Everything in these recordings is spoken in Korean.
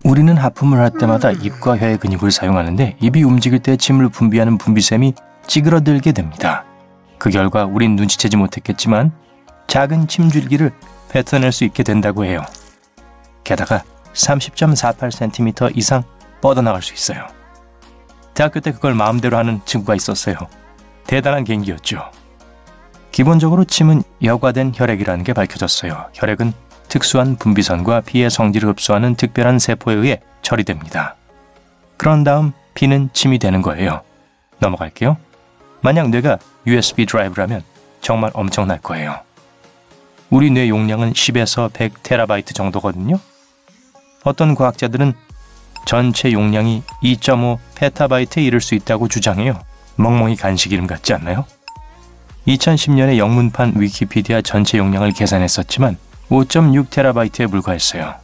우리는 하품을 할 때마다 입과 혀의 근육을 사용하는데 입이 움직일 때 침을 분비하는 분비샘이 찌그러들게 됩니다. 그 결과 우린 눈치채지 못했겠지만 작은 침줄기를 뱉어낼 수 있게 된다고 해요. 게다가 30.48cm 이상 뻗어나갈 수 있어요. 대학교 때 그걸 마음대로 하는 친구가 있었어요. 대단한 계기였죠. 기본적으로 침은 여과된 혈액이라는 게 밝혀졌어요. 혈액은 특수한 분비선과 피의 성질을 흡수하는 특별한 세포에 의해 처리됩니다. 그런 다음 피는 침이 되는 거예요. 넘어갈게요. 만약 뇌가 USB 드라이브라면 정말 엄청날 거예요. 우리 뇌 용량은 10에서 100TB 정도거든요. 어떤 과학자들은 전체 용량이 2.5PB에 이를 수 있다고 주장해요. 멍멍이 간식 이름 같지 않나요? 2010년에 영문판 위키피디아 전체 용량을 계산했었지만 5.6TB에 불과했어요.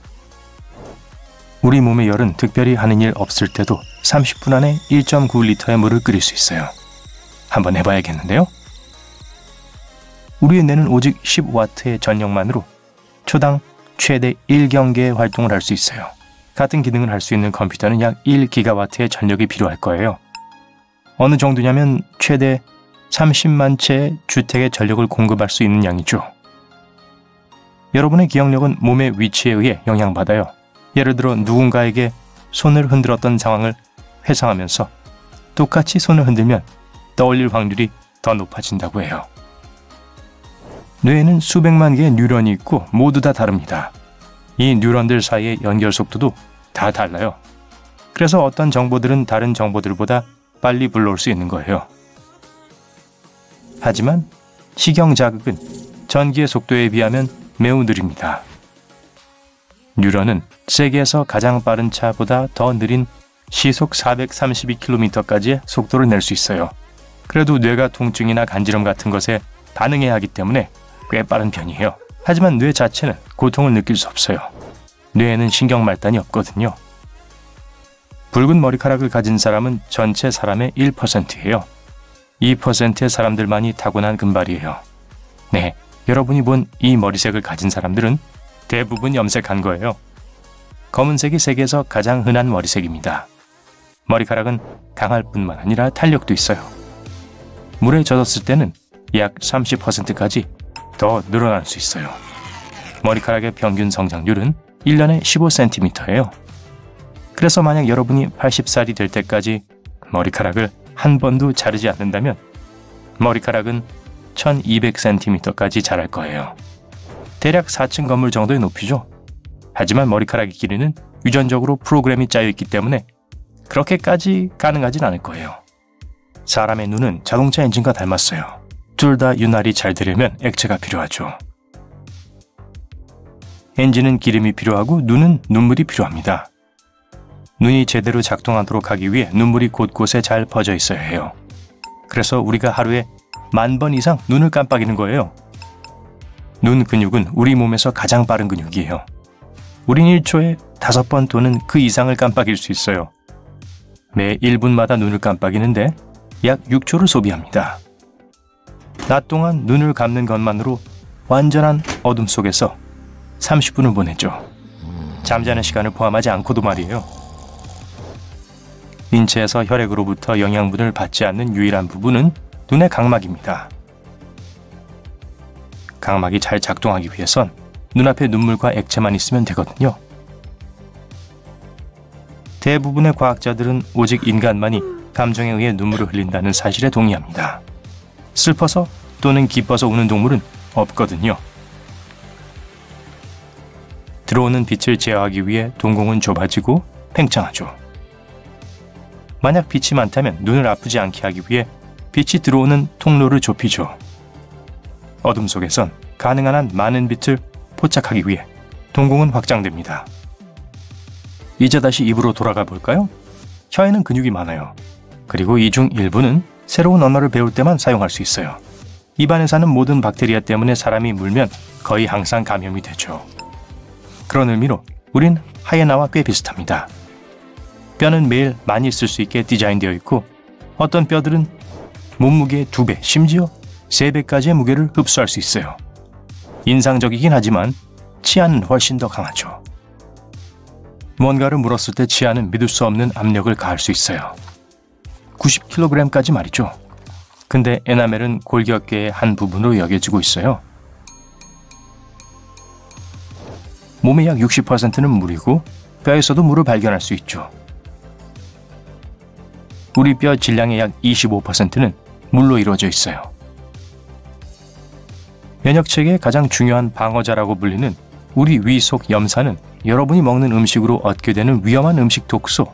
우리 몸의 열은 특별히 하는 일 없을 때도 30분 안에 1.9L의 물을 끓일 수 있어요. 한번 해봐야겠는데요? 우리의 뇌는 오직 10W의 전력만으로 초당 최대 1경계의 활동을 할 수 있어요. 같은 기능을 할 수 있는 컴퓨터는 약 1GW의 전력이 필요할 거예요. 어느 정도냐면 최대 30만 채의 주택에 전력을 공급할 수 있는 양이죠. 여러분의 기억력은 몸의 위치에 의해 영향받아요. 예를 들어 누군가에게 손을 흔들었던 상황을 회상하면서 똑같이 손을 흔들면 떠올릴 확률이 더 높아진다고 해요. 뇌에는 수백만 개의 뉴런이 있고 모두 다 다릅니다. 이 뉴런들 사이의 연결 속도도 다 달라요. 그래서 어떤 정보들은 다른 정보들보다 빨리 불러올 수 있는 거예요. 하지만 시경 자극은 전기의 속도에 비하면 매우 느립니다. 뉴런은 세계에서 가장 빠른 차보다 더 느린 시속 432km까지의 속도를 낼 수 있어요. 그래도 뇌가 통증이나 간지럼 같은 것에 반응해야 하기 때문에 꽤 빠른 편이에요. 하지만 뇌 자체는 고통을 느낄 수 없어요. 뇌에는 신경 말단이 없거든요. 붉은 머리카락을 가진 사람은 전체 사람의 1%예요. 2%의 사람들만이 타고난 금발이에요. 네, 여러분이 본 이 머리색을 가진 사람들은 대부분 염색한 거예요. 검은색이 세계에서 가장 흔한 머리색입니다. 머리카락은 강할 뿐만 아니라 탄력도 있어요. 물에 젖었을 때는 약 30%까지 더 늘어날 수 있어요. 머리카락의 평균 성장률은 1년에 15cm예요. 그래서 만약 여러분이 80살이 될 때까지 머리카락을 한 번도 자르지 않는다면 머리카락은 1200cm까지 자랄 거예요. 대략 4층 건물 정도의 높이죠. 하지만 머리카락의 길이는 유전적으로 프로그램이 짜여 있기 때문에 그렇게까지 가능하진 않을 거예요. 사람의 눈은 자동차 엔진과 닮았어요. 둘 다 윤활이 잘 되려면 액체가 필요하죠. 엔진은 기름이 필요하고 눈은 눈물이 필요합니다. 눈이 제대로 작동하도록 하기 위해 눈물이 곳곳에 잘 퍼져 있어야 해요. 그래서 우리가 하루에 10,000번 이상 눈을 깜빡이는 거예요. 눈 근육은 우리 몸에서 가장 빠른 근육이에요. 우린 1초에 5번 또는 그 이상을 깜빡일 수 있어요. 매 1분마다 눈을 깜빡이는데 약 6초를 소비합니다. 낮 동안 눈을 감는 것만으로 완전한 어둠 속에서 30분을 보내죠. 잠자는 시간을 포함하지 않고도 말이에요. 인체에서 혈액으로부터 영양분을 받지 않는 유일한 부분은 눈의 각막입니다. 각막이 잘 작동하기 위해선 눈앞에 눈물과 액체만 있으면 되거든요. 대부분의 과학자들은 오직 인간만이 감정에 의해 눈물을 흘린다는 사실에 동의합니다. 슬퍼서 또는 기뻐서 우는 동물은 없거든요. 들어오는 빛을 제어하기 위해 동공은 좁아지고 팽창하죠. 만약 빛이 많다면 눈을 아프지 않게 하기 위해 빛이 들어오는 통로를 좁히죠. 어둠 속에선 가능한 한 많은 빛을 포착하기 위해 동공은 확장됩니다. 이제 다시 입으로 돌아가 볼까요? 혀에는 근육이 많아요. 그리고 이 중 일부는 새로운 언어를 배울 때만 사용할 수 있어요. 입안에 사는 모든 박테리아 때문에 사람이 물면 거의 항상 감염이 되죠. 그런 의미로 우린 하이에나와 꽤 비슷합니다. 뼈는 매일 많이 쓸 수 있게 디자인되어 있고 어떤 뼈들은 몸무게의 2배, 심지어 3배까지의 무게를 흡수할 수 있어요. 인상적이긴 하지만 치아는 훨씬 더 강하죠. 뭔가를 물었을 때 치아는 믿을 수 없는 압력을 가할 수 있어요. 90kg까지 말이죠. 근데 에나멜은 골격계의 한 부분으로 여겨지고 있어요. 몸의 약 60%는 물이고 뼈에서도 물을 발견할 수 있죠. 우리 뼈 질량의 약 25%는 물로 이루어져 있어요. 면역체계의 가장 중요한 방어자라고 불리는 우리 위 속 염산은 여러분이 먹는 음식으로 얻게 되는 위험한 음식 독소,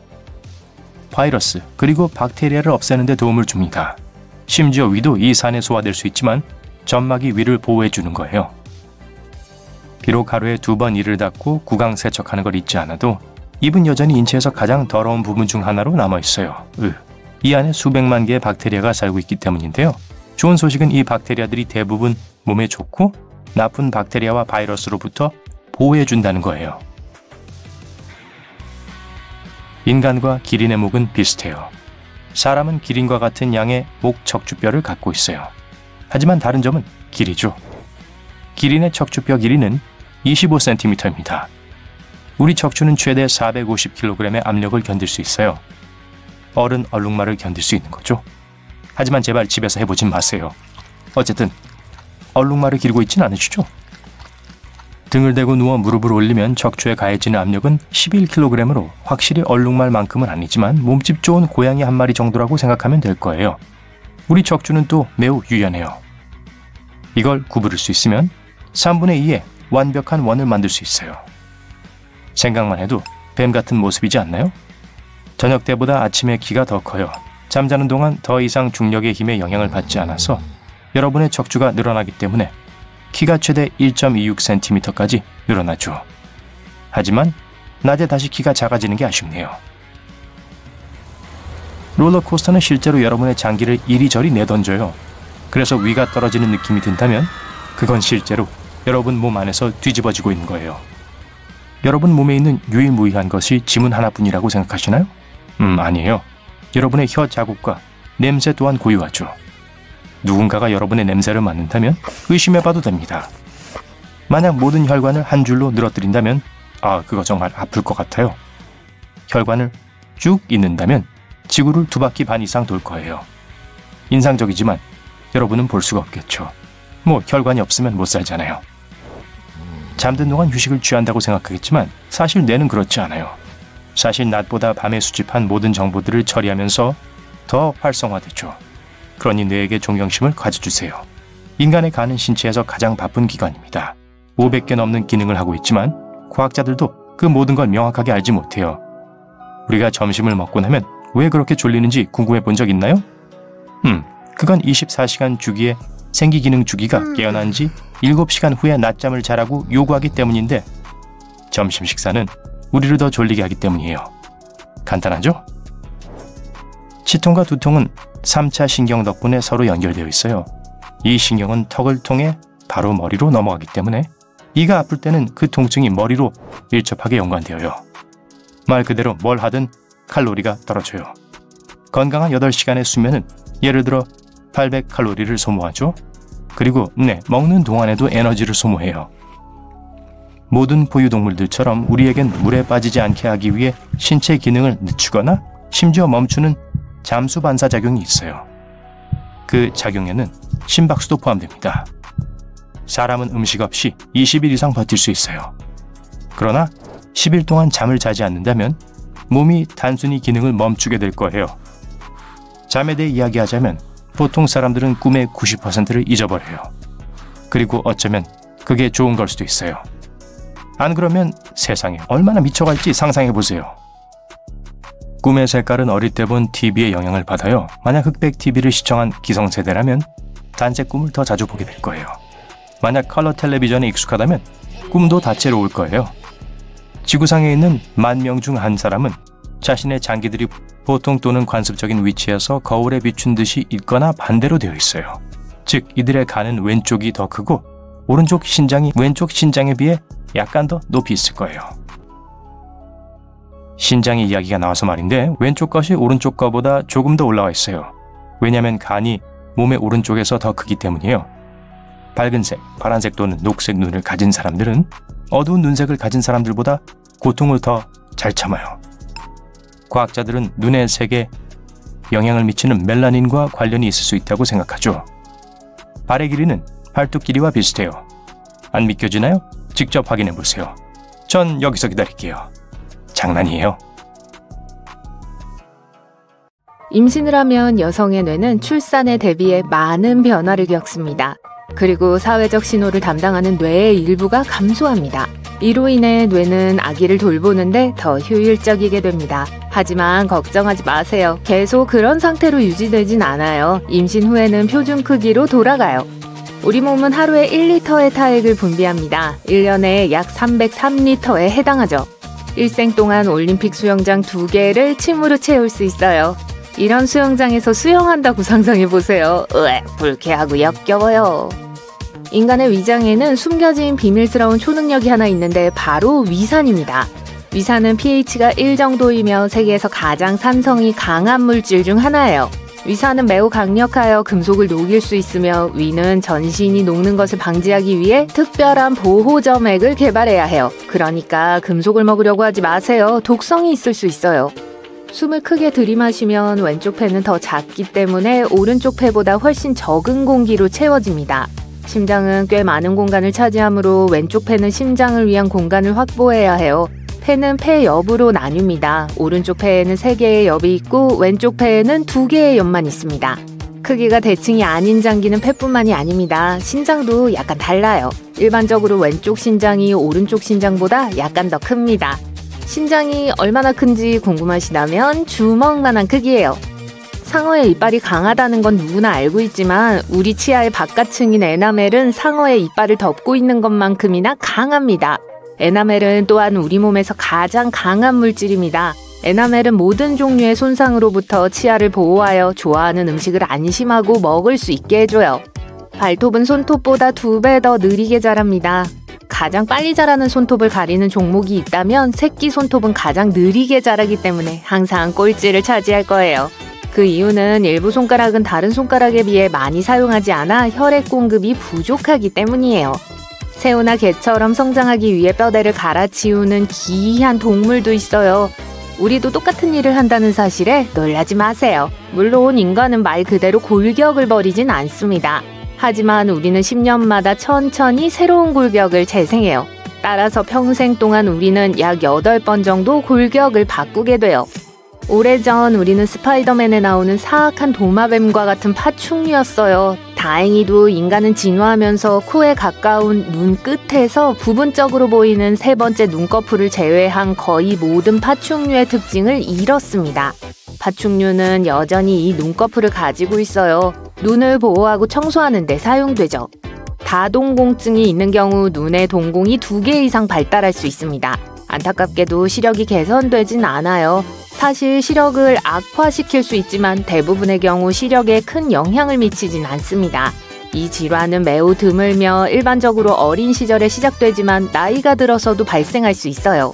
바이러스, 그리고 박테리아를 없애는 데 도움을 줍니다. 심지어 위도 이 산에 소화될 수 있지만 점막이 위를 보호해 주는 거예요. 비록 하루에 2번 이를 닦고 구강 세척하는 걸 잊지 않아도 입은 여전히 인체에서 가장 더러운 부분 중 하나로 남아있어요. 이 안에 수백만 개의 박테리아가 살고 있기 때문인데요. 좋은 소식은 이 박테리아들이 대부분 몸에 좋고 나쁜 박테리아와 바이러스로부터 보호해준다는 거예요. 인간과 기린의 목은 비슷해요. 사람은 기린과 같은 양의 목 척추뼈를 갖고 있어요. 하지만 다른 점은 길이죠. 기린의 척추뼈 길이는 25cm입니다. 우리 척추는 최대 450kg의 압력을 견딜 수 있어요. 어른 얼룩말을 견딜 수 있는 거죠. 하지만 제발 집에서 해보진 마세요. 어쨌든 얼룩말을 기르고 있진 않으시죠? 등을 대고 누워 무릎을 올리면 척추에 가해지는 압력은 11kg으로 확실히 얼룩말만큼은 아니지만 몸집 좋은 고양이 한 마리 정도라고 생각하면 될 거예요. 우리 척추는 또 매우 유연해요. 이걸 구부릴 수 있으면 3분의 2의 완벽한 원을 만들 수 있어요. 생각만 해도 뱀 같은 모습이지 않나요? 저녁 때보다 아침에 키가 더 커요. 잠자는 동안 더 이상 중력의 힘에 영향을 받지 않아서 여러분의 척추가 늘어나기 때문에 키가 최대 1.26cm까지 늘어나죠. 하지만 낮에 다시 키가 작아지는 게 아쉽네요. 롤러코스터는 실제로 여러분의 장기를 이리저리 내던져요. 그래서 위가 떨어지는 느낌이 든다면 그건 실제로 여러분 몸 안에서 뒤집어지고 있는 거예요. 여러분 몸에 있는 유일무이한 것이 지문 하나뿐이라고 생각하시나요? 아니에요. 여러분의 혀 자국과 냄새 또한 고유하죠. 누군가가 여러분의 냄새를 맡는다면 의심해봐도 됩니다. 만약 모든 혈관을 한 줄로 늘어뜨린다면 그거 정말 아플 것 같아요. 혈관을 쭉 잇는다면 지구를 2바퀴 반 이상 돌 거예요. 인상적이지만 여러분은 볼 수가 없겠죠. 혈관이 없으면 못 살잖아요. 잠든 동안 휴식을 취한다고 생각하겠지만 사실 뇌는 그렇지 않아요. 사실 낮보다 밤에 수집한 모든 정보들을 처리하면서 더 활성화되죠. 그러니 뇌에게 존경심을 가져주세요. 인간의 간은 신체에서 가장 바쁜 기관입니다. 500개 넘는 기능을 하고 있지만 과학자들도 그 모든 걸 명확하게 알지 못해요. 우리가 점심을 먹고 나면 왜 그렇게 졸리는지 궁금해 본 적 있나요? 그건 24시간 주기의 생기기능 주기가 깨어난 지 7시간 후에 낮잠을 자라고 요구하기 때문인데 점심 식사는 우리를 더 졸리게 하기 때문이에요. 간단하죠? 치통과 두통은 3차 신경 덕분에 서로 연결되어 있어요. 이 신경은 턱을 통해 바로 머리로 넘어가기 때문에 이가 아플 때는 그 통증이 머리로 밀접하게 연관되어요. 말 그대로 뭘 하든 칼로리가 떨어져요. 건강한 8시간의 수면은 예를 들어 800칼로리를 소모하죠. 그리고 먹는 동안에도 에너지를 소모해요. 모든 포유동물들처럼 우리에겐 물에 빠지지 않게 하기 위해 신체 기능을 늦추거나 심지어 멈추는 잠수 반사작용이 있어요. 그 작용에는 심박수도 포함됩니다. 사람은 음식 없이 20일 이상 버틸 수 있어요. 그러나 10일 동안 잠을 자지 않는다면 몸이 단순히 기능을 멈추게 될 거예요. 잠에 대해 이야기하자면 보통 사람들은 꿈의 90%를 잊어버려요. 그리고 어쩌면 그게 좋은 걸 수도 있어요. 안 그러면 세상에 얼마나 미쳐갈지 상상해보세요. 꿈의 색깔은 어릴 때 본 TV의 영향을 받아요. 만약 흑백 TV를 시청한 기성세대라면 단색 꿈을 더 자주 보게 될 거예요. 만약 컬러 텔레비전에 익숙하다면 꿈도 다채로울 거예요. 지구상에 있는 10,000명 중 한 사람은 자신의 장기들이 보통 또는 관습적인 위치에서 거울에 비춘 듯이 있거나 반대로 되어 있어요. 즉 이들의 간은 왼쪽이 더 크고 오른쪽 신장이 왼쪽 신장에 비해 약간 더 높이 있을 거예요. 신장의 이야기가 나와서 말인데 왼쪽 것이 오른쪽 것보다 조금 더 올라와 있어요. 왜냐하면 간이 몸의 오른쪽에서 더 크기 때문이에요. 밝은색, 파란색 또는 녹색 눈을 가진 사람들은 어두운 눈색을 가진 사람들보다 고통을 더 잘 참아요. 과학자들은 눈의 색에 영향을 미치는 멜라닌과 관련이 있을 수 있다고 생각하죠. 발의 길이는 발톱 길이와 비슷해요. 안 믿겨지나요? 직접 확인해 보세요. 전 여기서 기다릴게요. 장난이에요. 임신을 하면 여성의 뇌는 출산에 대비해 많은 변화를 겪습니다. 그리고 사회적 신호를 담당하는 뇌의 일부가 감소합니다. 이로 인해 뇌는 아기를 돌보는데 더 효율적이게 됩니다. 하지만 걱정하지 마세요. 계속 그런 상태로 유지되진 않아요. 임신 후에는 표준 크기로 돌아가요. 우리 몸은 하루에 1리터의 타액을 분비합니다. 1년에 약 303리터에 해당하죠. 일생 동안 올림픽 수영장 2개를 침으로 채울 수 있어요. 이런 수영장에서 수영한다고 상상해보세요. 으에, 불쾌하고 역겨워요. 인간의 위장에는 숨겨진 비밀스러운 초능력이 하나 있는데 바로 위산입니다. 위산은 pH가 1 정도이며 세계에서 가장 산성이 강한 물질 중 하나예요. 위산은 매우 강력하여 금속을 녹일 수 있으며 위는 전신이 녹는 것을 방지하기 위해 특별한 보호점액을 개발해야 해요. 그러니까 금속을 먹으려고 하지 마세요. 독성이 있을 수 있어요. 숨을 크게 들이마시면 왼쪽 폐는 더 작기 때문에 오른쪽 폐보다 훨씬 적은 공기로 채워집니다. 심장은 꽤 많은 공간을 차지하므로 왼쪽 폐는 심장을 위한 공간을 확보해야 해요. 폐는 폐 옆으로 나뉩니다. 오른쪽 폐에는 3개의 옆이 있고 왼쪽 폐에는 2개의 옆만 있습니다. 크기가 대칭이 아닌 장기는 폐뿐만이 아닙니다. 신장도 약간 달라요. 일반적으로 왼쪽 신장이 오른쪽 신장보다 약간 더 큽니다. 신장이 얼마나 큰지 궁금하시다면 주먹만한 크기예요. 상어의 이빨이 강하다는 건 누구나 알고 있지만 우리 치아의 바깥층인 에나멜은 상어의 이빨을 덮고 있는 것만큼이나 강합니다. 에나멜은 또한 우리 몸에서 가장 강한 물질입니다. 에나멜은 모든 종류의 손상으로부터 치아를 보호하여 좋아하는 음식을 안심하고 먹을 수 있게 해줘요. 발톱은 손톱보다 2배 더 느리게 자랍니다. 가장 빨리 자라는 손톱을 가리는 종목이 있다면 새끼 손톱은 가장 느리게 자라기 때문에 항상 꼴찌를 차지할 거예요. 그 이유는 일부 손가락은 다른 손가락에 비해 많이 사용하지 않아 혈액 공급이 부족하기 때문이에요. 새우나 개처럼 성장하기 위해 뼈대를 갈아치우는 기이한 동물도 있어요. 우리도 똑같은 일을 한다는 사실에 놀라지 마세요. 물론 인간은 말 그대로 골격을 버리진 않습니다. 하지만 우리는 10년마다 천천히 새로운 골격을 재생해요. 따라서 평생 동안 우리는 약 8번 정도 골격을 바꾸게 돼요. 오래전 우리는 스파이더맨에 나오는 사악한 도마뱀과 같은 파충류였어요. 다행히도 인간은 진화하면서 코에 가까운 눈 끝에서 부분적으로 보이는 3번째 눈꺼풀을 제외한 거의 모든 파충류의 특징을 잃었습니다. 파충류는 여전히 이 눈꺼풀을 가지고 있어요. 눈을 보호하고 청소하는 데 사용되죠. 다동공증이 있는 경우 눈의 동공이 2개 이상 발달할 수 있습니다. 안타깝게도 시력이 개선되진 않아요. 사실 시력을 악화시킬 수 있지만 대부분의 경우 시력에 큰 영향을 미치진 않습니다. 이 질환은 매우 드물며 일반적으로 어린 시절에 시작되지만 나이가 들어서도 발생할 수 있어요.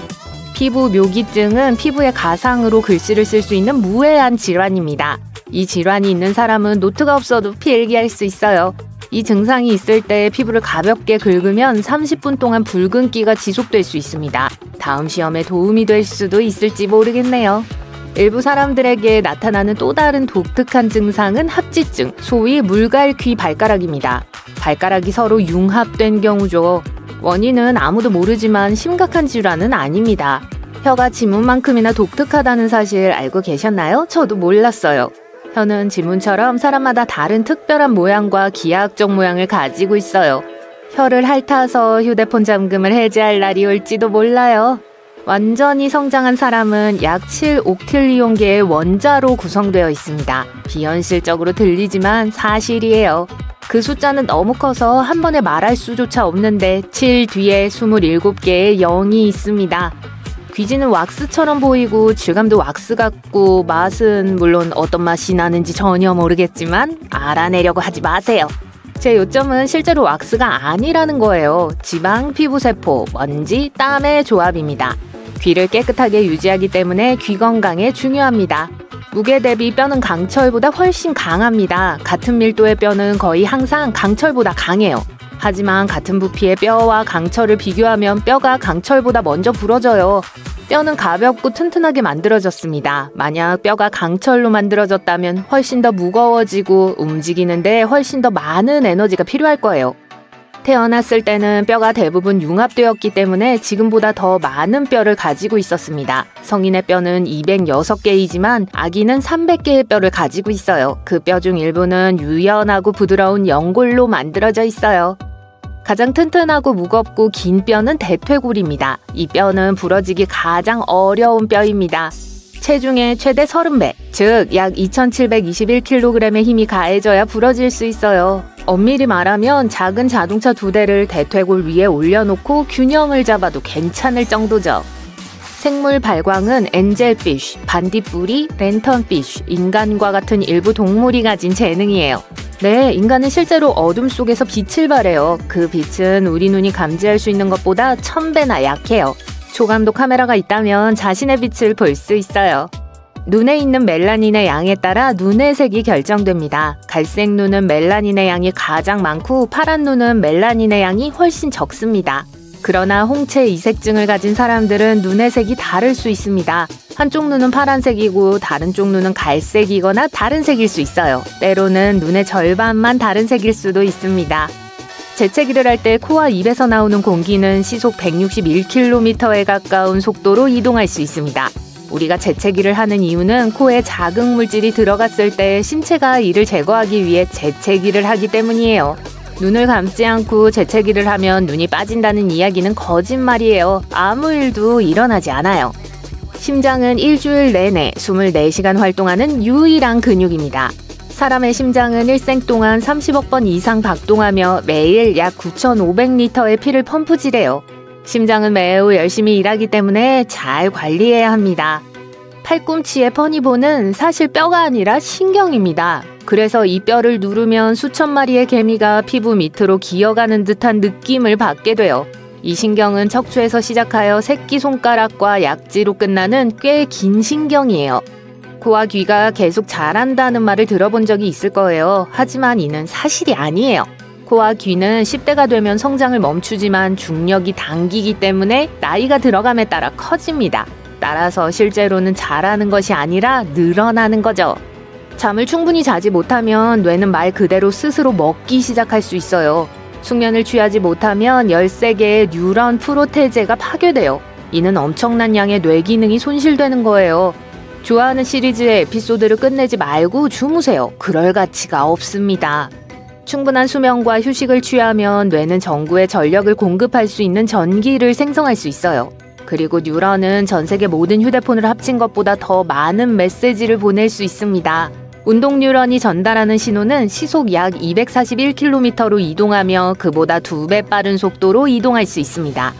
피부 묘기증은 피부의 가상으로 글씨를 쓸 수 있는 무해한 질환입니다. 이 질환이 있는 사람은 노트가 없어도 필기할 수 있어요. 이 증상이 있을 때 피부를 가볍게 긁으면 30분 동안 붉은기가 지속될 수 있습니다. 다음 시험에 도움이 될 수도 있을지 모르겠네요. 일부 사람들에게 나타나는 또 다른 독특한 증상은 합지증, 소위 물갈퀴 발가락입니다. 발가락이 서로 융합된 경우죠. 원인은 아무도 모르지만 심각한 질환은 아닙니다. 혀가 지문만큼이나 독특하다는 사실 알고 계셨나요? 저도 몰랐어요. 혀는 지문처럼 사람마다 다른 특별한 모양과 기하학적 모양을 가지고 있어요. 혀를 핥아서 휴대폰 잠금을 해제할 날이 올지도 몰라요. 완전히 성장한 사람은 약 7옥틸리온 개의 원자로 구성되어 있습니다. 비현실적으로 들리지만 사실이에요. 그 숫자는 너무 커서 한 번에 말할 수조차 없는데 7 뒤에 27개의 0이 있습니다. 귀지는 왁스처럼 보이고 질감도 왁스 같고 맛은 물론 어떤 맛이 나는지 전혀 모르겠지만 알아내려고 하지 마세요. 제 요점은 실제로 왁스가 아니라는 거예요. 지방, 피부세포, 먼지, 땀의 조합입니다. 귀를 깨끗하게 유지하기 때문에 귀 건강에 중요합니다. 무게 대비 뼈는 강철보다 훨씬 강합니다. 같은 밀도의 뼈는 거의 항상 강철보다 강해요. 하지만 같은 부피의 뼈와 강철을 비교하면 뼈가 강철보다 먼저 부러져요. 뼈는 가볍고 튼튼하게 만들어졌습니다. 만약 뼈가 강철로 만들어졌다면 훨씬 더 무거워지고 움직이는데 훨씬 더 많은 에너지가 필요할 거예요. 태어났을 때는 뼈가 대부분 융합되었기 때문에 지금보다 더 많은 뼈를 가지고 있었습니다. 성인의 뼈는 206개이지만 아기는 300개의 뼈를 가지고 있어요. 그 뼈 중 일부는 유연하고 부드러운 연골로 만들어져 있어요. 가장 튼튼하고 무겁고 긴 뼈는 대퇴골입니다. 이 뼈는 부러지기 가장 어려운 뼈입니다. 체중의 최대 30배, 즉 약 2721kg의 힘이 가해져야 부러질 수 있어요. 엄밀히 말하면 작은 자동차 2대를 대퇴골 위에 올려놓고 균형을 잡아도 괜찮을 정도죠. 생물 발광은 엔젤피쉬, 반딧불이, 랜턴피쉬, 인간과 같은 일부 동물이 가진 재능이에요. 네, 인간은 실제로 어둠 속에서 빛을 발해요. 그 빛은 우리 눈이 감지할 수 있는 것보다 1000배나 약해요. 초감도 카메라가 있다면 자신의 빛을 볼 수 있어요. 눈에 있는 멜라닌의 양에 따라 눈의 색이 결정됩니다. 갈색 눈은 멜라닌의 양이 가장 많고 파란 눈은 멜라닌의 양이 훨씬 적습니다. 그러나 홍채 이색증을 가진 사람들은 눈의 색이 다를 수 있습니다. 한쪽 눈은 파란색이고 다른 쪽 눈은 갈색이거나 다른 색일 수 있어요. 때로는 눈의 절반만 다른 색일 수도 있습니다. 재채기를 할 때 코와 입에서 나오는 공기는 시속 161km에 가까운 속도로 이동할 수 있습니다. 우리가 재채기를 하는 이유는 코에 자극 물질이 들어갔을 때 신체가 이를 제거하기 위해 재채기를 하기 때문이에요. 눈을 감지 않고 재채기를 하면 눈이 빠진다는 이야기는 거짓말이에요. 아무 일도 일어나지 않아요. 심장은 일주일 내내 24시간 활동하는 유일한 근육입니다. 사람의 심장은 일생 동안 30억 번 이상 박동하며 매일 약 9,500리터의 피를 펌프질해요. 심장은 매우 열심히 일하기 때문에 잘 관리해야 합니다. 팔꿈치의 퍼니본은 사실 뼈가 아니라 신경입니다. 그래서 이 뼈를 누르면 수천 마리의 개미가 피부 밑으로 기어가는 듯한 느낌을 받게 돼요. 이 신경은 척추에서 시작하여 새끼손가락과 약지로 끝나는 꽤 긴 신경이에요. 코와 귀가 계속 자란다는 말을 들어본 적이 있을 거예요. 하지만 이는 사실이 아니에요. 코와 귀는 10대가 되면 성장을 멈추지만 중력이 당기기 때문에 나이가 들어감에 따라 커집니다. 따라서 실제로는 자라는 것이 아니라 늘어나는 거죠. 잠을 충분히 자지 못하면 뇌는 말 그대로 스스로 먹기 시작할 수 있어요. 숙면을 취하지 못하면 13개의 뉴런 프로테제가 파괴돼요. 이는 엄청난 양의 뇌 기능이 손실되는 거예요. 좋아하는 시리즈의 에피소드를 끝내지 말고 주무세요. 그럴 가치가 없습니다. 충분한 수면과 휴식을 취하면 뇌는 전구에 전력을 공급할 수 있는 전기를 생성할 수 있어요. 그리고 뉴런은 전 세계 모든 휴대폰을 합친 것보다 더 많은 메시지를 보낼 수 있습니다. 운동 뉴런이 전달하는 신호는 시속 약 241km로 이동하며 그보다 2배 빠른 속도로 이동할 수 있습니다.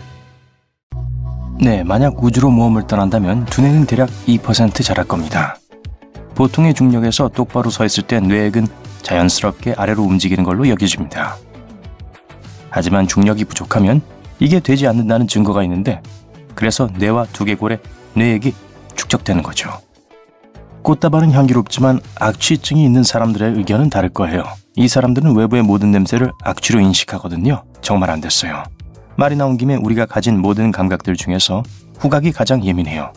네, 만약 우주로 모험을 떠난다면 두뇌는 대략 2% 자랄 겁니다. 보통의 중력에서 똑바로 서 있을 때 뇌액은 자연스럽게 아래로 움직이는 걸로 여겨집니다. 하지만 중력이 부족하면 이게 되지 않는다는 증거가 있는데 그래서 뇌와 두개골에 뇌액이 축적되는 거죠. 꽃다발은 향기롭지만 악취증이 있는 사람들의 의견은 다를 거예요. 이 사람들은 외부의 모든 냄새를 악취로 인식하거든요. 정말 안 됐어요. 말이 나온 김에 우리가 가진 모든 감각들 중에서 후각이 가장 예민해요.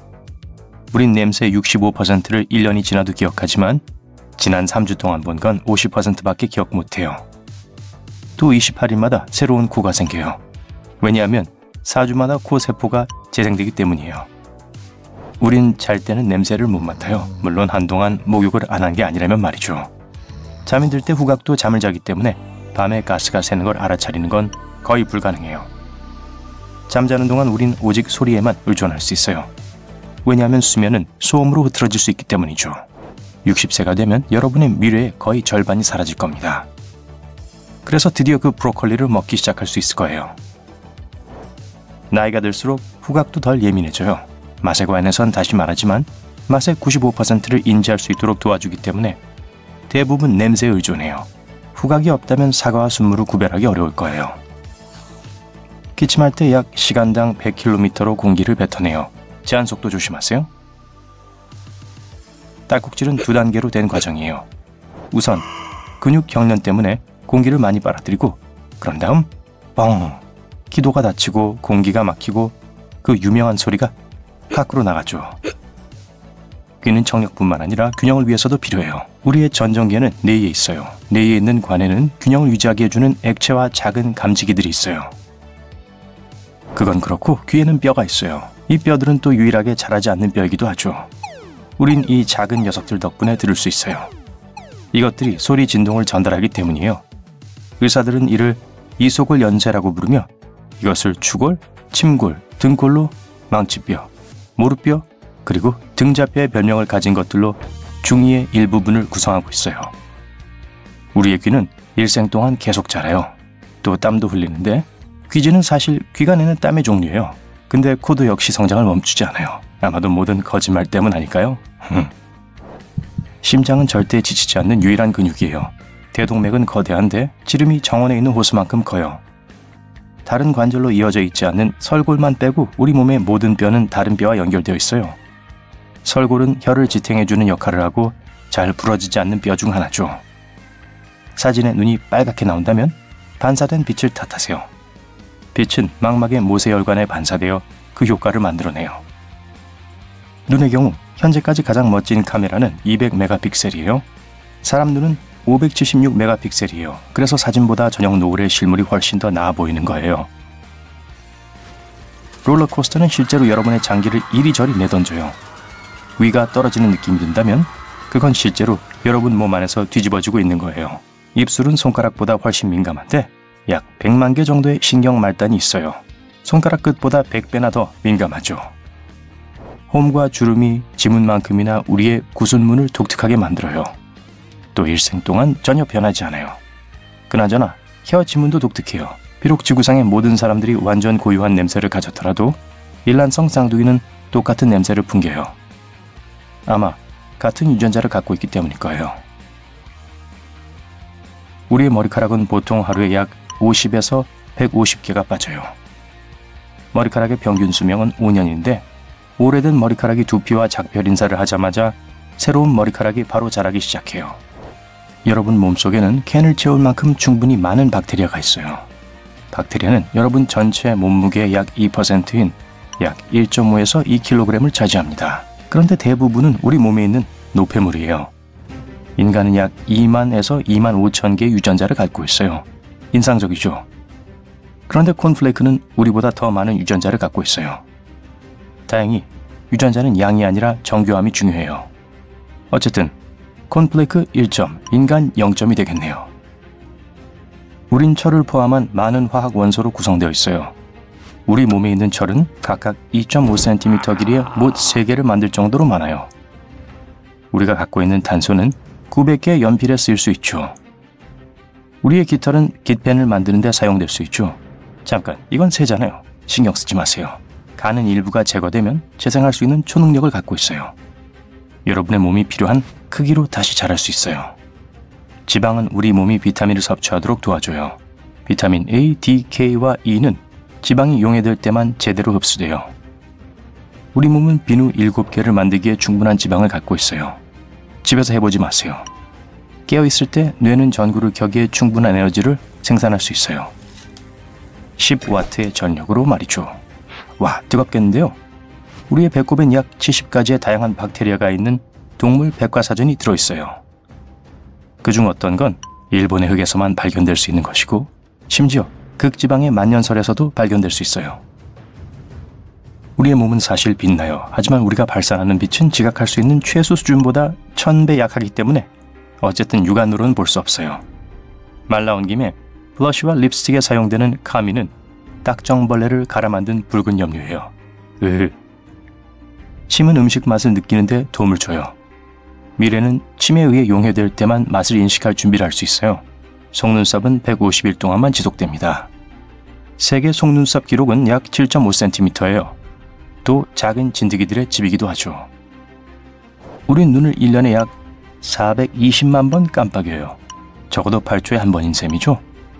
우린 냄새의 65%를 1년이 지나도 기억하지만 지난 3주 동안 본 건 50%밖에 기억 못해요. 또 28일마다 새로운 코가 생겨요. 왜냐하면 4주마다 코 세포가 재생되기 때문이에요. 우린 잘 때는 냄새를 못 맡아요. 물론 한동안 목욕을 안 한 게 아니라면 말이죠. 잠이 들 때 후각도 잠을 자기 때문에 밤에 가스가 새는 걸 알아차리는 건 거의 불가능해요. 잠자는 동안 우린 오직 소리에만 의존할 수 있어요. 왜냐하면 수면은 소음으로 흐트러질 수 있기 때문이죠. 60세가 되면 여러분의 미래의 거의 절반이 사라질 겁니다. 그래서 드디어 그 브로콜리를 먹기 시작할 수 있을 거예요. 나이가 들수록 후각도 덜 예민해져요. 맛에 관해선 다시 말하지만 맛의 95%를 인지할 수 있도록 도와주기 때문에 대부분 냄새에 의존해요. 후각이 없다면 사과와 순무를 구별하기 어려울 거예요. 기침할 때 약 시간당 100km로 공기를 뱉어내요. 제한속도 조심하세요. 딸꾹질은 2단계로 된 과정이에요. 우선 근육 경련 때문에 공기를 많이 빨아들이고 그런 다음 뻥! 기도가 닫히고 공기가 막히고 그 유명한 소리가 밖으로 나가죠. 귀는 청력뿐만 아니라 균형을 위해서도 필요해요. 우리의 전정기에는 뇌에 있어요. 뇌에 있는 관에는 균형을 유지하게 해주는 액체와 작은 감지기들이 있어요. 그건 그렇고 귀에는 뼈가 있어요. 이 뼈들은 또 유일하게 자라지 않는 뼈이기도 하죠. 우린 이 작은 녀석들 덕분에 들을 수 있어요. 이것들이 소리 진동을 전달하기 때문이에요. 의사들은 이를 이소골 연쇄라고 부르며 이것을 추골, 침골, 등골로 망치뼈, 무릎뼈, 그리고 등자뼈의 별명을 가진 것들로 중이의 일부분을 구성하고 있어요. 우리의 귀는 일생 동안 계속 자라요. 또 땀도 흘리는데 귀지는 사실 귀가 내는 땀의 종류예요. 근데 코도 역시 성장을 멈추지 않아요. 아마도 모든 거짓말 때문 아닐까요? 심장은 절대 지치지 않는 유일한 근육이에요. 대동맥은 거대한데 지름이 정원에 있는 호수만큼 커요. 다른 관절로 이어져 있지 않는 설골만 빼고 우리 몸의 모든 뼈는 다른 뼈와 연결되어 있어요. 설골은 혀를 지탱해주는 역할을 하고 잘 부러지지 않는 뼈 중 하나죠. 사진에 눈이 빨갛게 나온다면 반사된 빛을 탓하세요. 빛은 망막의 모세혈관에 반사되어 그 효과를 만들어내요. 눈의 경우 현재까지 가장 멋진 카메라는 200메가픽셀이에요. 사람 눈은 576메가픽셀이에요. 그래서 사진보다 저녁 노을의 실물이 훨씬 더 나아 보이는 거예요. 롤러코스터는 실제로 여러분의 장기를 이리저리 내던져요. 위가 떨어지는 느낌이 든다면 그건 실제로 여러분 몸 안에서 뒤집어지고 있는 거예요. 입술은 손가락보다 훨씬 민감한데 약 100만 개 정도의 신경 말단이 있어요. 손가락 끝보다 100배나 더 민감하죠. 홈과 주름이 지문만큼이나 우리의 구순문을 독특하게 만들어요. 또 일생 동안 전혀 변하지 않아요. 그나저나 혀 지문도 독특해요. 비록 지구상의 모든 사람들이 완전 고유한 냄새를 가졌더라도 일란성 쌍둥이는 똑같은 냄새를 풍겨요. 아마 같은 유전자를 갖고 있기 때문일 거예요. 우리의 머리카락은 보통 하루에 약 50에서 150개가 빠져요. 머리카락의 평균 수명은 5년인데 오래된 머리카락이 두피와 작별 인사를 하자마자 새로운 머리카락이 바로 자라기 시작해요. 여러분 몸속에는 캔을 채울 만큼 충분히 많은 박테리아가 있어요. 박테리아는 여러분 전체 몸무게의 약 2%인 약 1.5에서 2kg을 차지합니다. 그런데 대부분은 우리 몸에 있는 노폐물이에요. 인간은 약 2만에서 2만 5천 개의 유전자를 갖고 있어요. 인상적이죠? 그런데 콘플레이크는 우리보다 더 많은 유전자를 갖고 있어요. 다행히 유전자는 양이 아니라 정교함이 중요해요. 어쨌든 콘플레이크 1점, 인간 0점이 되겠네요. 우린 철을 포함한 많은 화학 원소로 구성되어 있어요. 우리 몸에 있는 철은 각각 2.5cm 길이의 못 3개를 만들 정도로 많아요. 우리가 갖고 있는 탄소는 900개의 연필에 쓰일 수 있죠. 우리의 깃털은 깃펜을 만드는 데 사용될 수 있죠. 잠깐, 이건 새잖아요. 신경 쓰지 마세요. 간은 일부가 제거되면 재생할 수 있는 초능력을 갖고 있어요. 여러분의 몸이 필요한 크기로 다시 자랄 수 있어요. 지방은 우리 몸이 비타민을 섭취하도록 도와줘요. 비타민 A, D, K와 E는 지방이 용해될 때만 제대로 흡수돼요. 우리 몸은 비누 7개를 만들기에 충분한 지방을 갖고 있어요. 집에서 해보지 마세요. 깨어있을 때 뇌는 전구를 켜기에 충분한 에너지를 생산할 수 있어요. 10W의 전력으로 말이죠. 와, 뜨겁겠는데요? 우리의 배꼽엔 약 70가지의 다양한 박테리아가 있는 동물 백과사전이 들어있어요. 그중 어떤 건 일본의 흙에서만 발견될 수 있는 것이고 심지어 극지방의 만년설에서도 발견될 수 있어요. 우리의 몸은 사실 빛나요. 하지만 우리가 발산하는 빛은 지각할 수 있는 최소 수준보다 1000배 약하기 때문에 어쨌든 육안으로는 볼 수 없어요. 말 나온 김에 블러쉬와 립스틱에 사용되는 카민은 딱정벌레를 갈아 만든 붉은 염료예요. 침은 음식 맛을 느끼는데 도움을 줘요. 미래는 침에 의해 용해될 때만 맛을 인식할 준비를 할 수 있어요. 속눈썹은 150일 동안만 지속됩니다. 세계 속눈썹 기록은 약 7.5cm예요. 또 작은 진드기들의 집이기도 하죠. 우린 눈을 1년에 약 420만 번 깜빡여요. 적어도 8초에 한 번인 셈이죠.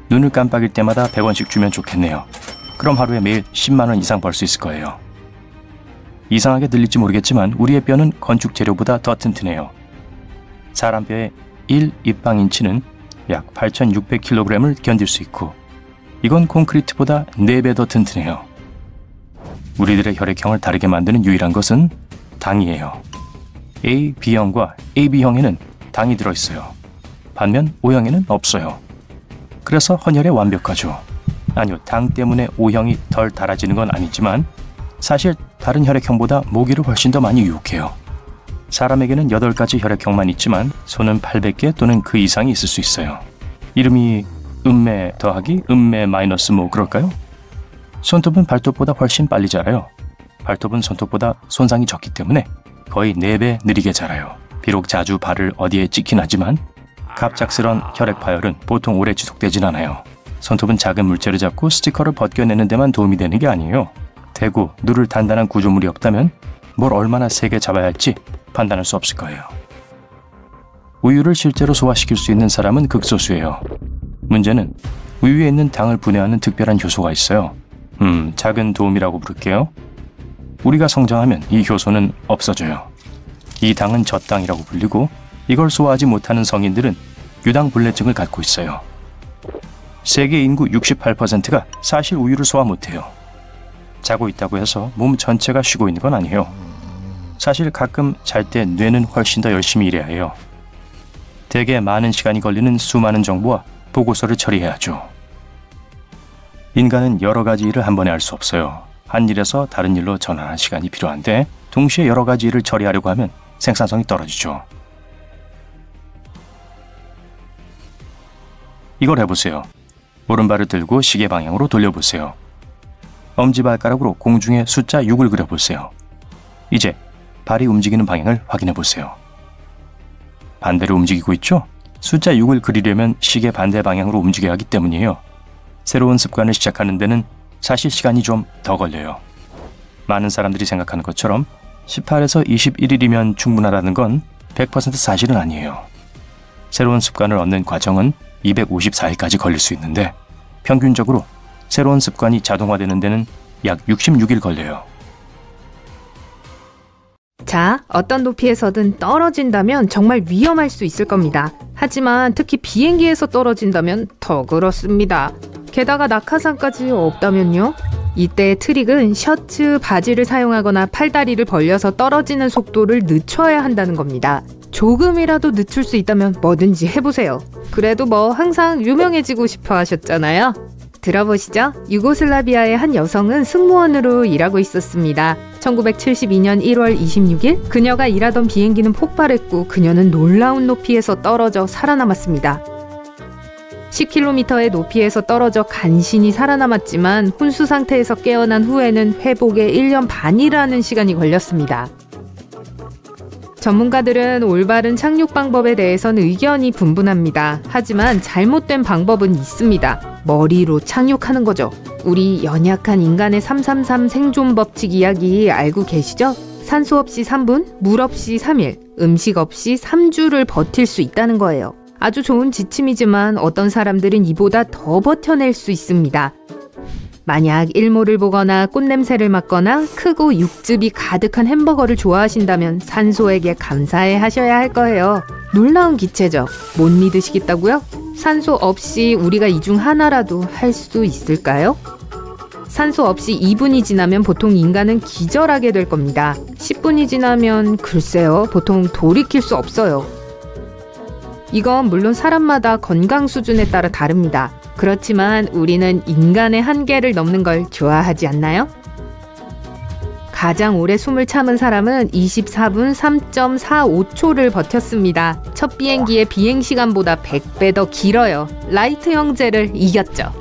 눈을 깜빡일 때마다 100원씩 주면 좋겠네요. 그럼 하루에 매일 10만 원 이상 벌 수 있을 거예요. 이상하게 들릴지 모르겠지만 우리의 뼈는 건축 재료보다 더 튼튼해요. 사람 뼈의 1입방인치는 약 8,600kg을 견딜 수 있고 이건 콘크리트보다 4배 더 튼튼해요. 우리들의 혈액형을 다르게 만드는 유일한 것은 당이에요. A, B형과 AB형에는 당이 들어있어요. 반면 O형에는 없어요. 그래서 헌혈에 완벽하죠. 아니요, 당 때문에 O형이 덜 달아지는 건 아니지만 사실 다른 혈액형보다 모기를 훨씬 더 많이 유혹해요. 사람에게는 8가지 혈액형만 있지만 소는 800개 또는 그 이상이 있을 수 있어요. 이름이 음매 더하기 음매 마이너스 뭐 그럴까요? 손톱은 발톱보다 훨씬 빨리 자라요. 발톱은 손톱보다 손상이 적기 때문에 거의 4배 느리게 자라요. 비록 자주 발을 어디에 찍긴 하지만 갑작스런 혈액 파열은 보통 오래 지속되진 않아요. 손톱은 작은 물체를 잡고 스티커를 벗겨내는 데만 도움이 되는 게 아니에요. 대고 누를 단단한 구조물이 없다면 뭘 얼마나 세게 잡아야 할지 판단할 수 없을 거예요. 우유를 실제로 소화시킬 수 있는 사람은 극소수예요. 문제는 우유에 있는 당을 분해하는 특별한 효소가 있어요. 작은 도움이라고 부를게요. 우리가 성장하면 이 효소는 없어져요. 이 당은 젖당이라고 불리고 이걸 소화하지 못하는 성인들은 유당불내증을 갖고 있어요. 세계 인구 68%가 사실 우유를 소화 못해요. 자고 있다고 해서 몸 전체가 쉬고 있는 건 아니에요. 사실 가끔 잘 때 뇌는 훨씬 더 열심히 일해야 해요. 되게 많은 시간이 걸리는 수많은 정보와 보고서를 처리해야죠. 인간은 여러 가지 일을 한 번에 할 수 없어요. 한 일에서 다른 일로 전환할 시간이 필요한데 동시에 여러 가지 일을 처리하려고 하면 생산성이 떨어지죠. 이걸 해보세요. 오른발을 들고 시계 방향으로 돌려보세요. 엄지발가락으로 공중에 숫자 6을 그려보세요. 이제 발이 움직이는 방향을 확인해보세요. 반대로 움직이고 있죠? 숫자 6을 그리려면 시계 반대 방향으로 움직여야 하기 때문이에요. 새로운 습관을 시작하는 데는 사실 시간이 좀 더 걸려요. 많은 사람들이 생각하는 것처럼 18에서 21일이면 충분하다는 건 100% 사실은 아니에요. 새로운 습관을 얻는 과정은 254일까지 걸릴 수 있는데 평균적으로 새로운 습관이 자동화되는 데는 약 66일 걸려요. 자, 어떤 높이에서든 떨어진다면 정말 위험할 수 있을 겁니다. 하지만 특히 비행기에서 떨어진다면 더 그렇습니다. 게다가 낙하산까지 없다면요? 이때의 트릭은 셔츠, 바지를 사용하거나 팔다리를 벌려서 떨어지는 속도를 늦춰야 한다는 겁니다. 조금이라도 늦출 수 있다면 뭐든지 해보세요. 그래도 뭐 항상 유명해지고 싶어 하셨잖아요. 들어보시죠. 유고슬라비아의 한 여성은 승무원으로 일하고 있었습니다. 1972년 1월 26일 그녀가 일하던 비행기는 폭발했고 그녀는 놀라운 높이에서 떨어져 살아남았습니다. 10km의 높이에서 떨어져 간신히 살아남았지만 혼수 상태에서 깨어난 후에는 회복에 1년 반이라는 시간이 걸렸습니다. 전문가들은 올바른 착륙 방법에 대해서는 의견이 분분합니다. 하지만 잘못된 방법은 있습니다. 머리로 착륙하는 거죠. 우리 연약한 인간의 333 생존 법칙 이야기 알고 계시죠? 산소 없이 3분, 물 없이 3일, 음식 없이 3주를 버틸 수 있다는 거예요. 아주 좋은 지침이지만 어떤 사람들은 이보다 더 버텨낼 수 있습니다. 만약 일몰을 보거나 꽃냄새를 맡거나 크고 육즙이 가득한 햄버거를 좋아하신다면 산소에게 감사해 하셔야 할 거예요. 놀라운 기체죠. 못 믿으시겠다고요? 산소 없이 우리가 이 중 하나라도 할 수 있을까요? 산소 없이 2분이 지나면 보통 인간은 기절하게 될 겁니다. 10분이 지나면 글쎄요, 보통 돌이킬 수 없어요. 이건 물론 사람마다 건강 수준에 따라 다릅니다. 그렇지만 우리는 인간의 한계를 넘는 걸 좋아하지 않나요? 가장 오래 숨을 참은 사람은 24분 3.45초를 버텼습니다. 첫 비행기의 비행시간보다 100배 더 길어요. 라이트 형제를 이겼죠.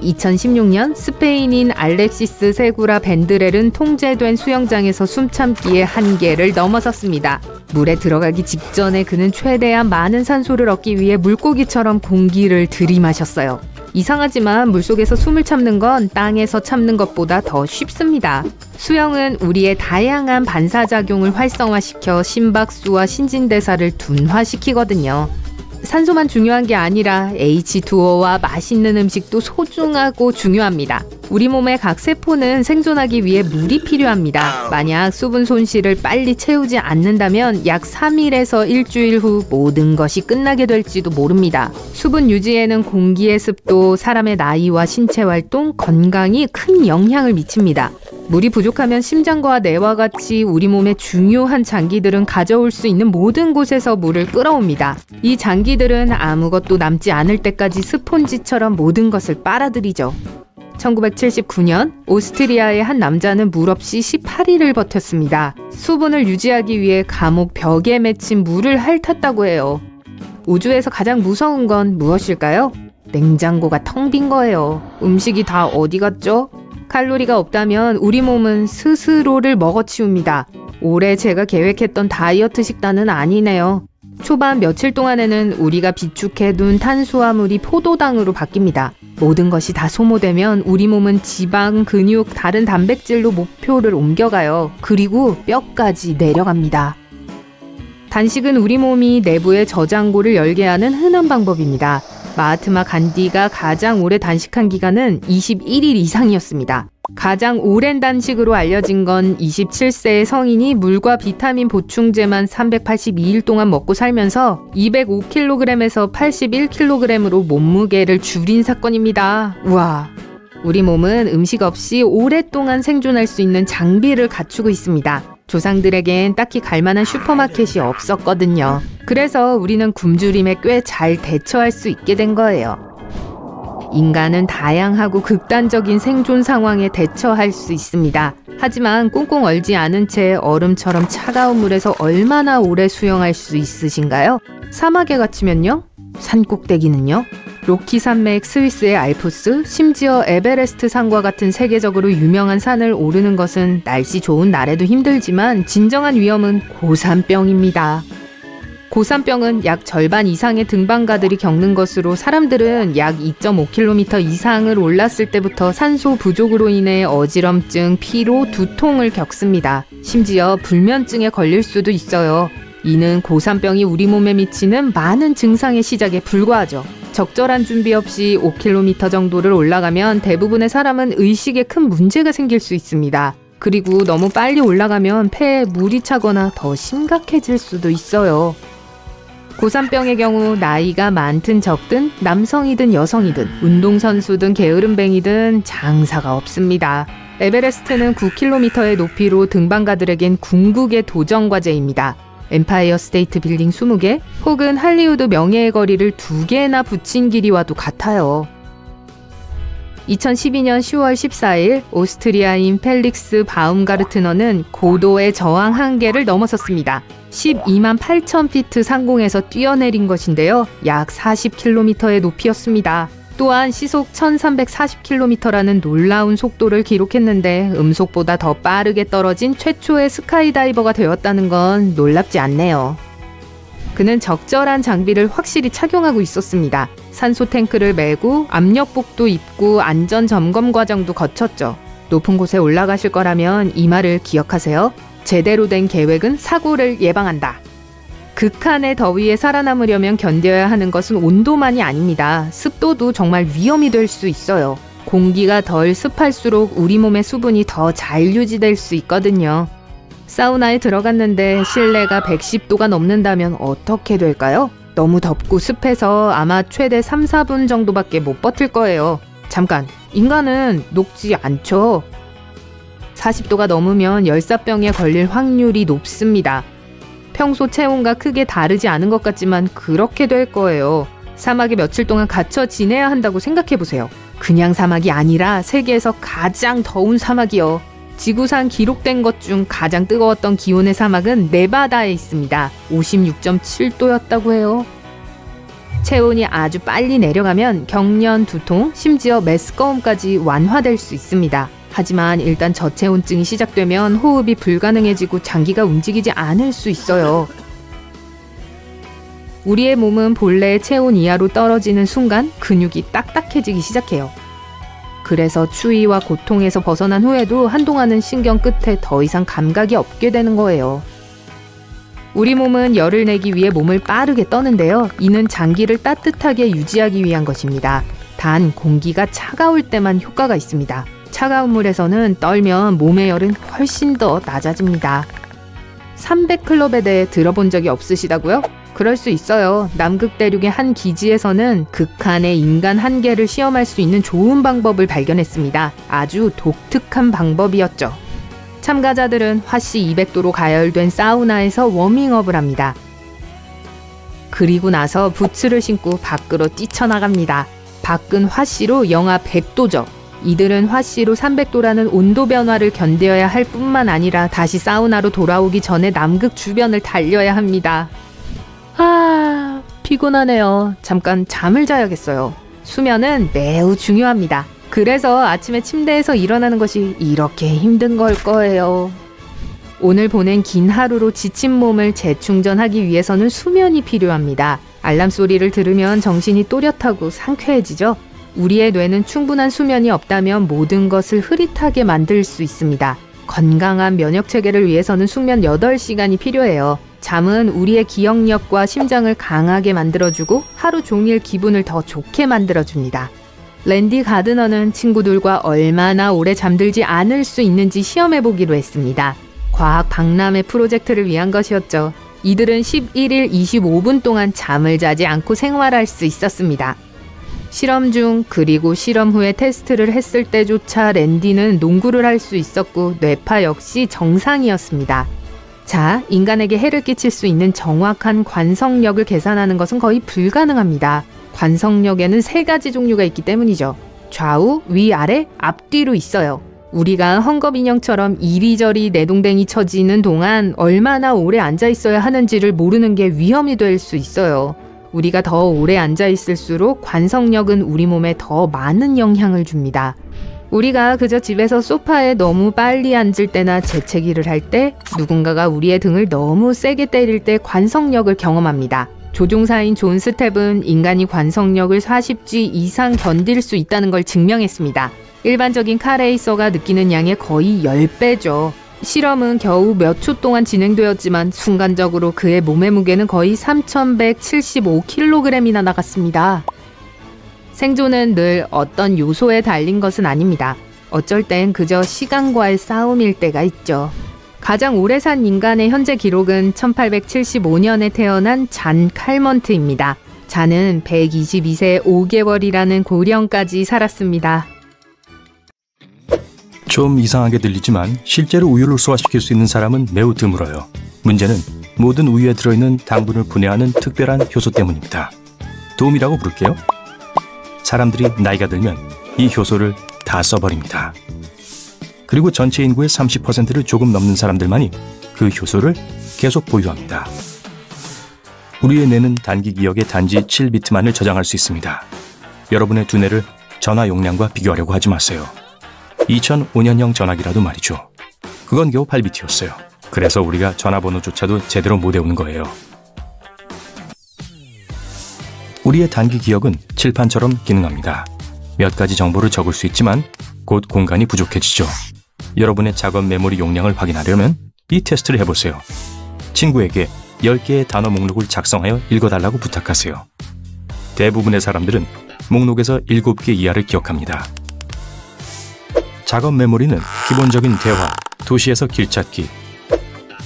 2016년 스페인인 알렉시스 세구라 벤드렐은 통제된 수영장에서 숨참기의 한계를 넘어섰습니다. 물에 들어가기 직전에 그는 최대한 많은 산소를 얻기 위해 물고기처럼 공기를 들이마셨어요. 이상하지만 물속에서 숨을 참는 건 땅에서 참는 것보다 더 쉽습니다. 수영은 우리의 다양한 반사작용을 활성화시켜 심박수와 신진대사를 둔화시키거든요. 산소만 중요한 게 아니라 H2O와 맛있는 음식도 소중하고 중요합니다. 우리 몸의 각 세포는 생존하기 위해 물이 필요합니다. 만약 수분 손실을 빨리 채우지 않는다면 약 3일에서 일주일 후 모든 것이 끝나게 될지도 모릅니다. 수분 유지에는 공기의 습도, 사람의 나이와 신체 활동, 건강이 큰 영향을 미칩니다. 물이 부족하면 심장과 뇌와 같이 우리 몸의 중요한 장기들은 가져올 수 있는 모든 곳에서 물을 끌어옵니다. 이 장기들은 아무것도 남지 않을 때까지 스폰지처럼 모든 것을 빨아들이죠. 1979년 오스트리아의 한 남자는 물 없이 18일을 버텼습니다. 수분을 유지하기 위해 감옥 벽에 맺힌 물을 핥았다고 해요. 우주에서 가장 무서운 건 무엇일까요? 냉장고가 텅 빈 거예요. 음식이 다 어디 갔죠? 칼로리가 없다면 우리 몸은 스스로를 먹어치웁니다. 올해 제가 계획했던 다이어트 식단은 아니네요. 초반 며칠 동안에는 우리가 비축해둔 탄수화물이 포도당으로 바뀝니다. 모든 것이 다 소모되면 우리 몸은 지방, 근육, 다른 단백질로 목표를 옮겨가요. 그리고 뼈까지 내려갑니다. 단식은 우리 몸이 내부의 저장고를 열게 하는 흔한 방법입니다. 마하트마 간디가 가장 오래 단식한 기간은 21일 이상이었습니다. 가장 오랜 단식으로 알려진 건 27세의 성인이 물과 비타민 보충제만 382일 동안 먹고 살면서 205kg에서 81kg으로 몸무게를 줄인 사건입니다. 우와! 우리 몸은 음식 없이 오랫동안 생존할 수 있는 장비를 갖추고 있습니다. 조상들에겐 딱히 갈만한 슈퍼마켓이 없었거든요. 그래서 우리는 굶주림에 꽤 잘 대처할 수 있게 된 거예요. 인간은 다양하고 극단적인 생존 상황에 대처할 수 있습니다. 하지만 꽁꽁 얼지 않은 채 얼음처럼 차가운 물에서 얼마나 오래 수영할 수 있으신가요? 사막에 갇히면요? 산꼭대기는요? 로키 산맥, 스위스의 알프스, 심지어 에베레스트 산과 같은 세계적으로 유명한 산을 오르는 것은 날씨 좋은 날에도 힘들지만 진정한 위험은 고산병입니다. 고산병은 약 절반 이상의 등반가들이 겪는 것으로 사람들은 약 2.5km 이상을 올랐을 때부터 산소 부족으로 인해 어지럼증, 피로, 두통을 겪습니다. 심지어 불면증에 걸릴 수도 있어요. 이는 고산병이 우리 몸에 미치는 많은 증상의 시작에 불과하죠. 적절한 준비 없이 5km 정도를 올라가면 대부분의 사람은 의식에 큰 문제가 생길 수 있습니다. 그리고 너무 빨리 올라가면 폐에 물이 차거나 더 심각해질 수도 있어요. 고산병의 경우 나이가 많든 적든 남성이든 여성이든 운동선수든 게으름뱅이든 장사가 없습니다. 에베레스트는 9km의 높이로 등반가들에겐 궁극의 도전 과제입니다. 엠파이어 스테이트 빌딩 20개 혹은 할리우드 명예의 거리를 2개나 붙인 길이와도 같아요. 2012년 10월 14일 오스트리아인 펠릭스 바움가르트너는 고도의 저항 한계를 넘어섰습니다. 12만 8천 피트 상공에서 뛰어내린 것인데요. 약 40km의 높이였습니다. 또한 시속 1340km라는 놀라운 속도를 기록했는데 음속보다 더 빠르게 떨어진 최초의 스카이다이버가 되었다는 건 놀랍지 않네요. 그는 적절한 장비를 확실히 착용하고 있었습니다. 산소 탱크를 메고 압력복도 입고 안전 점검 과정도 거쳤죠. 높은 곳에 올라가실 거라면 이 말을 기억하세요. 제대로 된 계획은 사고를 예방한다. 극한의 더위에 살아남으려면 견뎌야 하는 것은 온도만이 아닙니다. 습도도 정말 위험이 될 수 있어요. 공기가 덜 습할수록 우리 몸의 수분이 더 잘 유지될 수 있거든요. 사우나에 들어갔는데 실내가 110도가 넘는다면 어떻게 될까요? 너무 덥고 습해서 아마 최대 3, 4분 정도밖에 못 버틸 거예요. 잠깐, 인간은 녹지 않죠? 40도가 넘으면 열사병에 걸릴 확률이 높습니다. 평소 체온과 크게 다르지 않은 것 같지만 그렇게 될 거예요. 사막에 며칠 동안 갇혀 지내야 한다고 생각해보세요. 그냥 사막이 아니라 세계에서 가장 더운 사막이요. 지구상 기록된 것 중 가장 뜨거웠던 기온의 사막은 네바다에 있습니다. 56.7도였다고 해요. 체온이 아주 빨리 내려가면 경련, 두통, 심지어 메스꺼움까지 완화될 수 있습니다. 하지만 일단 저체온증이 시작되면 호흡이 불가능해지고 장기가 움직이지 않을 수 있어요. 우리의 몸은 본래의 체온 이하로 떨어지는 순간 근육이 딱딱해지기 시작해요. 그래서 추위와 고통에서 벗어난 후에도 한동안은 신경 끝에 더 이상 감각이 없게 되는 거예요. 우리 몸은 열을 내기 위해 몸을 빠르게 떠는데요. 이는 장기를 따뜻하게 유지하기 위한 것입니다. 단 공기가 차가울 때만 효과가 있습니다. 차가운 물에서는 떨면 몸의 열은 훨씬 더 낮아집니다. 300클럽에 대해 들어본 적이 없으시다고요? 그럴 수 있어요. 남극 대륙의 한 기지에서는 극한의 인간 한계를 시험할 수 있는 좋은 방법을 발견했습니다. 아주 독특한 방법이었죠. 참가자들은 화씨 200도로 가열된 사우나에서 워밍업을 합니다. 그리고 나서 부츠를 신고 밖으로 뛰쳐나갑니다. 밖은 화씨로 영하 100도죠. 이들은 화씨로 300도라는 온도 변화를 견뎌야 할 뿐만 아니라 다시 사우나로 돌아오기 전에 남극 주변을 달려야 합니다. 피곤하네요. 잠깐 잠을 자야겠어요. 수면은 매우 중요합니다. 그래서 아침에 침대에서 일어나는 것이 이렇게 힘든 걸 거예요. 오늘 보낸 긴 하루로 지친 몸을 재충전하기 위해서는 수면이 필요합니다. 알람 소리를 들으면 정신이 또렷하고 상쾌해지죠. 우리의 뇌는 충분한 수면이 없다면 모든 것을 흐릿하게 만들 수 있습니다. 건강한 면역 체계를 위해서는 숙면 8시간이 필요해요. 잠은 우리의 기억력과 심장을 강하게 만들어주고 하루 종일 기분을 더 좋게 만들어줍니다. 랜디 가드너는 친구들과 얼마나 오래 잠들지 않을 수 있는지 시험해보기로 했습니다. 과학 박람회 프로젝트를 위한 것이었죠. 이들은 11일 25분 동안 잠을 자지 않고 생활할 수 있었습니다. 실험 중 그리고 실험 후에 테스트를 했을 때조차 랜디는 농구를 할 수 있었고 뇌파 역시 정상이었습니다. 자, 인간에게 해를 끼칠 수 있는 정확한 관성력을 계산하는 것은 거의 불가능합니다. 관성력에는 3가지 종류가 있기 때문이죠. 좌우, 위아래, 앞뒤로 있어요. 우리가 헝겊인형처럼 이리저리 내동댕이 쳐지는 동안 얼마나 오래 앉아 있어야 하는지를 모르는 게 위험이 될 수 있어요. 우리가 더 오래 앉아 있을수록 관성력은 우리 몸에 더 많은 영향을 줍니다. 우리가 그저 집에서 소파에 너무 빨리 앉을 때나 재채기를 할 때, 누군가가 우리의 등을 너무 세게 때릴 때 관성력을 경험합니다. 조종사인 존 스텝은 인간이 관성력을 40G 이상 견딜 수 있다는 걸 증명했습니다. 일반적인 카레이서가 느끼는 양의 거의 10배죠. 실험은 겨우 몇 초 동안 진행되었지만 순간적으로 그의 몸의 무게는 거의 3,175kg이나 나갔습니다. 생존은 늘 어떤 요소에 달린 것은 아닙니다. 어쩔 땐 그저 시간과의 싸움일 때가 있죠. 가장 오래 산 인간의 현재 기록은 1875년에 태어난 잔 칼먼트입니다. 잔은 122세 5개월이라는 고령까지 살았습니다. 좀 이상하게 들리지만 실제로 우유를 소화시킬 수 있는 사람은 매우 드물어요. 문제는 모든 우유에 들어있는 당분을 분해하는 특별한 효소 때문입니다. 도움이라고 부를게요. 사람들이 나이가 들면 이 효소를 다 써버립니다. 그리고 전체 인구의 30%를 조금 넘는 사람들만이 그 효소를 계속 보유합니다. 우리의 뇌는 단기 기억에 단지 7비트만을 저장할 수 있습니다. 여러분의 두뇌를 전화 용량과 비교하려고 하지 마세요. 2005년형 전화기라도 말이죠. 그건 겨우 8비트였어요. 그래서 우리가 전화번호조차도 제대로 못 외우는 거예요. 우리의 단기 기억은 칠판처럼 기능합니다. 몇 가지 정보를 적을 수 있지만 곧 공간이 부족해지죠. 여러분의 작업 메모리 용량을 확인하려면 이 테스트를 해보세요. 친구에게 10개의 단어 목록을 작성하여 읽어달라고 부탁하세요. 대부분의 사람들은 목록에서 7개 이하를 기억합니다. 작업 메모리는 기본적인 대화, 도시에서 길 찾기,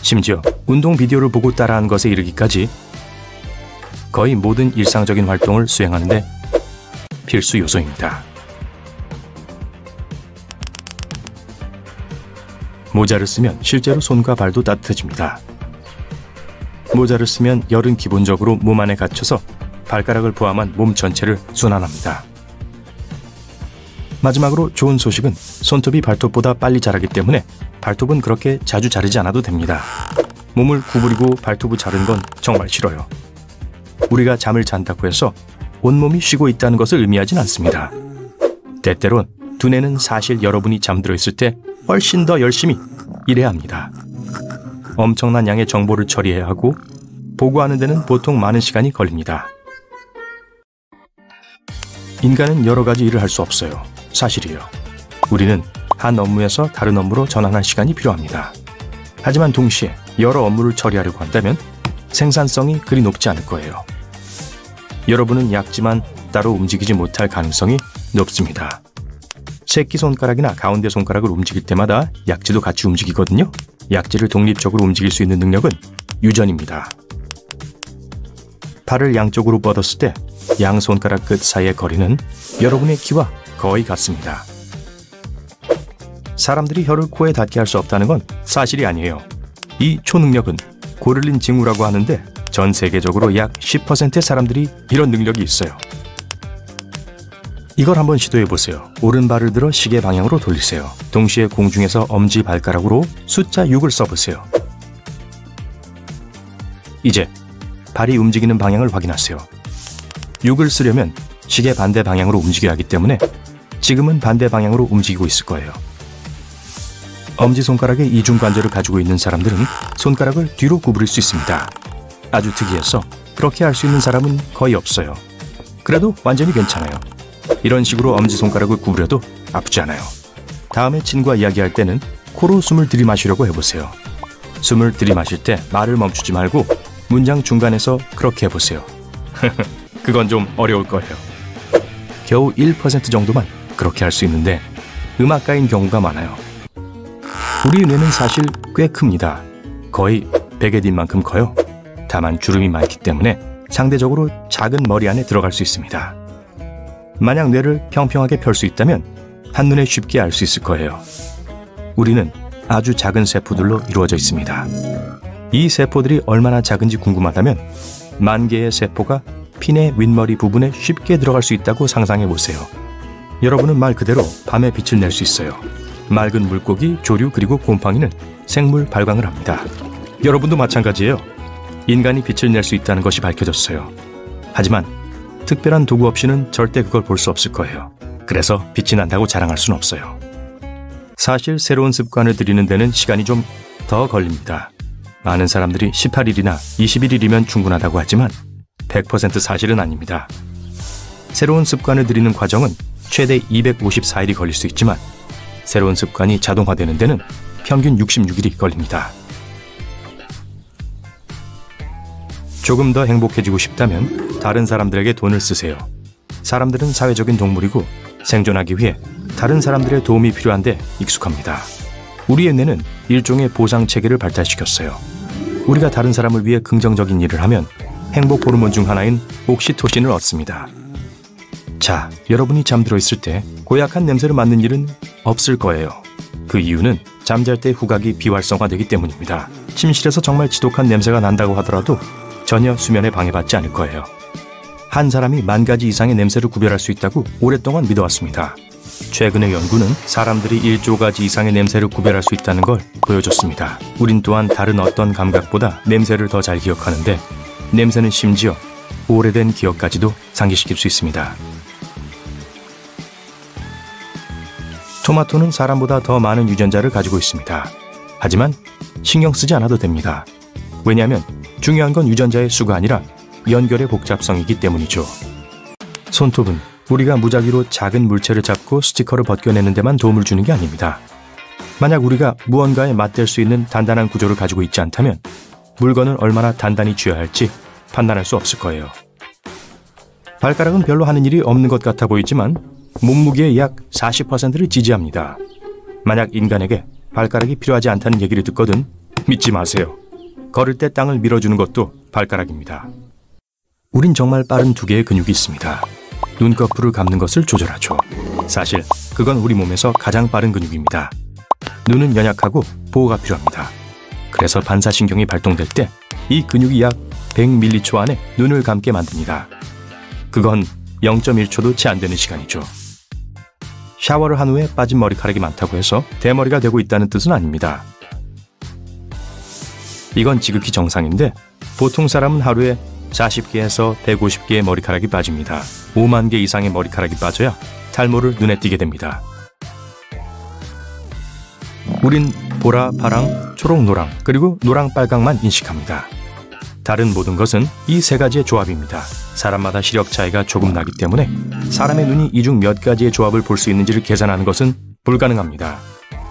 심지어 운동 비디오를 보고 따라한 것에 이르기까지 거의 모든 일상적인 활동을 수행하는 데 필수 요소입니다. 모자를 쓰면 실제로 손과 발도 따뜻해집니다. 모자를 쓰면 열은 기본적으로 몸 안에 갇혀서 발가락을 포함한 몸 전체를 순환합니다. 마지막으로 좋은 소식은 손톱이 발톱보다 빨리 자라기 때문에 발톱은 그렇게 자주 자르지 않아도 됩니다. 몸을 구부리고 발톱을 자르는 건 정말 싫어요. 우리가 잠을 잔다고 해서 온몸이 쉬고 있다는 것을 의미하진 않습니다. 때때론 두뇌는 사실 여러분이 잠들어 있을 때 훨씬 더 열심히 일해야 합니다. 엄청난 양의 정보를 처리해야 하고 보고하는 데는 보통 많은 시간이 걸립니다. 인간은 여러 가지 일을 할 수 없어요. 사실이에요. 우리는 한 업무에서 다른 업무로 전환할 시간이 필요합니다. 하지만 동시에 여러 업무를 처리하려고 한다면 생산성이 그리 높지 않을 거예요. 여러분은 약지만 따로 움직이지 못할 가능성이 높습니다. 새끼손가락이나 가운데 손가락을 움직일 때마다 약지도 같이 움직이거든요. 약지를 독립적으로 움직일 수 있는 능력은 유전입니다. 팔을 양쪽으로 뻗었을 때 양손가락 끝 사이의 거리는 여러분의 키와 거의 같습니다. 사람들이 혀를 코에 닿게 할 수 없다는 건 사실이 아니에요. 이 초능력은 고를린 징후라고 하는데 전 세계적으로 약 10%의 사람들이 이런 능력이 있어요. 이걸 한번 시도해보세요. 오른발을 들어 시계 방향으로 돌리세요. 동시에 공중에서 엄지발가락으로 숫자 6을 써보세요. 이제 발이 움직이는 방향을 확인하세요. 6을 쓰려면 시계 반대 방향으로 움직여야 하기 때문에 지금은 반대 방향으로 움직이고 있을 거예요. 엄지손가락에 이중관절을 가지고 있는 사람들은 손가락을 뒤로 구부릴 수 있습니다. 아주 특이해서 그렇게 할 수 있는 사람은 거의 없어요. 그래도 완전히 괜찮아요. 이런 식으로 엄지손가락을 구부려도 아프지 않아요. 다음에 친구와 이야기할 때는 코로 숨을 들이마시려고 해보세요. 숨을 들이마실 때 말을 멈추지 말고 문장 중간에서 그렇게 해보세요. 그건 좀 어려울 거예요. 겨우 1% 정도만 그렇게 할 수 있는데 음악가인 경우가 많아요. 우리 뇌는 사실 꽤 큽니다. 거의 베개딘만큼 커요. 다만 주름이 많기 때문에 상대적으로 작은 머리 안에 들어갈 수 있습니다. 만약 뇌를 평평하게 펼 수 있다면 한눈에 쉽게 알 수 있을 거예요. 우리는 아주 작은 세포들로 이루어져 있습니다. 이 세포들이 얼마나 작은지 궁금하다면 10,000개의 세포가 핀의 윗머리 부분에 쉽게 들어갈 수 있다고 상상해 보세요. 여러분은 말 그대로 밤에 빛을 낼 수 있어요. 맑은 물고기, 조류 그리고 곰팡이는 생물 발광을 합니다. 여러분도 마찬가지예요. 인간이 빛을 낼 수 있다는 것이 밝혀졌어요. 하지만 특별한 도구 없이는 절대 그걸 볼 수 없을 거예요. 그래서 빛이 난다고 자랑할 수는 없어요. 사실 새로운 습관을 들이는 데는 시간이 좀 더 걸립니다. 많은 사람들이 18일이나 21일이면 충분하다고 하지만 100% 사실은 아닙니다. 새로운 습관을 들이는 과정은 최대 254일이 걸릴 수 있지만 새로운 습관이 자동화되는 데는 평균 66일이 걸립니다. 조금 더 행복해지고 싶다면 다른 사람들에게 돈을 쓰세요. 사람들은 사회적인 동물이고 생존하기 위해 다른 사람들의 도움이 필요한데 익숙합니다. 우리의 뇌는 일종의 보상체계를 발달시켰어요. 우리가 다른 사람을 위해 긍정적인 일을 하면 행복 호르몬 중 하나인 옥시토신을 얻습니다. 자, 여러분이 잠들어 있을 때 고약한 냄새를 맡는 일은 없을 거예요. 그 이유는 잠잘 때 후각이 비활성화되기 때문입니다. 침실에서 정말 지독한 냄새가 난다고 하더라도 전혀 수면에 방해받지 않을 거예요. 한 사람이 10,000가지 이상의 냄새를 구별할 수 있다고 오랫동안 믿어왔습니다. 최근의 연구는 사람들이 1조 가지 이상의 냄새를 구별할 수 있다는 걸 보여줬습니다. 우린 또한 다른 어떤 감각보다 냄새를 더 잘 기억하는데 냄새는 심지어 오래된 기억까지도 상기시킬 수 있습니다. 토마토는 사람보다 더 많은 유전자를 가지고 있습니다. 하지만 신경 쓰지 않아도 됩니다. 왜냐하면 중요한 건 유전자의 수가 아니라 연결의 복잡성이기 때문이죠. 손톱은 우리가 무작위로 작은 물체를 잡고 스티커를 벗겨내는 데만 도움을 주는 게 아닙니다. 만약 우리가 무언가에 맞댈 수 있는 단단한 구조를 가지고 있지 않다면 물건을 얼마나 단단히 쥐어야 할지 판단할 수 없을 거예요. 발가락은 별로 하는 일이 없는 것 같아 보이지만 몸무게의 약 40%를 지지합니다. 만약 인간에게 발가락이 필요하지 않다는 얘기를 듣거든 믿지 마세요. 걸을 때 땅을 밀어주는 것도 발가락입니다. 우린 정말 빠른 2개의 근육이 있습니다. 눈꺼풀을 감는 것을 조절하죠. 사실 그건 우리 몸에서 가장 빠른 근육입니다. 눈은 연약하고 보호가 필요합니다. 그래서 반사신경이 발동될 때 이 근육이 약 100m초 안에 눈을 감게 만듭니다. 그건 0.1초도 채 안 되는 시간이죠. 샤워를 한 후에 빠진 머리카락이 많다고 해서 대머리가 되고 있다는 뜻은 아닙니다. 이건 지극히 정상인데 보통 사람은 하루에 40개에서 150개의 머리카락이 빠집니다. 50,000개 이상의 머리카락이 빠져야 탈모를 눈에 띄게 됩니다. 우린 보라, 파랑, 초록, 노랑, 그리고 노랑, 빨강만 인식합니다. 다른 모든 것은 이 3가지의 조합입니다. 사람마다 시력 차이가 조금 나기 때문에 사람의 눈이 이 중 몇 가지의 조합을 볼 수 있는지를 계산하는 것은 불가능합니다.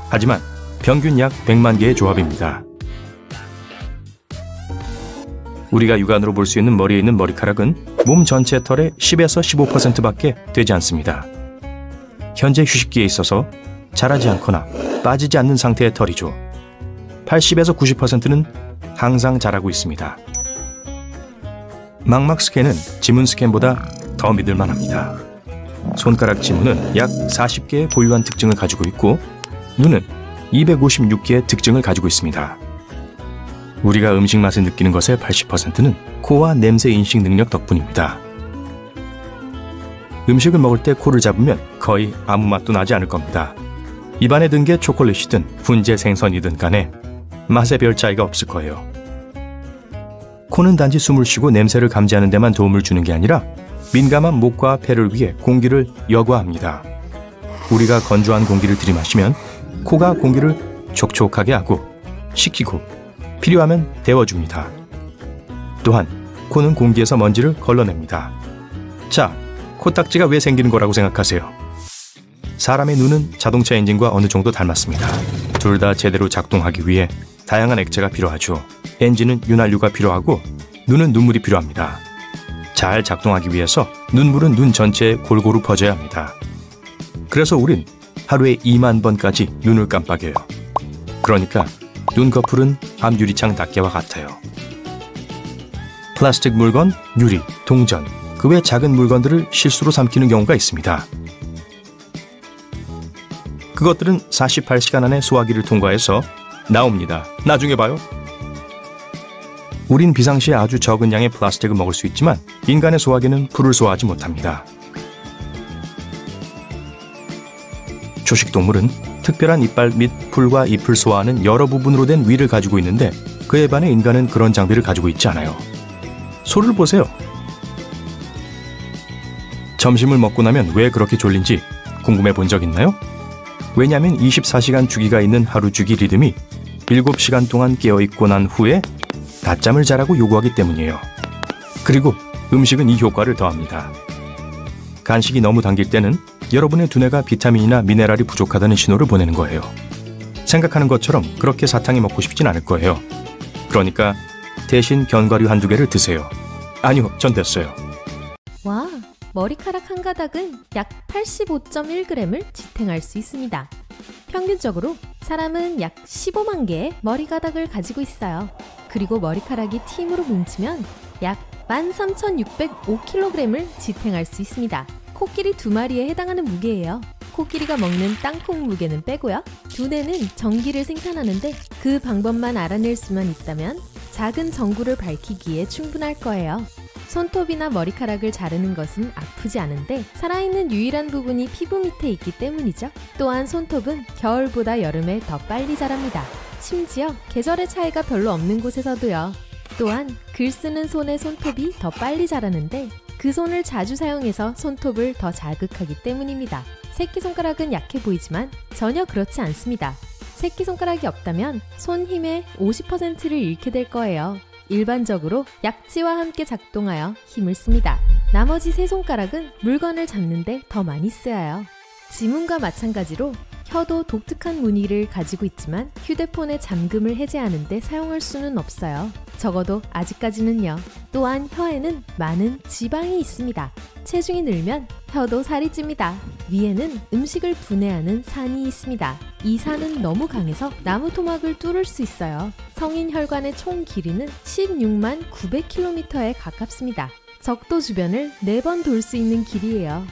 하지만 평균 약 100만 개의 조합입니다. 우리가 육안으로 볼 수 있는 머리에 있는 머리카락은 몸 전체 털의 10에서 15%밖에 되지 않습니다. 현재 휴식기에 있어서 자라지 않거나 빠지지 않는 상태의 털이죠. 80에서 90%는 항상 자라고 있습니다. 망막 스캔은 지문 스캔보다 더 믿을만합니다. 손가락 지문은 약 40개의 고유한 특징을 가지고 있고 눈은 256개의 특징을 가지고 있습니다. 우리가 음식 맛을 느끼는 것의 80%는 코와 냄새 인식 능력 덕분입니다. 음식을 먹을 때 코를 잡으면 거의 아무 맛도 나지 않을 겁니다. 입안에 든 게 초콜릿이든 훈제 생선이든 간에 맛에 별 차이가 없을 거예요. 코는 단지 숨을 쉬고 냄새를 감지하는 데만 도움을 주는 게 아니라 민감한 목과 폐를 위해 공기를 여과합니다. 우리가 건조한 공기를 들이마시면 코가 공기를 촉촉하게 하고 식히고 필요하면 데워줍니다. 또한 코는 공기에서 먼지를 걸러냅니다. 자, 코딱지가 왜 생기는 거라고 생각하세요? 사람의 눈은 자동차 엔진과 어느 정도 닮았습니다. 둘 다 제대로 작동하기 위해 다양한 액체가 필요하죠. 엔진은 윤활유가 필요하고 눈은 눈물이 필요합니다. 잘 작동하기 위해서 눈물은 눈 전체에 골고루 퍼져야 합니다. 그래서 우린 하루에 2만 번까지 눈을 깜빡여요. 그러니까 눈꺼풀은 앞 유리창 낱개와 같아요. 플라스틱 물건, 유리, 동전, 그 외 작은 물건들을 실수로 삼키는 경우가 있습니다. 그것들은 48시간 안에 소화기를 통과해서 나옵니다. 나중에 봐요. 우린 비상시에 아주 적은 양의 플라스틱을 먹을 수 있지만 인간의 소화기는 풀을 소화하지 못합니다. 초식동물은 특별한 이빨 및 풀과 잎을 소화하는 여러 부분으로 된 위를 가지고 있는데 그에 반해 인간은 그런 장비를 가지고 있지 않아요. 소를 보세요. 점심을 먹고 나면 왜 그렇게 졸린지 궁금해 본 적 있나요? 왜냐하면 24시간 주기가 있는 하루 주기 리듬이 7시간 동안 깨어있고 난 후에 낮잠을 자라고 요구하기 때문이에요. 그리고 음식은 이 효과를 더합니다. 간식이 너무 당길 때는 여러분의 두뇌가 비타민이나 미네랄이 부족하다는 신호를 보내는 거예요. 생각하는 것처럼 그렇게 사탕이 먹고 싶진 않을 거예요. 그러니까 대신 견과류 한두 개를 드세요. 아니요, 전 됐어요. 와, 머리카락 한 가닥은 약 85.1g을 지탱할 수 있습니다. 평균적으로 사람은 약 15만 개의 머리가닥을 가지고 있어요. 그리고 머리카락이 팀으로 뭉치면 약 13,605kg을 지탱할 수 있습니다. 코끼리 2마리에 해당하는 무게예요. 코끼리가 먹는 땅콩 무게는 빼고요. 두뇌는 전기를 생산하는데 그 방법만 알아낼 수만 있다면 작은 전구를 밝히기에 충분할 거예요. 손톱이나 머리카락을 자르는 것은 아프지 않은데 살아있는 유일한 부분이 피부 밑에 있기 때문이죠. 또한 손톱은 겨울보다 여름에 더 빨리 자랍니다. 심지어 계절의 차이가 별로 없는 곳에서도요. 또한 글 쓰는 손의 손톱이 더 빨리 자라는데 그 손을 자주 사용해서 손톱을 더 자극하기 때문입니다. 새끼손가락은 약해 보이지만 전혀 그렇지 않습니다. 새끼손가락이 없다면 손 힘의 50%를 잃게 될 거예요. 일반적으로 약지와 함께 작동하여 힘을 씁니다. 나머지 세 손가락은 물건을 잡는데 더 많이 쓰여요. 지문과 마찬가지로 혀도 독특한 무늬를 가지고 있지만 휴대폰의 잠금을 해제하는 데 사용할 수는 없어요. 적어도 아직까지는요. 또한 혀에는 많은 지방이 있습니다. 체중이 늘면 혀도 살이 찝니다. 위에는 음식을 분해하는 산이 있습니다. 이 산은 너무 강해서 나무 토막을 뚫을 수 있어요. 성인 혈관의 총 길이는 16만 900km에 가깝습니다. 적도 주변을 4번 돌 수 있는 길이에요.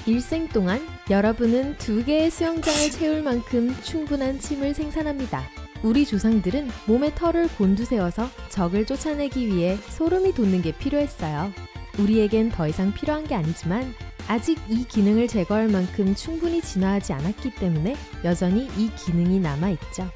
일생 동안 여러분은 2개의 수영장을 채울 만큼 충분한 침을 생산합니다. 우리 조상들은 몸에 털을 곤두세워서 적을 쫓아내기 위해 소름이 돋는 게 필요했어요. 우리에겐 더 이상 필요한 게 아니지만 아직 이 기능을 제거할 만큼 충분히 진화하지 않았기 때문에 여전히 이 기능이 남아있죠.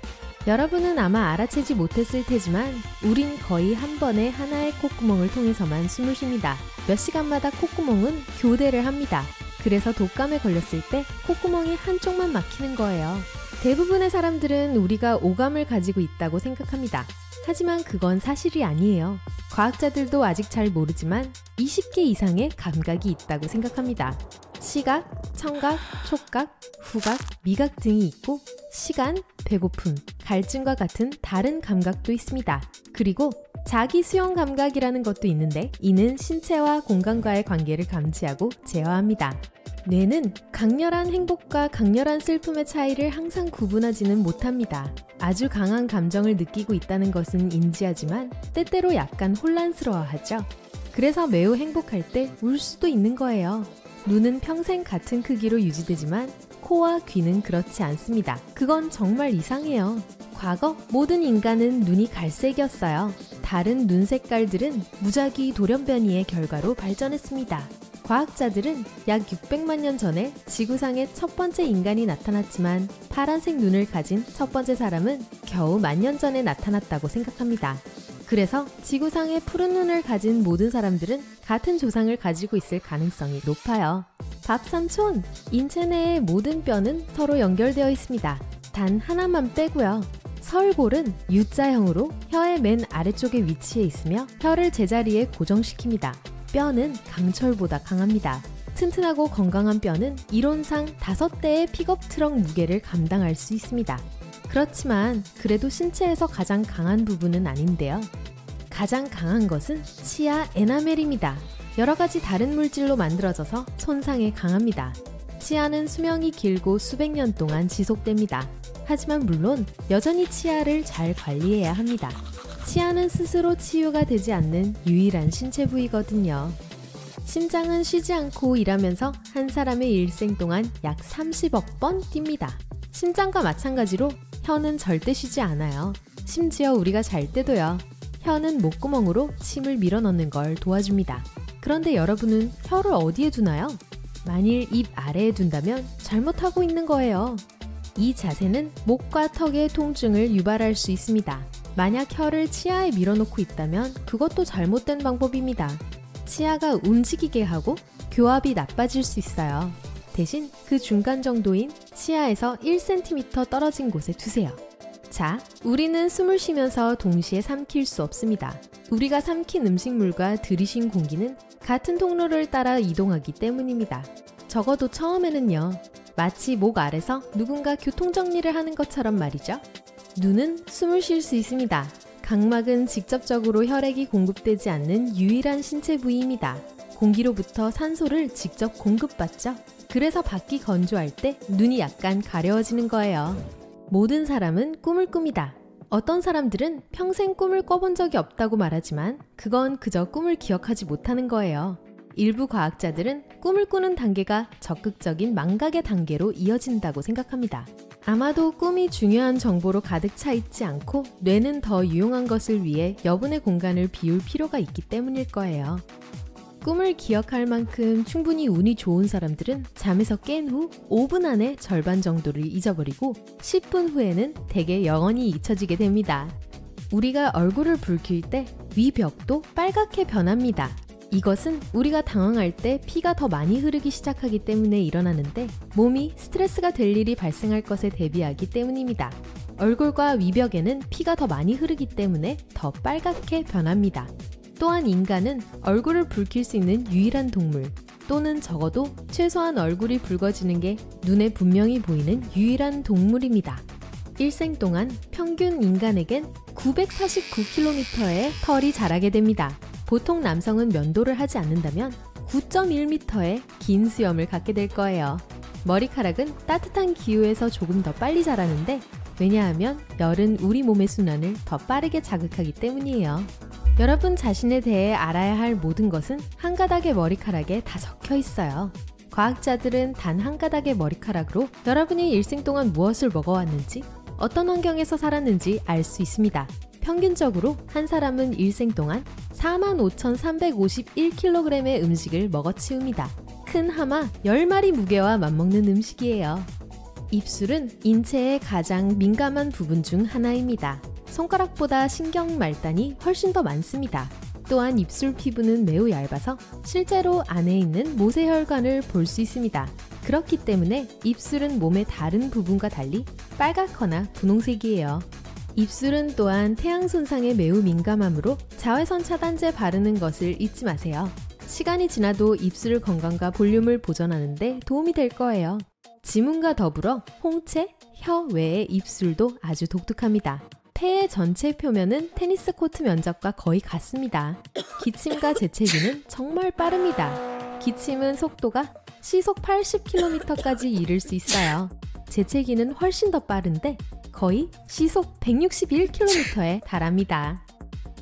여러분은 아마 알아채지 못했을 테지만 우린 거의 한 번에 하나의 콧구멍을 통해서만 숨을 쉽니다. 몇 시간마다 콧구멍은 교대를 합니다. 그래서 독감에 걸렸을 때 콧구멍이 한쪽만 막히는 거예요. 대부분의 사람들은 우리가 오감을 가지고 있다고 생각합니다. 하지만 그건 사실이 아니에요. 과학자들도 아직 잘 모르지만 20개 이상의 감각이 있다고 생각합니다. 시각, 청각, 촉각, 후각, 미각 등이 있고 시간, 배고픔, 갈증과 같은 다른 감각도 있습니다. 그리고 자기 수용 감각이라는 것도 있는데 이는 신체와 공간과의 관계를 감지하고 제어합니다. 뇌는 강렬한 행복과 강렬한 슬픔의 차이를 항상 구분하지는 못합니다. 아주 강한 감정을 느끼고 있다는 것은 인지하지만 때때로 약간 혼란스러워하죠. 그래서 매우 행복할 때 울 수도 있는 거예요. 눈은 평생 같은 크기로 유지되지만 코와 귀는 그렇지 않습니다. 그건 정말 이상해요. 과거 모든 인간은 눈이 갈색이었어요. 다른 눈 색깔들은 무작위 돌연변이의 결과로 발전했습니다. 과학자들은 약 600만 년 전에 지구상에 첫 번째 인간이 나타났지만 파란색 눈을 가진 첫 번째 사람은 겨우 10,000년 전에 나타났다고 생각합니다. 그래서 지구상에 푸른 눈을 가진 모든 사람들은 같은 조상을 가지고 있을 가능성이 높아요. 밥삼촌! 인체 내의 모든 뼈는 서로 연결되어 있습니다. 단 하나만 빼고요. 서울골은 U자형으로 혀의 맨 아래쪽에 위치해 있으며 혀를 제자리에 고정시킵니다. 뼈는 강철보다 강합니다. 튼튼하고 건강한 뼈는 이론상 5대의 픽업 트럭 무게를 감당할 수 있습니다. 그렇지만 그래도 신체에서 가장 강한 부분은 아닌데요. 가장 강한 것은 치아 에나멜입니다. 여러 가지 다른 물질로 만들어져서 손상에 강합니다. 치아는 수명이 길고 수백 년 동안 지속됩니다. 하지만 물론 여전히 치아를 잘 관리해야 합니다. 치아는 스스로 치유가 되지 않는 유일한 신체 부위거든요. 심장은 쉬지 않고 일하면서 한 사람의 일생 동안 약 30억 번 뜁니다. 심장과 마찬가지로 혀는 절대 쉬지 않아요. 심지어 우리가 잘 때도요. 혀는 목구멍으로 침을 밀어넣는 걸 도와줍니다. 그런데 여러분은 혀를 어디에 두나요? 만일 입 아래에 둔다면 잘못하고 있는 거예요. 이 자세는 목과 턱의 통증을 유발할 수 있습니다. 만약 혀를 치아에 밀어놓고 있다면 그것도 잘못된 방법입니다. 치아가 움직이게 하고 교합이 나빠질 수 있어요. 대신 그 중간 정도인 치아에서 1cm 떨어진 곳에 두세요. 자, 우리는 숨을 쉬면서 동시에 삼킬 수 없습니다. 우리가 삼킨 음식물과 들이신 공기는 같은 통로를 따라 이동하기 때문입니다. 적어도 처음에는요. 마치 목 아래서 누군가 교통정리를 하는 것처럼 말이죠. 눈은 숨을 쉴 수 있습니다. 각막은 직접적으로 혈액이 공급되지 않는 유일한 신체 부위입니다. 공기로부터 산소를 직접 공급받죠. 그래서 밖이 건조할 때 눈이 약간 가려워지는 거예요. 모든 사람은 꿈을 꿉니다. 어떤 사람들은 평생 꿈을 꿔본 적이 없다고 말하지만 그건 그저 꿈을 기억하지 못하는 거예요. 일부 과학자들은 꿈을 꾸는 단계가 적극적인 망각의 단계로 이어진다고 생각합니다. 아마도 꿈이 중요한 정보로 가득 차 있지 않고 뇌는 더 유용한 것을 위해 여분의 공간을 비울 필요가 있기 때문일 거예요. 꿈을 기억할 만큼 충분히 운이 좋은 사람들은 잠에서 깬 후 5분 안에 절반 정도를 잊어버리고 10분 후에는 대개 영원히 잊혀지게 됩니다. 우리가 얼굴을 붉힐 때 위벽도 빨갛게 변합니다. 이것은 우리가 당황할 때 피가 더 많이 흐르기 시작하기 때문에 일어나는데 몸이 스트레스가 될 일이 발생할 것에 대비하기 때문입니다. 얼굴과 위벽에는 피가 더 많이 흐르기 때문에 더 빨갛게 변합니다. 또한 인간은 얼굴을 붉힐 수 있는 유일한 동물 또는 적어도 최소한 얼굴이 붉어지는 게 눈에 분명히 보이는 유일한 동물입니다. 일생 동안 평균 인간에겐 949km의 털이 자라게 됩니다. 보통 남성은 면도를 하지 않는다면 9.1m의 긴 수염을 갖게 될 거예요. 머리카락은 따뜻한 기후에서 조금 더 빨리 자라는데 왜냐하면 열은 우리 몸의 순환을 더 빠르게 자극하기 때문이에요. 여러분 자신에 대해 알아야 할 모든 것은 한 가닥의 머리카락에 다 적혀 있어요. 과학자들은 단 한 가닥의 머리카락으로 여러분이 일생 동안 무엇을 먹어왔는지, 어떤 환경에서 살았는지 알 수 있습니다. 평균적으로 한 사람은 일생 동안 45,351kg의 음식을 먹어치웁니다. 큰 하마 10마리 무게와 맞먹는 음식이에요. 입술은 인체의 가장 민감한 부분 중 하나입니다. 손가락보다 신경 말단이 훨씬 더 많습니다. 또한 입술 피부는 매우 얇아서 실제로 안에 있는 모세혈관을 볼 수 있습니다. 그렇기 때문에 입술은 몸의 다른 부분과 달리 빨갛거나 분홍색이에요. 입술은 또한 태양 손상에 매우 민감하므로 자외선 차단제 바르는 것을 잊지 마세요. 시간이 지나도 입술 건강과 볼륨을 보존하는 데 도움이 될 거예요. 지문과 더불어 홍채, 혀 외의 입술도 아주 독특합니다. 폐의 전체 표면은 테니스 코트 면적과 거의 같습니다. 기침과 재채기는 정말 빠릅니다. 기침은 속도가 시속 80km까지 이를 수 있어요. 재채기는 훨씬 더 빠른데 거의 시속 161km에 달합니다.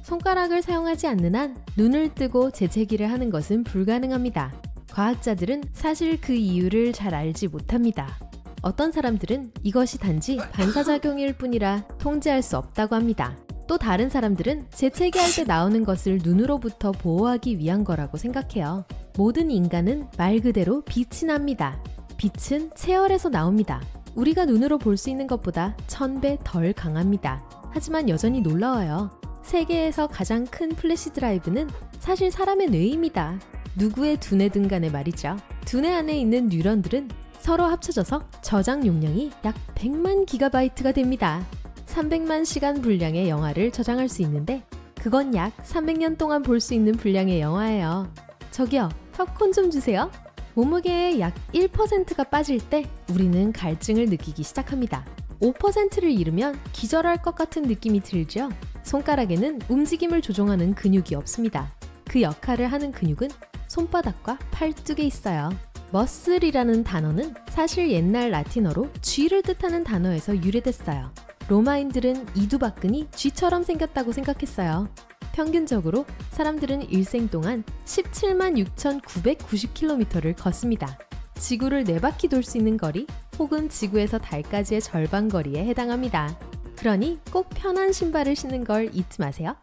손가락을 사용하지 않는 한 눈을 뜨고 재채기를 하는 것은 불가능합니다. 과학자들은 사실 그 이유를 잘 알지 못합니다. 어떤 사람들은 이것이 단지 반사작용일 뿐이라 통제할 수 없다고 합니다. 또 다른 사람들은 재채기할 때 나오는 것을 눈으로부터 보호하기 위한 거라고 생각해요. 모든 인간은 말 그대로 빛이 납니다. 빛은 체열에서 나옵니다. 우리가 눈으로 볼 수 있는 것보다 1000배 덜 강합니다. 하지만 여전히 놀라워요. 세계에서 가장 큰 플래시 드라이브는 사실 사람의 뇌입니다. 누구의 두뇌든 간에 말이죠. 두뇌 안에 있는 뉴런들은 서로 합쳐져서 저장 용량이 약 100만 기가바이트가 됩니다. 300만 시간 분량의 영화를 저장할 수 있는데 그건 약 300년 동안 볼 수 있는 분량의 영화예요. 저기요, 팝콘 좀 주세요. 몸무게의 약 1%가 빠질 때 우리는 갈증을 느끼기 시작합니다. 5%를 잃으면 기절할 것 같은 느낌이 들죠? 손가락에는 움직임을 조종하는 근육이 없습니다. 그 역할을 하는 근육은 손바닥과 팔뚝에 있어요. 머슬이라는 단어는 사실 옛날 라틴어로 쥐를 뜻하는 단어에서 유래됐어요. 로마인들은 이두박근이 쥐처럼 생겼다고 생각했어요. 평균적으로 사람들은 일생 동안 17만 6,990km를 걷습니다. 지구를 4바퀴 돌 수 있는 거리 혹은 지구에서 달까지의 절반 거리에 해당합니다. 그러니 꼭 편한 신발을 신는 걸 잊지 마세요.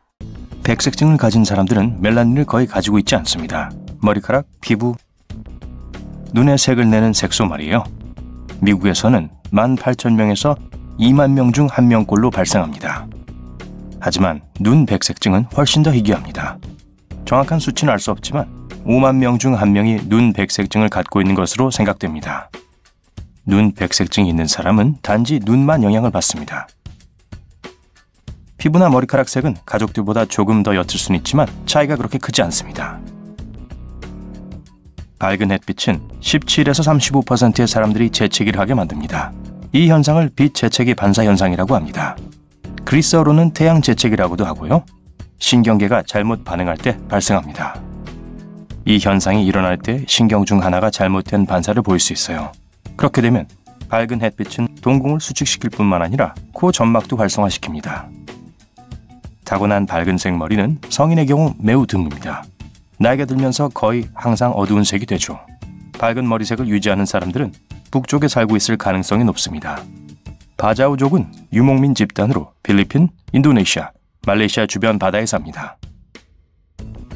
백색증을 가진 사람들은 멜라닌을 거의 가지고 있지 않습니다. 머리카락, 피부, 눈의 색을 내는 색소 말이에요. 미국에서는 18,000명에서 2만 명 중 1명꼴로 발생합니다. 하지만 눈 백색증은 훨씬 더 희귀합니다. 정확한 수치는 알 수 없지만 5만 명 중 1명이 눈 백색증을 갖고 있는 것으로 생각됩니다. 눈 백색증이 있는 사람은 단지 눈만 영향을 받습니다. 피부나 머리카락 색은 가족들보다 조금 더 옅을 수는 있지만 차이가 그렇게 크지 않습니다. 밝은 햇빛은 17에서 35%의 사람들이 재채기를 하게 만듭니다. 이 현상을 빛 재채기 반사 현상이라고 합니다. 그리스어로는 태양 재채기라고도 하고요. 신경계가 잘못 반응할 때 발생합니다. 이 현상이 일어날 때 신경 중 하나가 잘못된 반사를 보일 수 있어요. 그렇게 되면 밝은 햇빛은 동공을 수축시킬 뿐만 아니라 코 점막도 활성화시킵니다. 타고난 밝은색 머리는 성인의 경우 매우 드뭅니다. 나이가 들면서 거의 항상 어두운 색이 되죠. 밝은 머리색을 유지하는 사람들은 북쪽에 살고 있을 가능성이 높습니다. 바자우족은 유목민 집단으로 필리핀, 인도네시아, 말레이시아 주변 바다에 삽니다.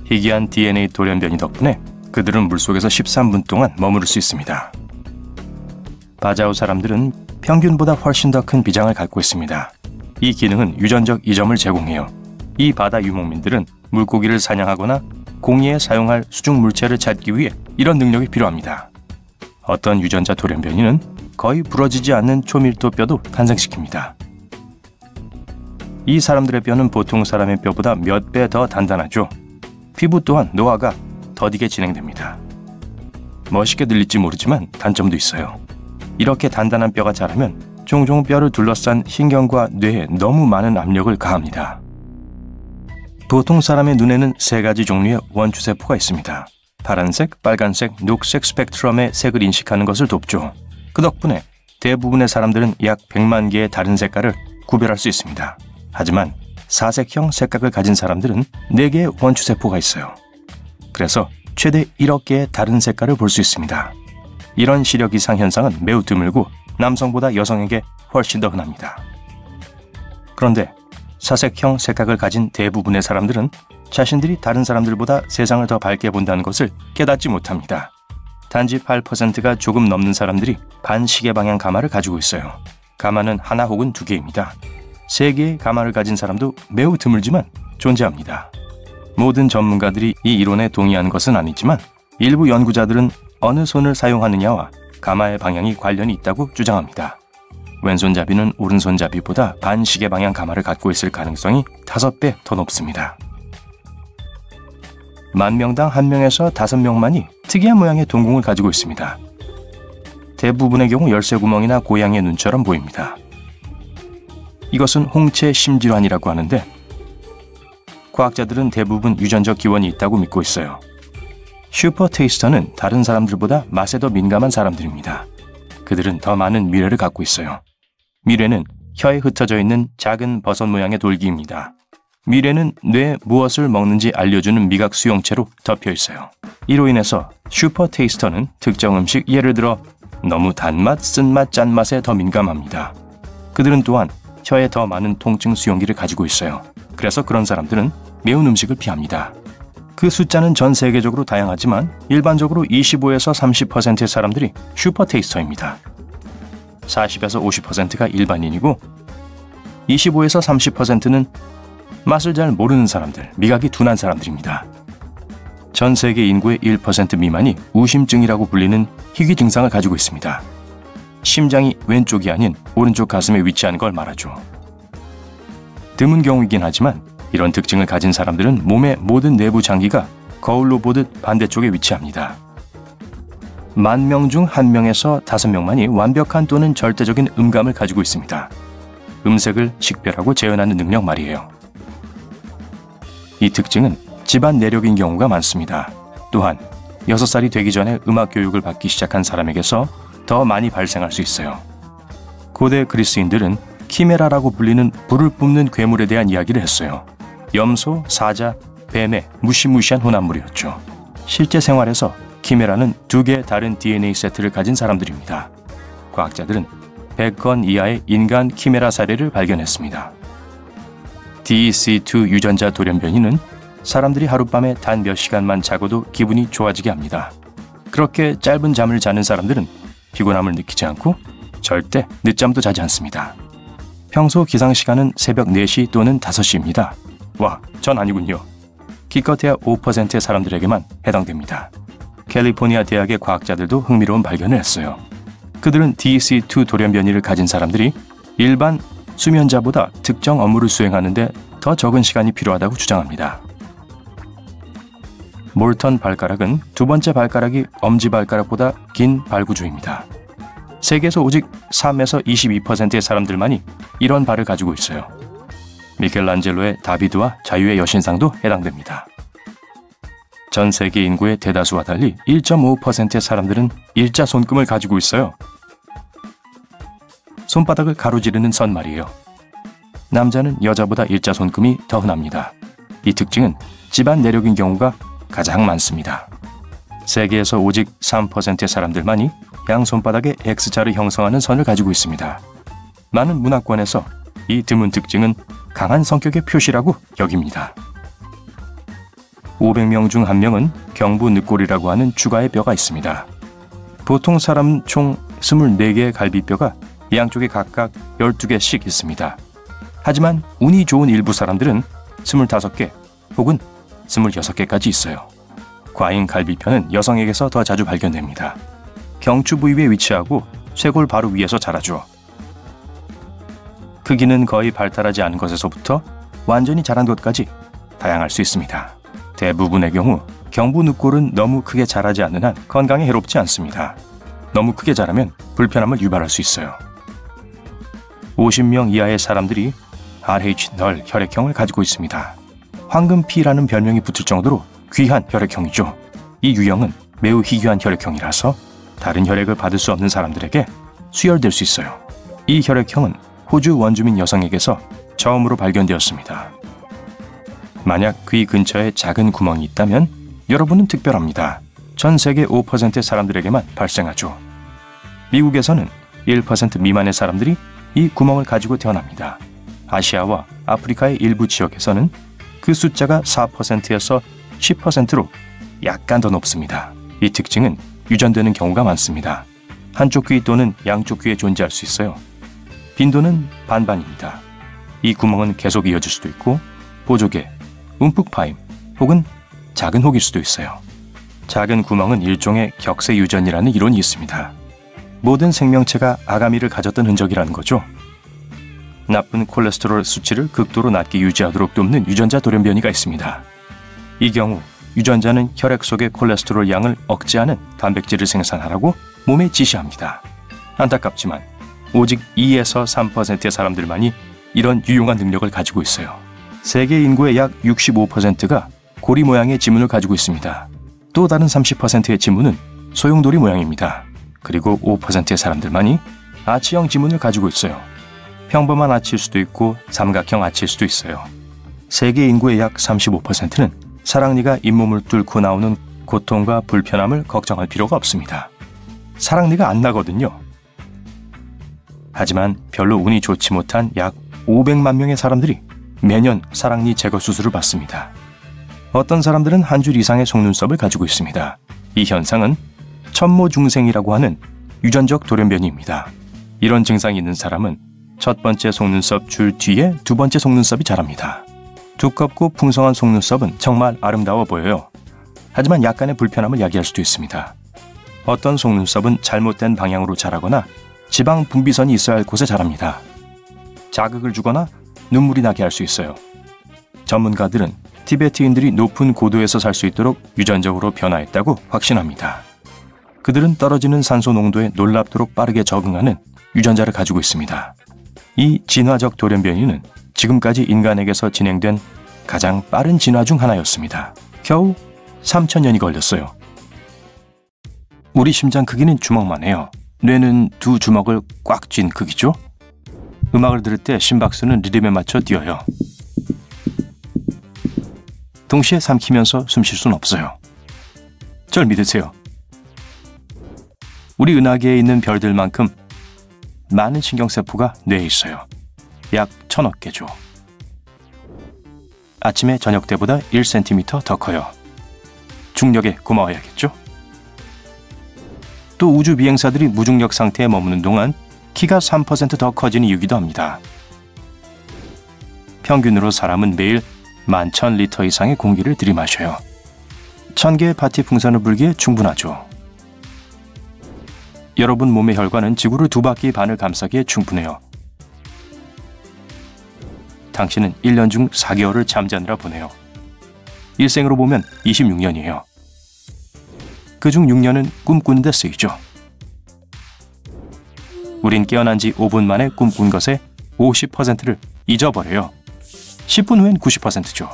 희귀한 DNA 돌연변이 덕분에 그들은 물속에서 13분 동안 머무를 수 있습니다. 바자우 사람들은 평균보다 훨씬 더 큰 비장을 갖고 있습니다. 이 기능은 유전적 이점을 제공해요. 이 바다 유목민들은 물고기를 사냥하거나 공이에 사용할 수중 물체를 찾기 위해 이런 능력이 필요합니다. 어떤 유전자 돌연변이는 거의 부러지지 않는 초밀도 뼈도 탄생시킵니다. 이 사람들의 뼈는 보통 사람의 뼈보다 몇 배 더 단단하죠. 피부 또한 노화가 더디게 진행됩니다. 멋있게 들릴지 모르지만 단점도 있어요. 이렇게 단단한 뼈가 자라면 종종 뼈를 둘러싼 신경과 뇌에 너무 많은 압력을 가합니다. 보통 사람의 눈에는 3가지 종류의 원추세포가 있습니다. 파란색, 빨간색, 녹색 스펙트럼의 색을 인식하는 것을 돕죠. 그 덕분에 대부분의 사람들은 약 100만 개의 다른 색깔을 구별할 수 있습니다. 하지만 사색형 색각을 가진 사람들은 4개의 원추세포가 있어요. 그래서 최대 1억 개의 다른 색깔을 볼 수 있습니다. 이런 시력 이상 현상은 매우 드물고 남성보다 여성에게 훨씬 더 흔합니다. 그런데 사색형 색각을 가진 대부분의 사람들은 자신들이 다른 사람들보다 세상을 더 밝게 본다는 것을 깨닫지 못합니다. 단지 8%가 조금 넘는 사람들이 반시계 방향 가마를 가지고 있어요. 가마는 하나 혹은 2개입니다. 3개의 가마를 가진 사람도 매우 드물지만 존재합니다. 모든 전문가들이 이 이론에 동의하는 것은 아니지만 일부 연구자들은 어느 손을 사용하느냐와 가마의 방향이 관련이 있다고 주장합니다. 왼손잡이는 오른손잡이보다 반시계 방향 가마를 갖고 있을 가능성이 5배 더 높습니다. 10,000명당 1명에서 5명만이 특이한 모양의 동공을 가지고 있습니다. 대부분의 경우 열쇠구멍이나 고양이의 눈처럼 보입니다. 이것은 홍채 심질환이라고 하는데 과학자들은 대부분 유전적 기원이 있다고 믿고 있어요. 슈퍼 테이스터는 다른 사람들보다 맛에 더 민감한 사람들입니다. 그들은 더 많은 미뢰를 갖고 있어요. 미뢰는 혀에 흩어져 있는 작은 버섯 모양의 돌기입니다. 미뢰는 뇌에 무엇을 먹는지 알려주는 미각 수용체로 덮여 있어요. 이로 인해서 슈퍼 테이스터는 특정 음식, 예를 들어 너무 단맛, 쓴맛, 짠맛에 더 민감합니다. 그들은 또한 혀에 더 많은 통증 수용기를 가지고 있어요. 그래서 그런 사람들은 매운 음식을 피합니다. 그 숫자는 전 세계적으로 다양하지만 일반적으로 25에서 30%의 사람들이 슈퍼 테이스터입니다. 40에서 50%가 일반인이고 25에서 30%는 맛을 잘 모르는 사람들, 미각이 둔한 사람들입니다. 전 세계 인구의 1% 미만이 우심증이라고 불리는 희귀 증상을 가지고 있습니다. 심장이 왼쪽이 아닌 오른쪽 가슴에 위치한 걸 말하죠. 드문 경우이긴 하지만 이런 특징을 가진 사람들은 몸의 모든 내부 장기가 거울로 보듯 반대쪽에 위치합니다. 10,000명 중 1명에서 5명만이 완벽한 또는 절대적인 음감을 가지고 있습니다. 음색을 식별하고 재현하는 능력 말이에요. 이 특징은 집안 내력인 경우가 많습니다. 또한 6살이 되기 전에 음악 교육을 받기 시작한 사람에게서 더 많이 발생할 수 있어요. 고대 그리스인들은 키메라라고 불리는 불을 뿜는 괴물에 대한 이야기를 했어요. 염소, 사자, 뱀의 무시무시한 혼합물이었죠. 실제 생활에서 키메라는 2개의 다른 DNA 세트를 가진 사람들입니다. 과학자들은 100건 이하의 인간 키메라 사례를 발견했습니다. DEC2 유전자 돌연변이는 사람들이 하룻밤에 단 몇 시간만 자고도 기분이 좋아지게 합니다. 그렇게 짧은 잠을 자는 사람들은 피곤함을 느끼지 않고 절대 늦잠도 자지 않습니다. 평소 기상 시간은 새벽 4시 또는 5시입니다. 와, 전 아니군요. 기껏해야 5%의 사람들에게만 해당됩니다. 캘리포니아 대학의 과학자들도 흥미로운 발견을 했어요. 그들은 DEC2 돌연변이를 가진 사람들이 일반 수면자보다 특정 업무를 수행하는데 더 적은 시간이 필요하다고 주장합니다. 몰턴 발가락은 두 번째 발가락이 엄지발가락보다 긴 발구조입니다. 세계에서 오직 3에서 22%의 사람들만이 이런 발을 가지고 있어요. 미켈란젤로의 다비드와 자유의 여신상도 해당됩니다. 전 세계 인구의 대다수와 달리 1.5%의 사람들은 일자 손금을 가지고 있어요. 손바닥을 가로지르는 선 말이에요. 남자는 여자보다 일자 손금이 더 흔합니다. 이 특징은 집안 내력인 경우가 가장 많습니다. 세계에서 오직 3%의 사람들만이 양손바닥에 X자를 형성하는 선을 가지고 있습니다. 많은 문화권에서 이 드문 특징은 강한 성격의 표시라고 여깁니다. 500명 중 1명은 경부 늑골이라고 하는 주가의 뼈가 있습니다. 보통 사람은 총 24개의 갈비뼈가 양쪽에 각각 12개씩 있습니다. 하지만 운이 좋은 일부 사람들은 25개 혹은 26개까지 있어요. 과잉 갈비뼈는 여성에게서 더 자주 발견됩니다. 경추 부위에 위치하고 쇄골 바로 위에서 자라죠. 크기는 거의 발달하지 않은 것에서부터 완전히 자란 것까지 다양할 수 있습니다. 대부분의 경우 경부 늑골은 너무 크게 자라지 않는 한 건강에 해롭지 않습니다. 너무 크게 자라면 불편함을 유발할 수 있어요. 50명 이하의 사람들이 RH-널 혈액형을 가지고 있습니다. 황금피라는 별명이 붙을 정도로 귀한 혈액형이죠. 이 유형은 매우 희귀한 혈액형이라서 다른 혈액을 받을 수 없는 사람들에게 수혈될 수 있어요. 이 혈액형은 호주 원주민 여성에게서 처음으로 발견되었습니다. 만약 귀 근처에 작은 구멍이 있다면 여러분은 특별합니다. 전 세계 5%의 사람들에게만 발생하죠. 미국에서는 1% 미만의 사람들이 이 구멍을 가지고 태어납니다. 아시아와 아프리카의 일부 지역에서는 그 숫자가 4%에서 10%로 약간 더 높습니다. 이 특징은 유전되는 경우가 많습니다. 한쪽 귀 또는 양쪽 귀에 존재할 수 있어요. 빈도는 반반입니다. 이 구멍은 계속 이어질 수도 있고 보조개, 움푹 파임 혹은 작은 혹일 수도 있어요. 작은 구멍은 일종의 격세 유전이라는 이론이 있습니다. 모든 생명체가 아가미를 가졌던 흔적이라는 거죠. 나쁜 콜레스테롤 수치를 극도로 낮게 유지하도록 돕는 유전자 돌연변이가 있습니다. 이 경우 유전자는 혈액 속의 콜레스테롤 양을 억제하는 단백질을 생산하라고 몸에 지시합니다. 안타깝지만 오직 2에서 3%의 사람들만이 이런 유용한 능력을 가지고 있어요. 세계 인구의 약 65%가 고리 모양의 지문을 가지고 있습니다. 또 다른 30%의 지문은 소용돌이 모양입니다. 그리고 5%의 사람들만이 아치형 지문을 가지고 있어요. 평범한 아치일 수도 있고 삼각형 아치일 수도 있어요. 세계 인구의 약 35%는 사랑니가 잇몸을 뚫고 나오는 고통과 불편함을 걱정할 필요가 없습니다. 사랑니가 안 나거든요. 하지만 별로 운이 좋지 못한 약 500만 명의 사람들이 매년 사랑니 제거 수술을 받습니다. 어떤 사람들은 한 줄 이상의 속눈썹을 가지고 있습니다. 이 현상은 천모중생이라고 하는 유전적 돌연변이입니다. 이런 증상이 있는 사람은 첫 번째 속눈썹 줄 뒤에 두 번째 속눈썹이 자랍니다. 두껍고 풍성한 속눈썹은 정말 아름다워 보여요. 하지만 약간의 불편함을 야기할 수도 있습니다. 어떤 속눈썹은 잘못된 방향으로 자라거나 지방 분비선이 있어야 할 곳에 자랍니다. 자극을 주거나 눈물이 나게 할 수 있어요. 전문가들은 티베트인들이 높은 고도에서 살 수 있도록 유전적으로 변화했다고 확신합니다. 그들은 떨어지는 산소 농도에 놀랍도록 빠르게 적응하는 유전자를 가지고 있습니다. 이 진화적 돌연변이는 지금까지 인간에게서 진행된 가장 빠른 진화 중 하나였습니다. 겨우 3,000년이 걸렸어요. 우리 심장 크기는 주먹만 해요. 뇌는 두 주먹을 꽉 쥔 크기죠. 음악을 들을 때 심박수는 리듬에 맞춰 뛰어요. 동시에 삼키면서 숨 쉴 수는 없어요. 절 믿으세요. 우리 은하계에 있는 별들만큼 많은 신경세포가 뇌에 있어요. 약 1,000억 개죠. 아침에 저녁 때보다 1cm 더 커요. 중력에 고마워야겠죠? 또 우주 비행사들이 무중력 상태에 머무는 동안 키가 3% 더 커지는 이유기도 합니다. 평균으로 사람은 매일 11,000리터 이상의 공기를 들이마셔요. 1,000개의 파티 풍선을 불기에 충분하죠. 여러분 몸의 혈관은 지구를 2바퀴 반을 감싸기에 충분해요. 당신은 1년 중 4개월을 잠자느라 보내요. 일생으로 보면 26년이에요. 그중 6년은 꿈꾸는 데 쓰이죠. 우린 깨어난 지 5분 만에 꿈꾼 것의 50%를 잊어버려요. 10분 후엔 90%죠.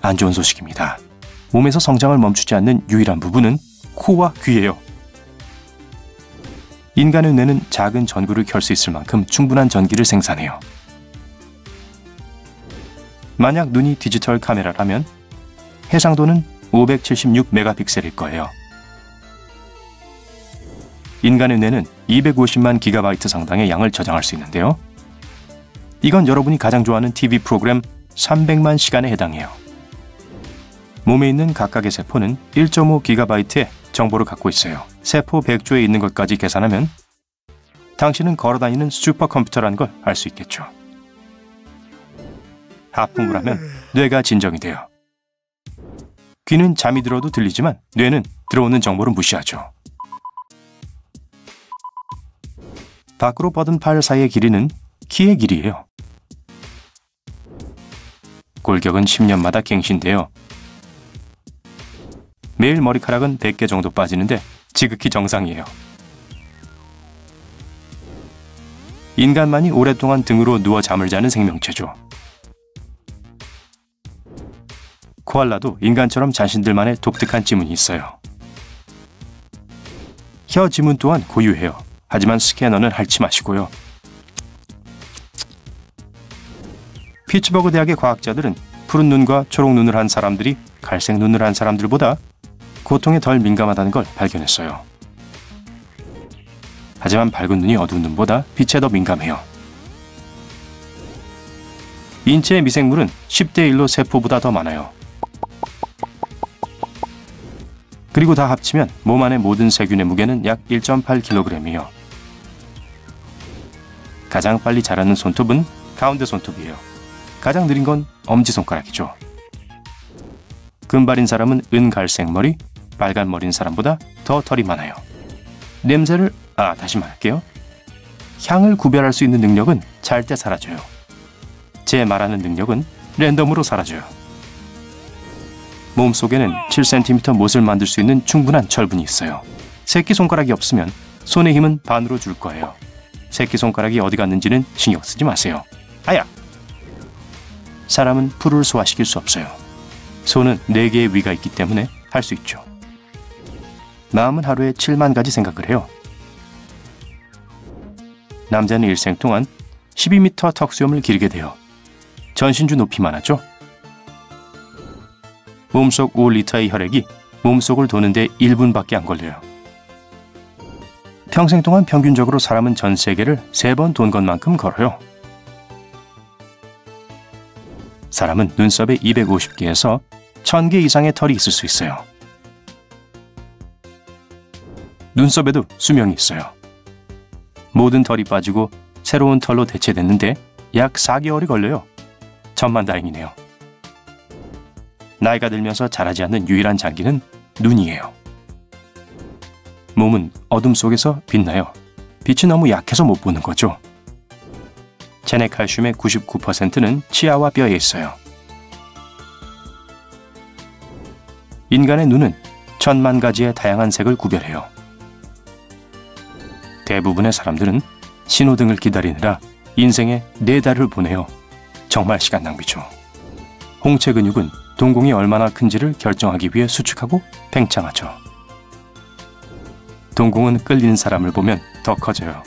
안 좋은 소식입니다. 몸에서 성장을 멈추지 않는 유일한 부분은 코와 귀예요. 인간의 뇌는 작은 전구를 켤 수 있을 만큼 충분한 전기를 생산해요. 만약 눈이 디지털 카메라라면 해상도는 576메가픽셀일 거예요. 인간의 뇌는 250만 기가바이트 상당의 양을 저장할 수 있는데요. 이건 여러분이 가장 좋아하는 TV 프로그램 300만 시간에 해당해요. 몸에 있는 각각의 세포는 1.5기가바이트의 정보를 갖고 있어요. 세포 100조에 있는 것까지 계산하면 당신은 걸어다니는 슈퍼컴퓨터라는 걸 알 수 있겠죠. 하품을 하면 뇌가 진정이 돼요. 귀는 잠이 들어도 들리지만 뇌는 들어오는 정보를 무시하죠. 밖으로 뻗은 팔 사이의 길이는 키의 길이에요. 골격은 10년마다 갱신돼요. 매일 머리카락은 100개 정도 빠지는데 지극히 정상이에요. 인간만이 오랫동안 등으로 누워 잠을 자는 생명체죠. 코알라도 인간처럼 자신들만의 독특한 지문이 있어요. 혀 지문 또한 고유해요. 하지만 스캐너는 핥지 마시고요. 피츠버그 대학의 과학자들은 푸른 눈과 초록 눈을 한 사람들이 갈색 눈을 한 사람들보다 고통에 덜 민감하다는 걸 발견했어요. 하지만 밝은 눈이 어두운 눈보다 빛에 더 민감해요. 인체의 미생물은 10대 1로 세포보다 더 많아요. 그리고 다 합치면 몸 안의 모든 세균의 무게는 약 1.8kg이에요. 가장 빨리 자라는 손톱은 가운데 손톱이에요. 가장 느린 건 엄지손가락이죠. 금발인 사람은 은갈색 머리, 빨간 머리인 사람보다 더 털이 많아요. 냄새를, 다시 말할게요. 향을 구별할 수 있는 능력은 잘 때 사라져요. 제 말하는 능력은 랜덤으로 사라져요. 몸속에는 7cm 못을 만들 수 있는 충분한 철분이 있어요. 새끼손가락이 없으면 손의 힘은 반으로 줄 거예요. 새끼손가락이 어디 갔는지는 신경 쓰지 마세요. 아야! 사람은 풀을 소화시킬 수 없어요. 소는 4개의 위가 있기 때문에 할 수 있죠. 마음은 하루에 7만 가지 생각을 해요. 남자는 일생 동안 12m 턱수염을 기르게 되어 전신주 높이만 하죠. 몸속 5리터의 혈액이 몸속을 도는데 1분밖에 안 걸려요. 평생 동안 평균적으로 사람은 전 세계를 3번 돈 건 만큼 걸어요. 사람은 눈썹에 250개에서 1000개 이상의 털이 있을 수 있어요. 눈썹에도 수명이 있어요. 모든 털이 빠지고 새로운 털로 대체됐는데 약 4개월이 걸려요. 천만다행이네요. 나이가 들면서 자라지 않는 유일한 장기는 눈이에요. 몸은 어둠 속에서 빛나요. 빛이 너무 약해서 못 보는 거죠. 체내 칼슘의 99%는 치아와 뼈에 있어요. 인간의 눈은 1000만 가지의 다양한 색을 구별해요. 대부분의 사람들은 신호등을 기다리느라 인생에 4달을 보내요. 정말 시간 낭비죠. 홍채 근육은 동공이 얼마나 큰지를 결정하기 위해 수축하고 팽창하죠. 동공은 끌리는 사람을 보면 더 커져요.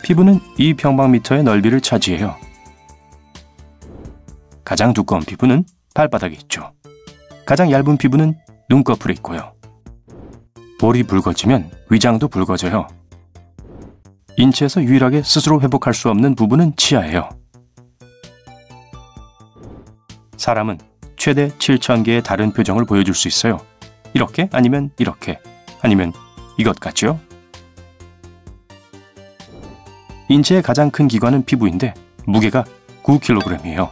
피부는 2평방미터의 넓이를 차지해요. 가장 두꺼운 피부는 발바닥에 있죠. 가장 얇은 피부는 눈꺼풀에 있고요. 볼이 붉어지면 위장도 붉어져요. 인체에서 유일하게 스스로 회복할 수 없는 부분은 치아예요. 사람은 최대 7,000개의 다른 표정을 보여줄 수 있어요. 이렇게 아니면 이렇게 아니면 이것 같죠? 인체의 가장 큰 기관은 피부인데 무게가 9kg이에요.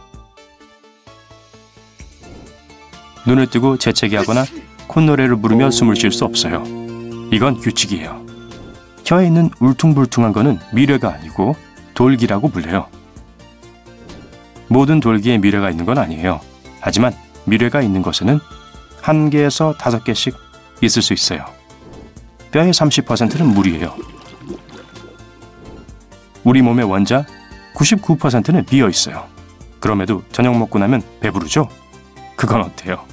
눈을 뜨고 재채기하거나 콧노래를 부르며 숨을 쉴 수 없어요. 이건 규칙이에요. 혀에 있는 울퉁불퉁한 거는 미뢰가 아니고 돌기라고 불려요. 모든 돌기에 미뢰가 있는 건 아니에요. 하지만 미뢰가 있는 것에는 1개에서 5개씩 있을 수 있어요. 뼈의 30%는 물이에요. 우리 몸의 원자 99%는 비어 있어요. 그럼에도 저녁 먹고 나면 배부르죠? 그건 어때요?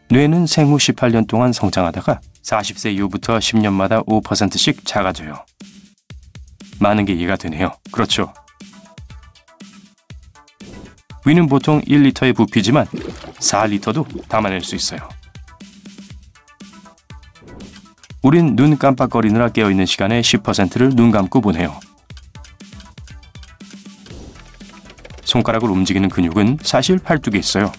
뇌는 생후 18년 동안 성장하다가 40세 이후부터 10년마다 5%씩 작아져요. 많은 게 이해가 되네요. 그렇죠? 위는 보통 1리터의 부피지만 4리터도 담아낼 수 있어요. 우린 눈 깜빡거리느라 깨어있는 시간의 10%를 눈 감고 보내요. 손가락을 움직이는 근육은 사실 팔뚝에 있어요.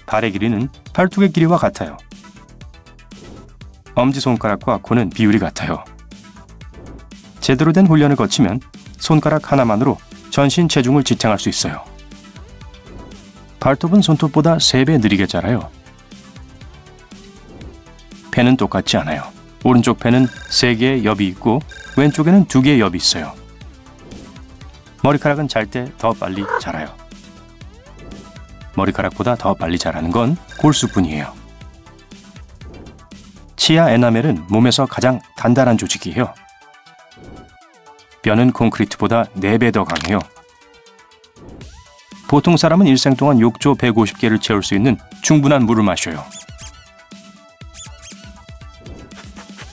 발의 길이는 팔뚝의 길이와 같아요. 엄지손가락과 코는 비율이 같아요. 제대로 된 훈련을 거치면 손가락 하나만으로 전신 체중을 지탱할 수 있어요. 발톱은 손톱보다 3배 느리게 자라요. 폐는 똑같지 않아요. 오른쪽 폐는 3개의 엽이 있고 왼쪽에는 2개의 엽이 있어요. 머리카락은 잘 때 더 빨리 자라요. 머리카락보다 더 빨리 자라는 건 골수뿐이에요. 치아 에나멜은 몸에서 가장 단단한 조직이에요. 뼈는 콘크리트보다 4배 더 강해요. 보통 사람은 일생 동안 욕조 150개를 채울 수 있는 충분한 물을 마셔요.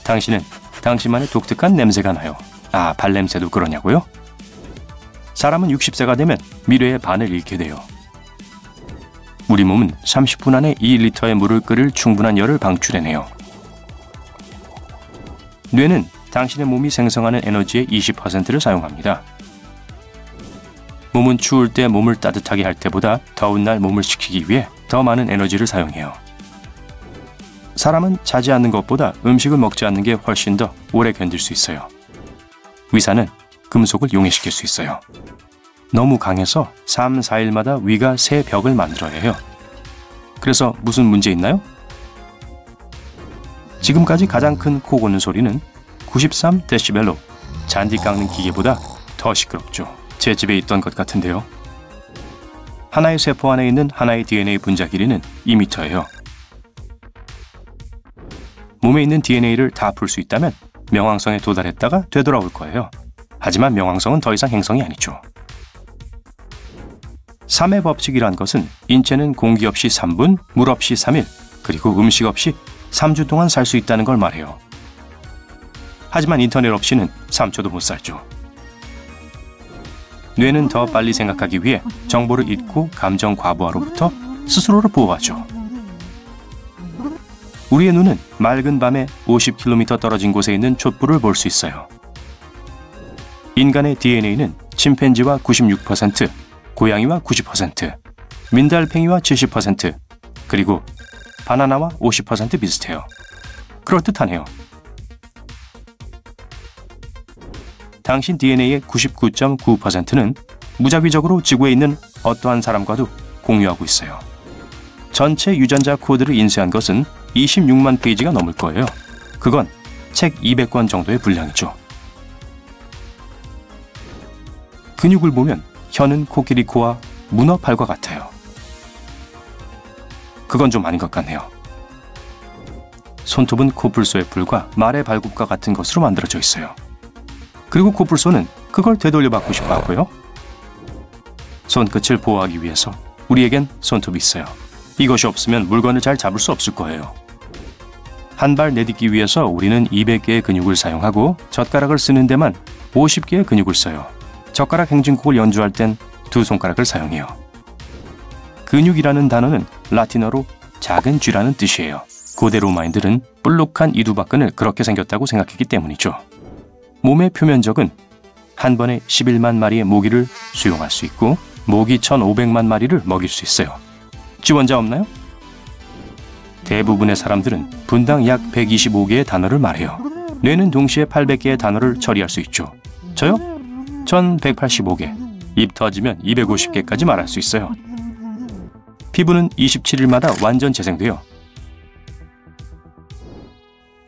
당신은 당신만의 독특한 냄새가 나요. 아, 발냄새도 그러냐고요? 사람은 60세가 되면 미래의 반을 잃게 돼요. 우리 몸은 30분 안에 2리터의 물을 끓일 충분한 열을 방출해내요. 뇌는 당신의 몸이 생성하는 에너지의 20%를 사용합니다. 몸은 추울 때 몸을 따뜻하게 할 때보다 더운 날 몸을 식히기 위해 더 많은 에너지를 사용해요. 사람은 자지 않는 것보다 음식을 먹지 않는 게 훨씬 더 오래 견딜 수 있어요. 위산은 금속을 용해시킬 수 있어요. 너무 강해서 3, 4일마다 위가 새 벽을 만들어야 해요. 그래서 무슨 문제 있나요? 지금까지 가장 큰 코 고는 소리는 93데시벨로 잔디 깎는 기계보다 더 시끄럽죠. 제 집에 있던 것 같은데요. 하나의 세포 안에 있는 하나의 DNA 분자 길이는 2m예요. 몸에 있는 DNA를 다 풀 수 있다면 명왕성에 도달했다가 되돌아올 거예요. 하지만 명왕성은 더 이상 행성이 아니죠. 3의 법칙이란 것은 인체는 공기 없이 3분, 물 없이 3일, 그리고 음식 없이 3주 동안 살 수 있다는 걸 말해요. 하지만 인터넷 없이는 3초도 못 살죠. 뇌는 더 빨리 생각하기 위해 정보를 잊고 감정 과부하로부터 스스로를 보호하죠. 우리의 눈은 맑은 밤에 50km 떨어진 곳에 있는 촛불을 볼 수 있어요. 인간의 DNA는 침팬지와 96%, 고양이와 90%, 민달팽이와 70%, 그리고 바나나와 50% 비슷해요. 그럴듯하네요. 당신 DNA의 99.9%는 무작위적으로 지구에 있는 어떠한 사람과도 공유하고 있어요. 전체 유전자 코드를 인쇄한 것은 26만 페이지가 넘을 거예요. 그건 책 200권 정도의 분량이죠. 근육을 보면 혀는 코끼리 코와 문어 팔과 같아요. 그건 좀 아닌 것 같네요. 손톱은 코뿔소의 뿔과 말의 발굽과 같은 것으로 만들어져 있어요. 그리고 코뿔소는 그걸 되돌려 받고 싶어 하고요. 손끝을 보호하기 위해서 우리에겐 손톱이 있어요. 이것이 없으면 물건을 잘 잡을 수 없을 거예요. 한 발 내딛기 위해서 우리는 200개의 근육을 사용하고 젓가락을 쓰는 데만 50개의 근육을 써요. 젓가락 행진곡을 연주할 땐 두 손가락을 사용해요. 근육이라는 단어는 라틴어로 작은 쥐라는 뜻이에요. 고대 로마인들은 볼록한 이두박근을 그렇게 생겼다고 생각했기 때문이죠. 몸의 표면적은 한 번에 11만 마리의 모기를 수용할 수 있고 모기 1,500만 마리를 먹일 수 있어요. 지원자 없나요? 대부분의 사람들은 분당 약 125개의 단어를 말해요. 뇌는 동시에 800개의 단어를 처리할 수 있죠. 저요? 전 185개. 입 터지면 250개까지 말할 수 있어요. 피부는 27일마다 완전 재생돼요.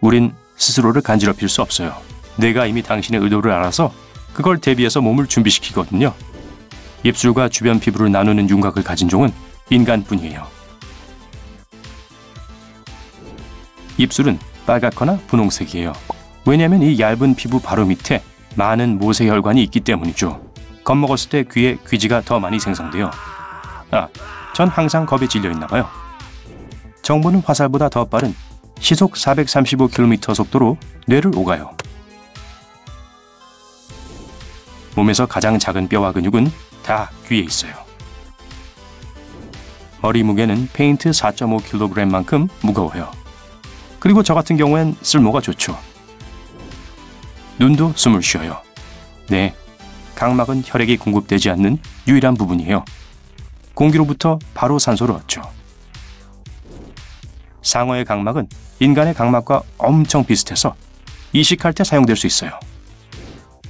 우린 스스로를 간지럽힐 수 없어요. 뇌가 이미 당신의 의도를 알아서 그걸 대비해서 몸을 준비시키거든요. 입술과 주변 피부를 나누는 윤곽을 가진 종은 인간뿐이에요. 입술은 빨갛거나 분홍색이에요. 왜냐하면 이 얇은 피부 바로 밑에 많은 모세혈관이 있기 때문이죠. 겁먹었을 때 귀에 귀지가 더 많이 생성돼요. 전 항상 겁에 질려 있나 봐요. 정보는 화살보다 더 빠른 시속 435km 속도로 뇌를 오가요. 몸에서 가장 작은 뼈와 근육은 다 귀에 있어요. 머리 무게는 페인트 4.5kg만큼 무거워요. 그리고 저 같은 경우엔 쓸모가 좋죠. 눈도 숨을 쉬어요. 네, 각막은 혈액이 공급되지 않는 유일한 부분이에요. 공기로부터 바로 산소를 얻죠. 상어의 각막은 인간의 각막과 엄청 비슷해서 이식할 때 사용될 수 있어요.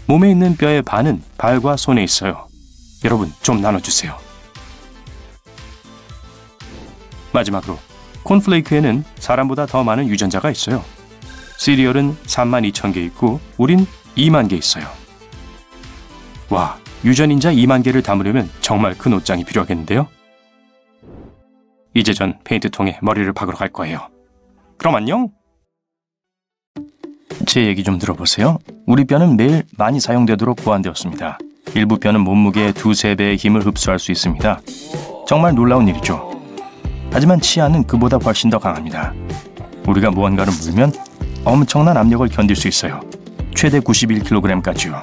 몸에 있는 뼈의 반은 발과 손에 있어요. 여러분, 좀 나눠주세요. 마지막으로 콘플레이크에는 사람보다 더 많은 유전자가 있어요. 시리얼은 32,000개 있고 우린 2만 개 있어요. 와, 유전인자 2만 개를 담으려면 정말 큰 옷장이 필요하겠는데요? 이제 전 페인트통에 머리를 박으러 갈 거예요. 그럼 안녕! 제 얘기 좀 들어보세요. 우리 뼈는 매일 많이 사용되도록 보완되었습니다. 일부 뼈는 몸무게의 2~3배의 힘을 흡수할 수 있습니다. 정말 놀라운 일이죠. 하지만 치아는 그보다 훨씬 더 강합니다. 우리가 무언가를 물면 엄청난 압력을 견딜 수 있어요. 최대 91kg까지요.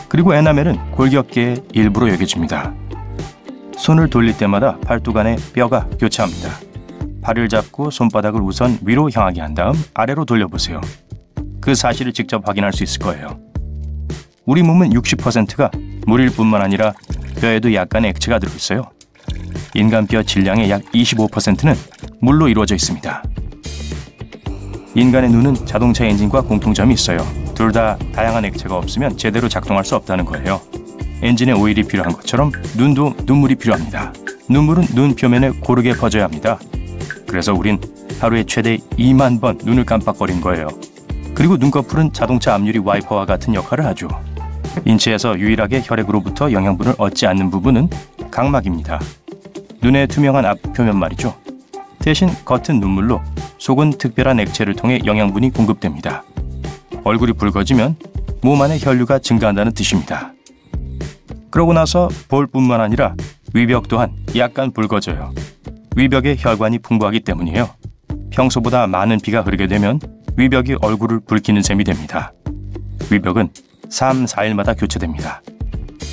그리고 에나멜은 골격계의 일부로 여겨집니다. 손을 돌릴 때마다 팔뚝 안에 뼈가 교차합니다. 발을 잡고 손바닥을 우선 위로 향하게 한 다음 아래로 돌려보세요. 그 사실을 직접 확인할 수 있을 거예요. 우리 몸은 60%가 물일 뿐만 아니라 뼈에도 약간의 액체가 들어있어요. 인간 뼈 질량의 약 25%는 물로 이루어져 있습니다. 인간의 눈은 자동차 엔진과 공통점이 있어요. 둘 다 다양한 액체가 없으면 제대로 작동할 수 없다는 거예요. 엔진에 오일이 필요한 것처럼 눈도 눈물이 필요합니다. 눈물은 눈 표면에 고르게 퍼져야 합니다. 그래서 우린 하루에 최대 2만 번 눈을 깜빡거린 거예요. 그리고 눈꺼풀은 자동차 앞유리 와이퍼와 같은 역할을 하죠. 인체에서 유일하게 혈액으로부터 영양분을 얻지 않는 부분은 각막입니다. 눈의 투명한 앞 표면 말이죠. 대신 겉은 눈물로 속은 특별한 액체를 통해 영양분이 공급됩니다. 얼굴이 붉어지면 몸 안의 혈류가 증가한다는 뜻입니다. 그러고 나서 볼 뿐만 아니라 위벽 또한 약간 붉어져요. 위벽에 혈관이 풍부하기 때문이에요. 평소보다 많은 피가 흐르게 되면 위벽이 얼굴을 붉히는 셈이 됩니다. 위벽은 3, 4일마다 교체됩니다.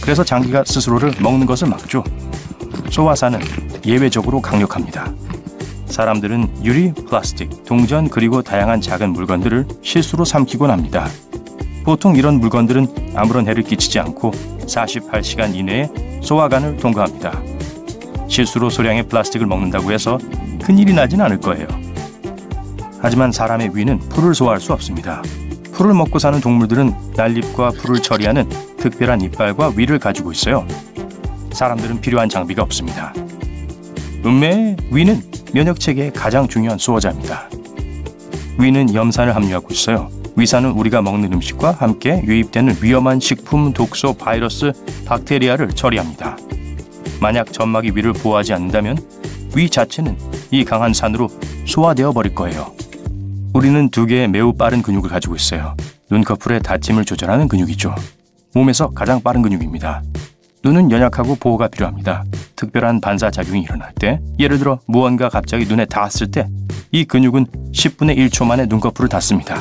그래서 장기가 스스로를 먹는 것을 막죠. 소화사는 예외적으로 강력합니다. 사람들은 유리, 플라스틱, 동전 그리고 다양한 작은 물건들을 실수로 삼키곤 합니다. 보통 이런 물건들은 아무런 해를 끼치지 않고 48시간 이내에 소화관을 통과합니다. 실수로 소량의 플라스틱을 먹는다고 해서 큰일이 나진 않을 거예요. 하지만 사람의 위는 풀을 소화할 수 없습니다. 풀을 먹고 사는 동물들은 날잎과 풀을 처리하는 특별한 이빨과 위를 가지고 있어요. 사람들은 필요한 장비가 없습니다. 위는 면역체계의 가장 중요한 수호자입니다. 위는 염산을 함유하고 있어요. 위산은 우리가 먹는 음식과 함께 유입되는 위험한 식품, 독소, 바이러스, 박테리아를 처리합니다. 만약 점막이 위를 보호하지 않는다면 위 자체는 이 강한 산으로 소화되어 버릴 거예요. 우리는 두 개의 매우 빠른 근육을 가지고 있어요. 눈꺼풀의 닫힘을 조절하는 근육이죠. 몸에서 가장 빠른 근육입니다. 눈은 연약하고 보호가 필요합니다. 특별한 반사작용이 일어날 때, 예를 들어 무언가 갑자기 눈에 닿았을 때 이 근육은 10분의 1초 만에 눈꺼풀을 닫습니다.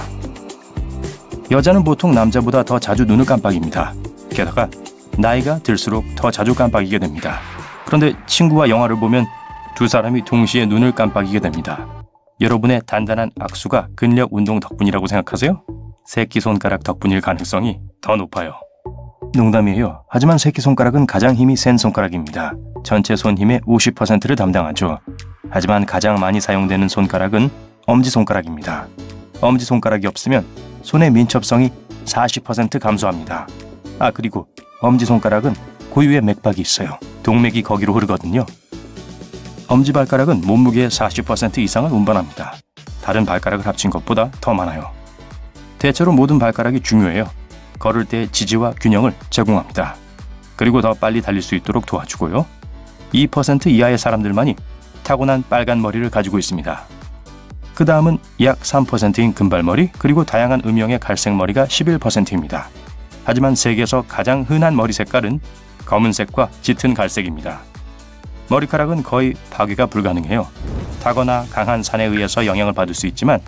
여자는 보통 남자보다 더 자주 눈을 깜빡입니다. 게다가 나이가 들수록 더 자주 깜빡이게 됩니다. 그런데 친구와 영화를 보면 두 사람이 동시에 눈을 깜빡이게 됩니다. 여러분의 단단한 악수가 근력 운동 덕분이라고 생각하세요? 새끼손가락 덕분일 가능성이 더 높아요. 농담이에요. 하지만 새끼손가락은 가장 힘이 센 손가락입니다. 전체 손 힘의 50%를 담당하죠. 하지만 가장 많이 사용되는 손가락은 엄지손가락입니다. 엄지손가락이 없으면 손의 민첩성이 40% 감소합니다. 그리고 엄지손가락은 고유의 맥박이 있어요. 동맥이 거기로 흐르거든요. 엄지발가락은 몸무게의 40% 이상을 운반합니다. 다른 발가락을 합친 것보다 더 많아요. 대체로 모든 발가락이 중요해요. 걸을 때 지지와 균형을 제공합니다. 그리고 더 빨리 달릴 수 있도록 도와주고요. 2% 이하의 사람들만이 타고난 빨간 머리를 가지고 있습니다. 그 다음은 약 3%인 금발머리, 그리고 다양한 음영의 갈색머리가 11%입니다. 하지만 세계에서 가장 흔한 머리 색깔은 검은색과 짙은 갈색입니다. 머리카락은 거의 파괴가 불가능해요. 타거나 강한 산에 의해서 영향을 받을 수 있지만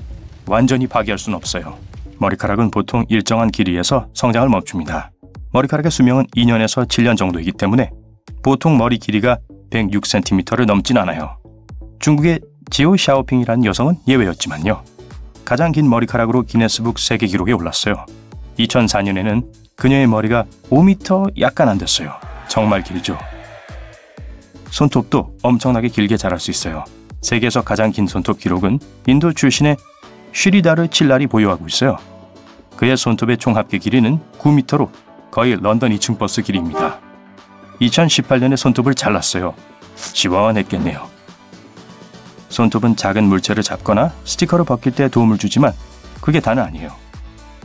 완전히 파괴할 수는 없어요. 머리카락은 보통 일정한 길이에서 성장을 멈춥니다. 머리카락의 수명은 2년에서 7년 정도이기 때문에 보통 머리 길이가 106cm를 넘진 않아요. 중국의 지오 샤오핑이라는 여성은 예외였지만요. 가장 긴 머리카락으로 기네스북 세계 기록에 올랐어요. 2004년에는 그녀의 머리가 5m 약간 안 됐어요. 정말 길죠. 손톱도 엄청나게 길게 자랄 수 있어요. 세계에서 가장 긴 손톱 기록은 인도 출신의 쉬리다르 칠랄이 보유하고 있어요. 그의 손톱의 총 합계 길이는 9m로 거의 런던 2층 버스 길이입니다. 2018년에 손톱을 잘랐어요. 시원했겠네요. 손톱은 작은 물체를 잡거나 스티커를 벗길 때 도움을 주지만 그게 다는 아니에요.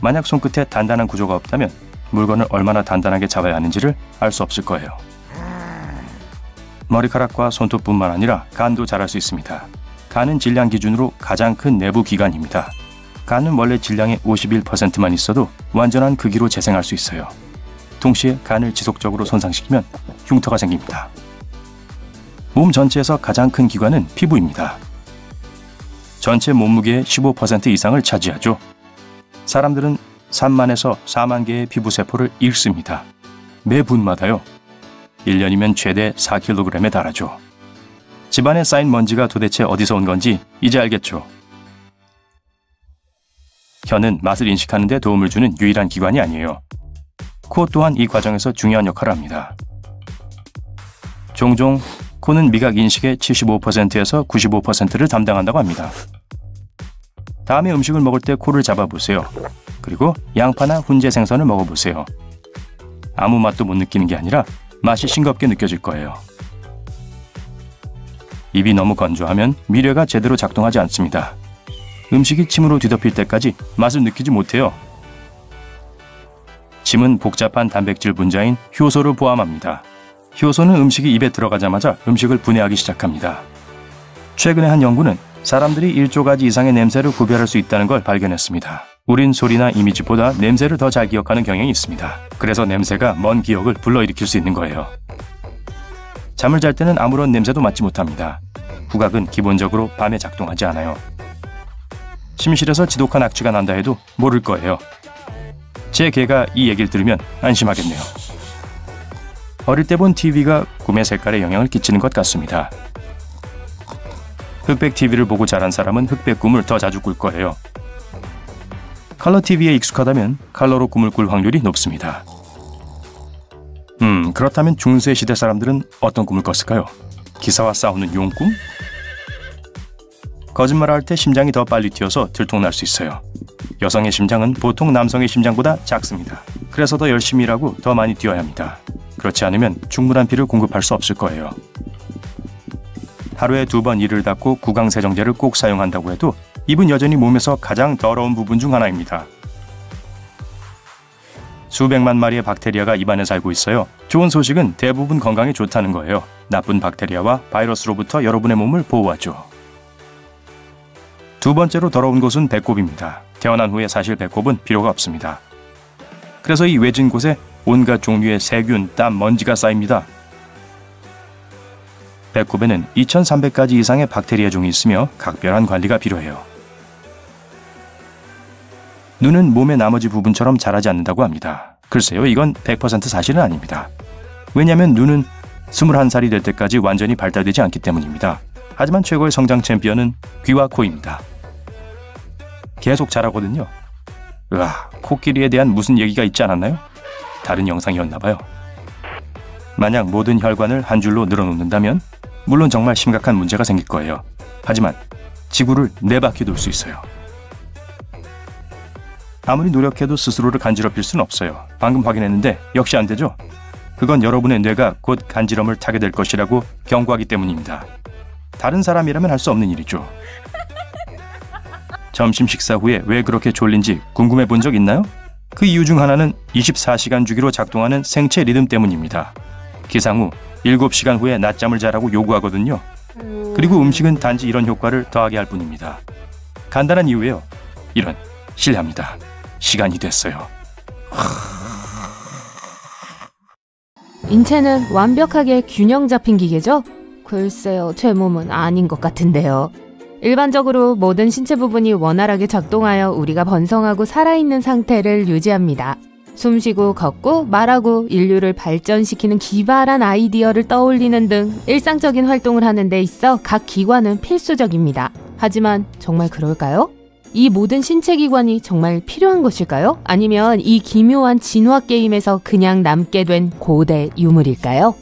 만약 손끝에 단단한 구조가 없다면 물건을 얼마나 단단하게 잡아야 하는지를 알 수 없을 거예요. 머리카락과 손톱뿐만 아니라 간도 자랄 수 있습니다. 간은 질량 기준으로 가장 큰 내부 기관입니다. 간은 원래 질량의 51%만 있어도 완전한 크기로 재생할 수 있어요. 동시에 간을 지속적으로 손상시키면 흉터가 생깁니다. 몸 전체에서 가장 큰 기관은 피부입니다. 전체 몸무게의 15% 이상을 차지하죠. 사람들은 3만에서 4만 개의 피부세포를 잃습니다. 매 분마다요. 1년이면 최대 4kg에 달하죠. 집안에 쌓인 먼지가 도대체 어디서 온 건지 이제 알겠죠. 혀는 맛을 인식하는 데 도움을 주는 유일한 기관이 아니에요. 코 또한 이 과정에서 중요한 역할을 합니다. 종종 코는 미각 인식의 75%에서 95%를 담당한다고 합니다. 다음에 음식을 먹을 때 코를 잡아보세요. 그리고 양파나 훈제 생선을 먹어보세요. 아무 맛도 못 느끼는 게 아니라 맛이 싱겁게 느껴질 거예요. 입이 너무 건조하면 미뢰가 제대로 작동하지 않습니다. 음식이 침으로 뒤덮일 때까지 맛을 느끼지 못해요. 침은 복잡한 단백질 분자인 효소를 포함합니다. 효소는 음식이 입에 들어가자마자 음식을 분해하기 시작합니다. 최근에 한 연구는 사람들이 1조 가지 이상의 냄새를 구별할 수 있다는 걸 발견했습니다. 우린 소리나 이미지보다 냄새를 더 잘 기억하는 경향이 있습니다. 그래서 냄새가 먼 기억을 불러일으킬 수 있는 거예요. 잠을 잘 때는 아무런 냄새도 맡지 못합니다. 후각은 기본적으로 밤에 작동하지 않아요. 침실에서 지독한 악취가 난다 해도 모를 거예요. 제 개가 이 얘기를 들으면 안심하겠네요. 어릴 때 본 TV가 꿈의 색깔에 영향을 끼치는 것 같습니다. 흑백 TV를 보고 자란 사람은 흑백 꿈을 더 자주 꿀 거예요. 컬러 TV에 익숙하다면 컬러로 꿈을 꿀 확률이 높습니다. 그렇다면 중세 시대 사람들은 어떤 꿈을 꿨을까요? 기사와 싸우는 용꿈? 거짓말을 할 때 심장이 더 빨리 뛰어서 들통날 수 있어요. 여성의 심장은 보통 남성의 심장보다 작습니다. 그래서 더 열심히 일하고 더 많이 뛰어야 합니다. 그렇지 않으면 충분한 피를 공급할 수 없을 거예요. 하루에 2번 이를 닦고 구강세정제를 꼭 사용한다고 해도 입은 여전히 몸에서 가장 더러운 부분 중 하나입니다. 수백만 마리의 박테리아가 입안에 살고 있어요. 좋은 소식은 대부분 건강에 좋다는 거예요. 나쁜 박테리아와 바이러스로부터 여러분의 몸을 보호하죠. 두 번째로 더러운 곳은 배꼽입니다. 태어난 후에 사실 배꼽은 필요가 없습니다. 그래서 이 외진 곳에 온갖 종류의 세균, 땀, 먼지가 쌓입니다. 배꼽에는 2300가지 이상의 박테리아 종이 있으며 각별한 관리가 필요해요. 눈은 몸의 나머지 부분처럼 자라지 않는다고 합니다. 글쎄요, 이건 100% 사실은 아닙니다. 왜냐하면 눈은 21살이 될 때까지 완전히 발달되지 않기 때문입니다. 하지만 최고의 성장 챔피언은 귀와 코입니다. 계속 자라거든요. 코끼리에 대한 무슨 얘기가 있지 않았나요? 다른 영상이었나봐요. 만약 모든 혈관을 한 줄로 늘어놓는다면 물론 정말 심각한 문제가 생길 거예요. 하지만 지구를 4바퀴 돌 수 있어요. 아무리 노력해도 스스로를 간지럽힐 수는 없어요. 방금 확인했는데 역시 안 되죠? 그건 여러분의 뇌가 곧 간지럼을 타게 될 것이라고 경고하기 때문입니다. 다른 사람이라면 할 수 없는 일이죠. 점심 식사 후에 왜 그렇게 졸린지 궁금해 본 적 있나요? 그 이유 중 하나는 24시간 주기로 작동하는 생체 리듬 때문입니다. 기상 후 7시간 후에 낮잠을 자라고 요구하거든요. 그리고 음식은 단지 이런 효과를 더하게 할 뿐입니다. 간단한 이유예요. 이런, 실례합니다. 시간이 됐어요. 인체는 완벽하게 균형 잡힌 기계죠? 글쎄요, 제 몸은 아닌 것 같은데요. 일반적으로 모든 신체 부분이 원활하게 작동하여 우리가 번성하고 살아있는 상태를 유지합니다. 숨쉬고 걷고 말하고 인류를 발전시키는 기발한 아이디어를 떠올리는 등 일상적인 활동을 하는 데 있어 각 기관은 필수적입니다. 하지만 정말 그럴까요? 이 모든 신체 기관이 정말 필요한 것일까요? 아니면 이 기묘한 진화 게임에서 그냥 남게 된 고대 유물일까요?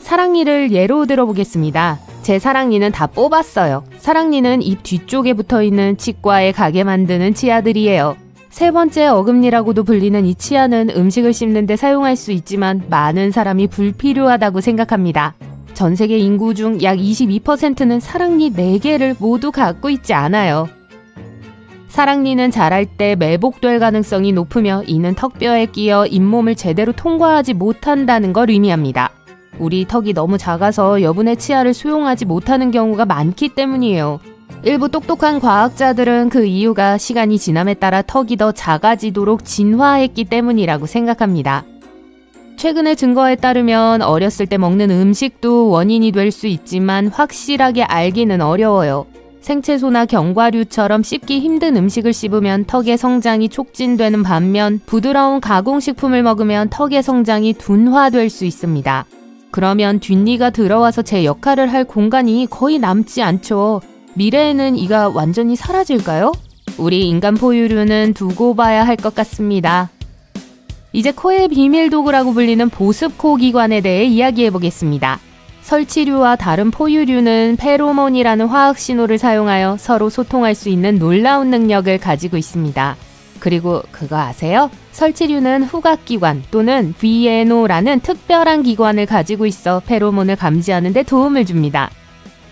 사랑니를 예로 들어보겠습니다. 제 사랑니는 다 뽑았어요. 사랑니는 입 뒤쪽에 붙어있는 치과에 가게 만드는 치아들이에요. 세 번째 어금니라고도 불리는 이 치아는 음식을 씹는 데 사용할 수 있지만 많은 사람이 불필요하다고 생각합니다. 전 세계 인구 중 약 22%는 사랑니 4개를 모두 갖고 있지 않아요. 사랑니는 자랄 때 매복될 가능성이 높으며 이는 턱뼈에 끼어 잇몸을 제대로 통과하지 못한다는 걸 의미합니다. 우리 턱이 너무 작아서 여분의 치아를 수용하지 못하는 경우가 많기 때문이에요. 일부 똑똑한 과학자들은 그 이유가 시간이 지남에 따라 턱이 더 작아지도록 진화했기 때문이라고 생각합니다. 최근의 증거에 따르면 어렸을 때 먹는 음식도 원인이 될 수 있지만 확실하게 알기는 어려워요. 생채소나 견과류처럼 씹기 힘든 음식을 씹으면 턱의 성장이 촉진되는 반면 부드러운 가공식품을 먹으면 턱의 성장이 둔화될 수 있습니다. 그러면 뒷니가 들어와서 제 역할을 할 공간이 거의 남지 않죠. 미래에는 이가 완전히 사라질까요? 우리 인간 포유류는 두고 봐야 할 것 같습니다. 이제 코의 비밀 도구라고 불리는 보습코 기관에 대해 이야기해 보겠습니다. 설치류와 다른 포유류는 페로몬이라는 화학 신호를 사용하여 서로 소통할 수 있는 놀라운 능력을 가지고 있습니다. 그리고 그거 아세요? 설치류는 후각기관 또는 VNO라는 특별한 기관을 가지고 있어 페로몬을 감지하는 데 도움을 줍니다.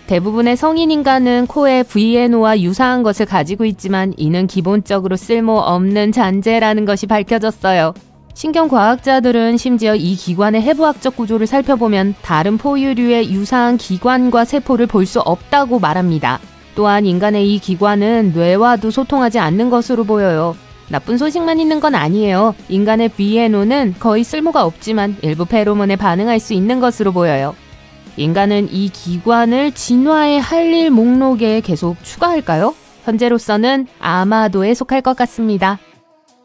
대부분의 성인 인간은 코에 VNO와 유사한 것을 가지고 있지만 이는 기본적으로 쓸모없는 잔재라는 것이 밝혀졌어요. 신경과학자들은 심지어 이 기관의 해부학적 구조를 살펴보면 다른 포유류의 유사한 기관과 세포를 볼 수 없다고 말합니다. 또한 인간의 이 기관은 뇌와도 소통하지 않는 것으로 보여요. 나쁜 소식만 있는 건 아니에요. 인간의 VNO는 거의 쓸모가 없지만 일부 페로몬에 반응할 수 있는 것으로 보여요. 인간은 이 기관을 진화의 할 일 목록에 계속 추가할까요? 현재로서는 아마도에 속할 것 같습니다.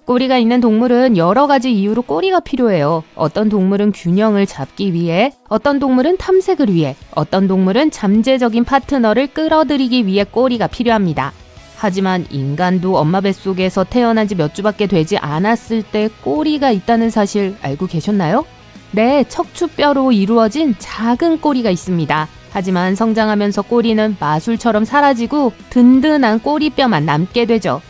꼬리가 있는 동물은 여러 가지 이유로 꼬리가 필요해요. 어떤 동물은 균형을 잡기 위해, 어떤 동물은 탐색을 위해, 어떤 동물은 잠재적인 파트너를 끌어들이기 위해 꼬리가 필요합니다. 하지만 인간도 엄마 뱃속에서 태어난 지 몇 주밖에 되지 않았을 때 꼬리가 있다는 사실 알고 계셨나요? 네, 척추뼈로 이루어진 작은 꼬리가 있습니다. 하지만 성장하면서 꼬리는 마술처럼 사라지고 든든한 꼬리뼈만 남게 되죠.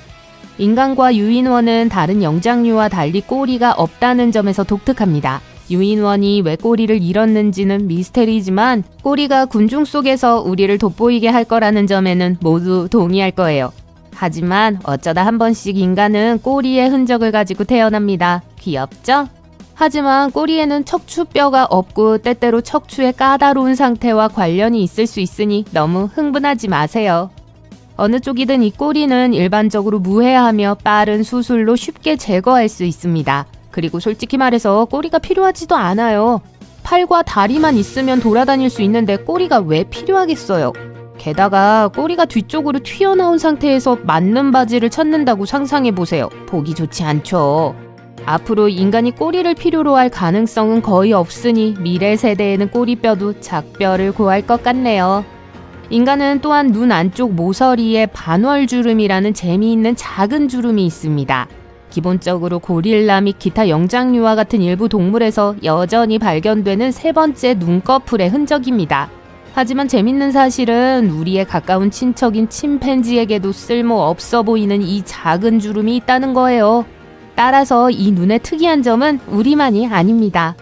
인간과 유인원은 다른 영장류와 달리 꼬리가 없다는 점에서 독특합니다. 유인원이 왜 꼬리를 잃었는지는 미스테리지만 꼬리가 군중 속에서 우리를 돋보이게 할 거라는 점에는 모두 동의할 거예요. 하지만 어쩌다 한 번씩 인간은 꼬리의 흔적을 가지고 태어납니다. 귀엽죠? 하지만 꼬리에는 척추뼈가 없고 때때로 척추의 까다로운 상태와 관련이 있을 수 있으니 너무 흥분하지 마세요. 어느 쪽이든 이 꼬리는 일반적으로 무해하며 빠른 수술로 쉽게 제거할 수 있습니다. 그리고 솔직히 말해서 꼬리가 필요하지도 않아요. 팔과 다리만 있으면 돌아다닐 수 있는데 꼬리가 왜 필요하겠어요? 게다가 꼬리가 뒤쪽으로 튀어나온 상태에서 맞는 바지를 찾는다고 상상해보세요. 보기 좋지 않죠. 앞으로 인간이 꼬리를 필요로 할 가능성은 거의 없으니 미래 세대에는 꼬리뼈도 작뼈를 구할 것 같네요. 인간은 또한 눈 안쪽 모서리에 반월주름이라는 재미있는 작은 주름이 있습니다. 기본적으로 고릴라 및 기타 영장류와 같은 일부 동물에서 여전히 발견되는 세 번째 눈꺼풀의 흔적입니다. 하지만 재밌는 사실은 우리의 가까운 친척인 침팬지에게도 쓸모없어 보이는 이 작은 주름이 있다는 거예요. 따라서 이 눈의 특이한 점은 우리만이 아닙니다.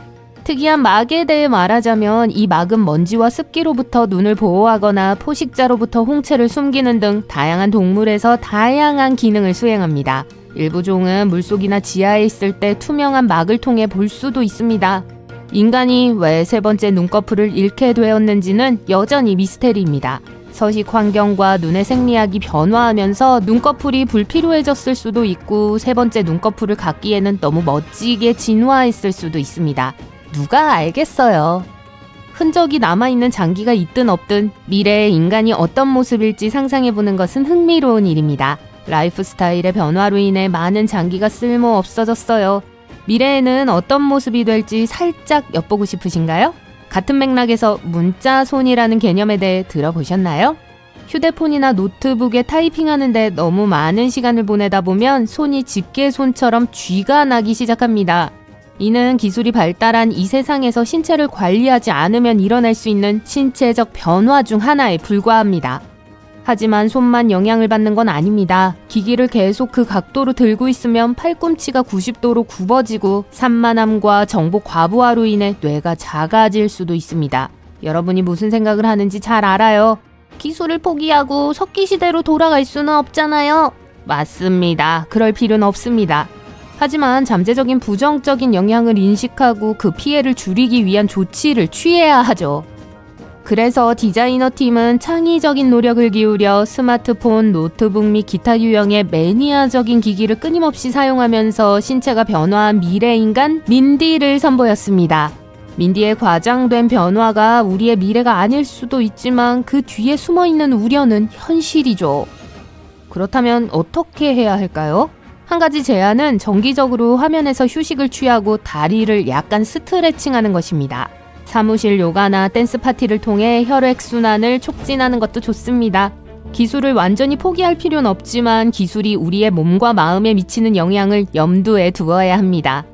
특이한 막에 대해 말하자면 이 막은 먼지와 습기로부터 눈을 보호하거나 포식자로부터 홍채를 숨기는 등 다양한 동물에서 다양한 기능을 수행합니다. 일부 종은 물속이나 지하에 있을 때 투명한 막을 통해 볼 수도 있습니다. 인간이 왜 세 번째 눈꺼풀을 잃게 되었는지는 여전히 미스테리입니다. 서식 환경과 눈의 생리학이 변화하면서 눈꺼풀이 불필요해졌을 수도 있고 세 번째 눈꺼풀을 갖기에는 너무 멋지게 진화했을 수도 있습니다. 누가 알겠어요. 흔적이 남아있는 장기가 있든 없든 미래의 인간이 어떤 모습일지 상상해보는 것은 흥미로운 일입니다. 라이프 스타일의 변화로 인해 많은 장기가 쓸모 없어졌어요. 미래에는 어떤 모습이 될지 살짝 엿보고 싶으신가요? 같은 맥락에서 문자손이라는 개념에 대해 들어보셨나요? 휴대폰이나 노트북에 타이핑하는데 너무 많은 시간을 보내다 보면 손이 집게손처럼 쥐가 나기 시작합니다. 이는 기술이 발달한 이 세상에서 신체를 관리하지 않으면 일어날 수 있는 신체적 변화 중 하나에 불과합니다. 하지만 손만 영향을 받는 건 아닙니다. 기기를 계속 그 각도로 들고 있으면 팔꿈치가 90도로 굽어지고 산만함과 정보 과부하로 인해 뇌가 작아질 수도 있습니다. 여러분이 무슨 생각을 하는지 잘 알아요. 기술을 포기하고 석기 시대로 돌아갈 수는 없잖아요. 맞습니다. 그럴 필요는 없습니다. 하지만 잠재적인 부정적인 영향을 인식하고 그 피해를 줄이기 위한 조치를 취해야 하죠. 그래서 디자이너 팀은 창의적인 노력을 기울여 스마트폰, 노트북 및 기타 유형의 매니아적인 기기를 끊임없이 사용하면서 신체가 변화한 미래인간 민디를 선보였습니다. 민디의 과장된 변화가 우리의 미래가 아닐 수도 있지만 그 뒤에 숨어있는 우려는 현실이죠. 그렇다면 어떻게 해야 할까요? 한 가지 제안은 정기적으로 화면에서 휴식을 취하고 다리를 약간 스트레칭하는 것입니다. 사무실 요가나 댄스 파티를 통해 혈액순환을 촉진하는 것도 좋습니다. 기술을 완전히 포기할 필요는 없지만 기술이 우리의 몸과 마음에 미치는 영향을 염두에 두어야 합니다.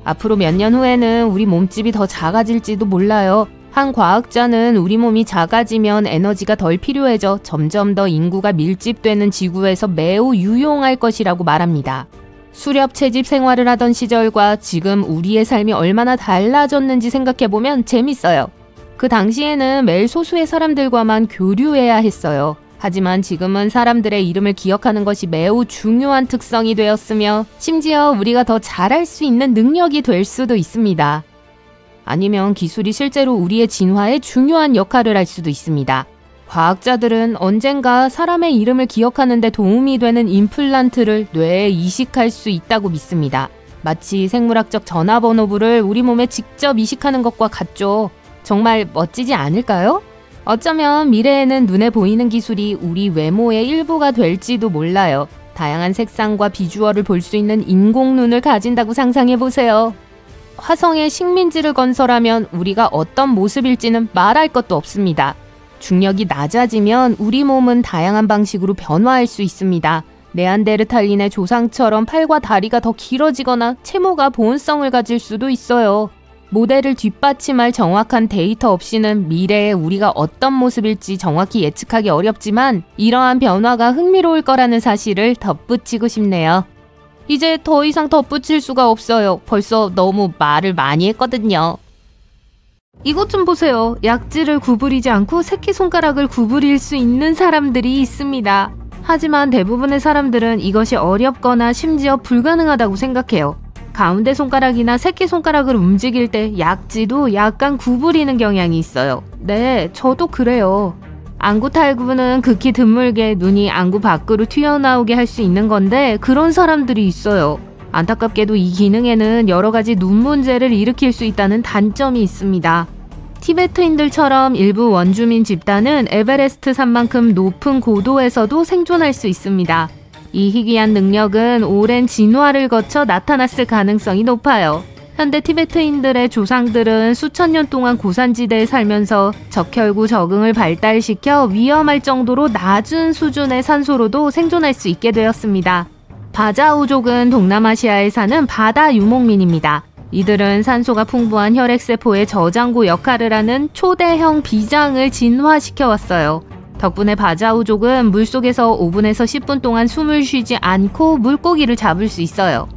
앞으로 몇 년 후에는 우리 몸집이 더 작아질지도 몰라요. 한 과학자는 우리 몸이 작아지면 에너지가 덜 필요해져 점점 더 인구가 밀집되는 지구에서 매우 유용할 것이라고 말합니다. 수렵 채집 생활을 하던 시절과 지금 우리의 삶이 얼마나 달라졌는지 생각해보면 재밌어요. 그 당시에는 매일 소수의 사람들과만 교류해야 했어요. 하지만 지금은 사람들의 이름을 기억하는 것이 매우 중요한 특성이 되었으며 심지어 우리가 더 잘할 수 있는 능력이 될 수도 있습니다. 아니면 기술이 실제로 우리의 진화에 중요한 역할을 할 수도 있습니다. 과학자들은 언젠가 사람의 이름을 기억하는 데 도움이 되는 임플란트를 뇌에 이식할 수 있다고 믿습니다. 마치 생물학적 전화번호부를 우리 몸에 직접 이식하는 것과 같죠. 정말 멋지지 않을까요? 어쩌면 미래에는 눈에 보이는 기술이 우리 외모의 일부가 될지도 몰라요. 다양한 색상과 비주얼을 볼 수 있는 인공눈을 가진다고 상상해보세요. 화성에 식민지를 건설하면 우리가 어떤 모습일지는 말할 것도 없습니다. 중력이 낮아지면 우리 몸은 다양한 방식으로 변화할 수 있습니다. 네안데르탈린의 조상처럼 팔과 다리가 더 길어지거나 채모가 보온성을 가질 수도 있어요. 모델을 뒷받침할 정확한 데이터 없이는 미래에 우리가 어떤 모습일지 정확히 예측하기 어렵지만 이러한 변화가 흥미로울 거라는 사실을 덧붙이고 싶네요. 이제 더 이상 덧붙일 수가 없어요. 벌써 너무 말을 많이 했거든요. 이것 좀 보세요. 약지를 구부리지 않고 새끼손가락을 구부릴 수 있는 사람들이 있습니다. 하지만 대부분의 사람들은 이것이 어렵거나 심지어 불가능하다고 생각해요. 가운데 손가락이나 새끼손가락을 움직일 때 약지도 약간 구부리는 경향이 있어요. 네, 저도 그래요. 안구 탈구는 극히 드물게 눈이 안구 밖으로 튀어나오게 할 수 있는 건데 그런 사람들이 있어요. 안타깝게도 이 기능에는 여러 가지 눈 문제를 일으킬 수 있다는 단점이 있습니다. 티베트인들처럼 일부 원주민 집단은 에베레스트 산만큼 높은 고도에서도 생존할 수 있습니다. 이 희귀한 능력은 오랜 진화를 거쳐 나타났을 가능성이 높아요. 현대 티베트인들의 조상들은 수천 년 동안 고산지대에 살면서 적혈구 적응을 발달시켜 위험할 정도로 낮은 수준의 산소로도 생존할 수 있게 되었습니다. 바자우족은 동남아시아에 사는 바다 유목민입니다. 이들은 산소가 풍부한 혈액세포의 저장고 역할을 하는 초대형 비장을 진화시켜왔어요. 덕분에 바자우족은 물속에서 5분에서 10분 동안 숨을 쉬지 않고 물고기를 잡을 수 있어요.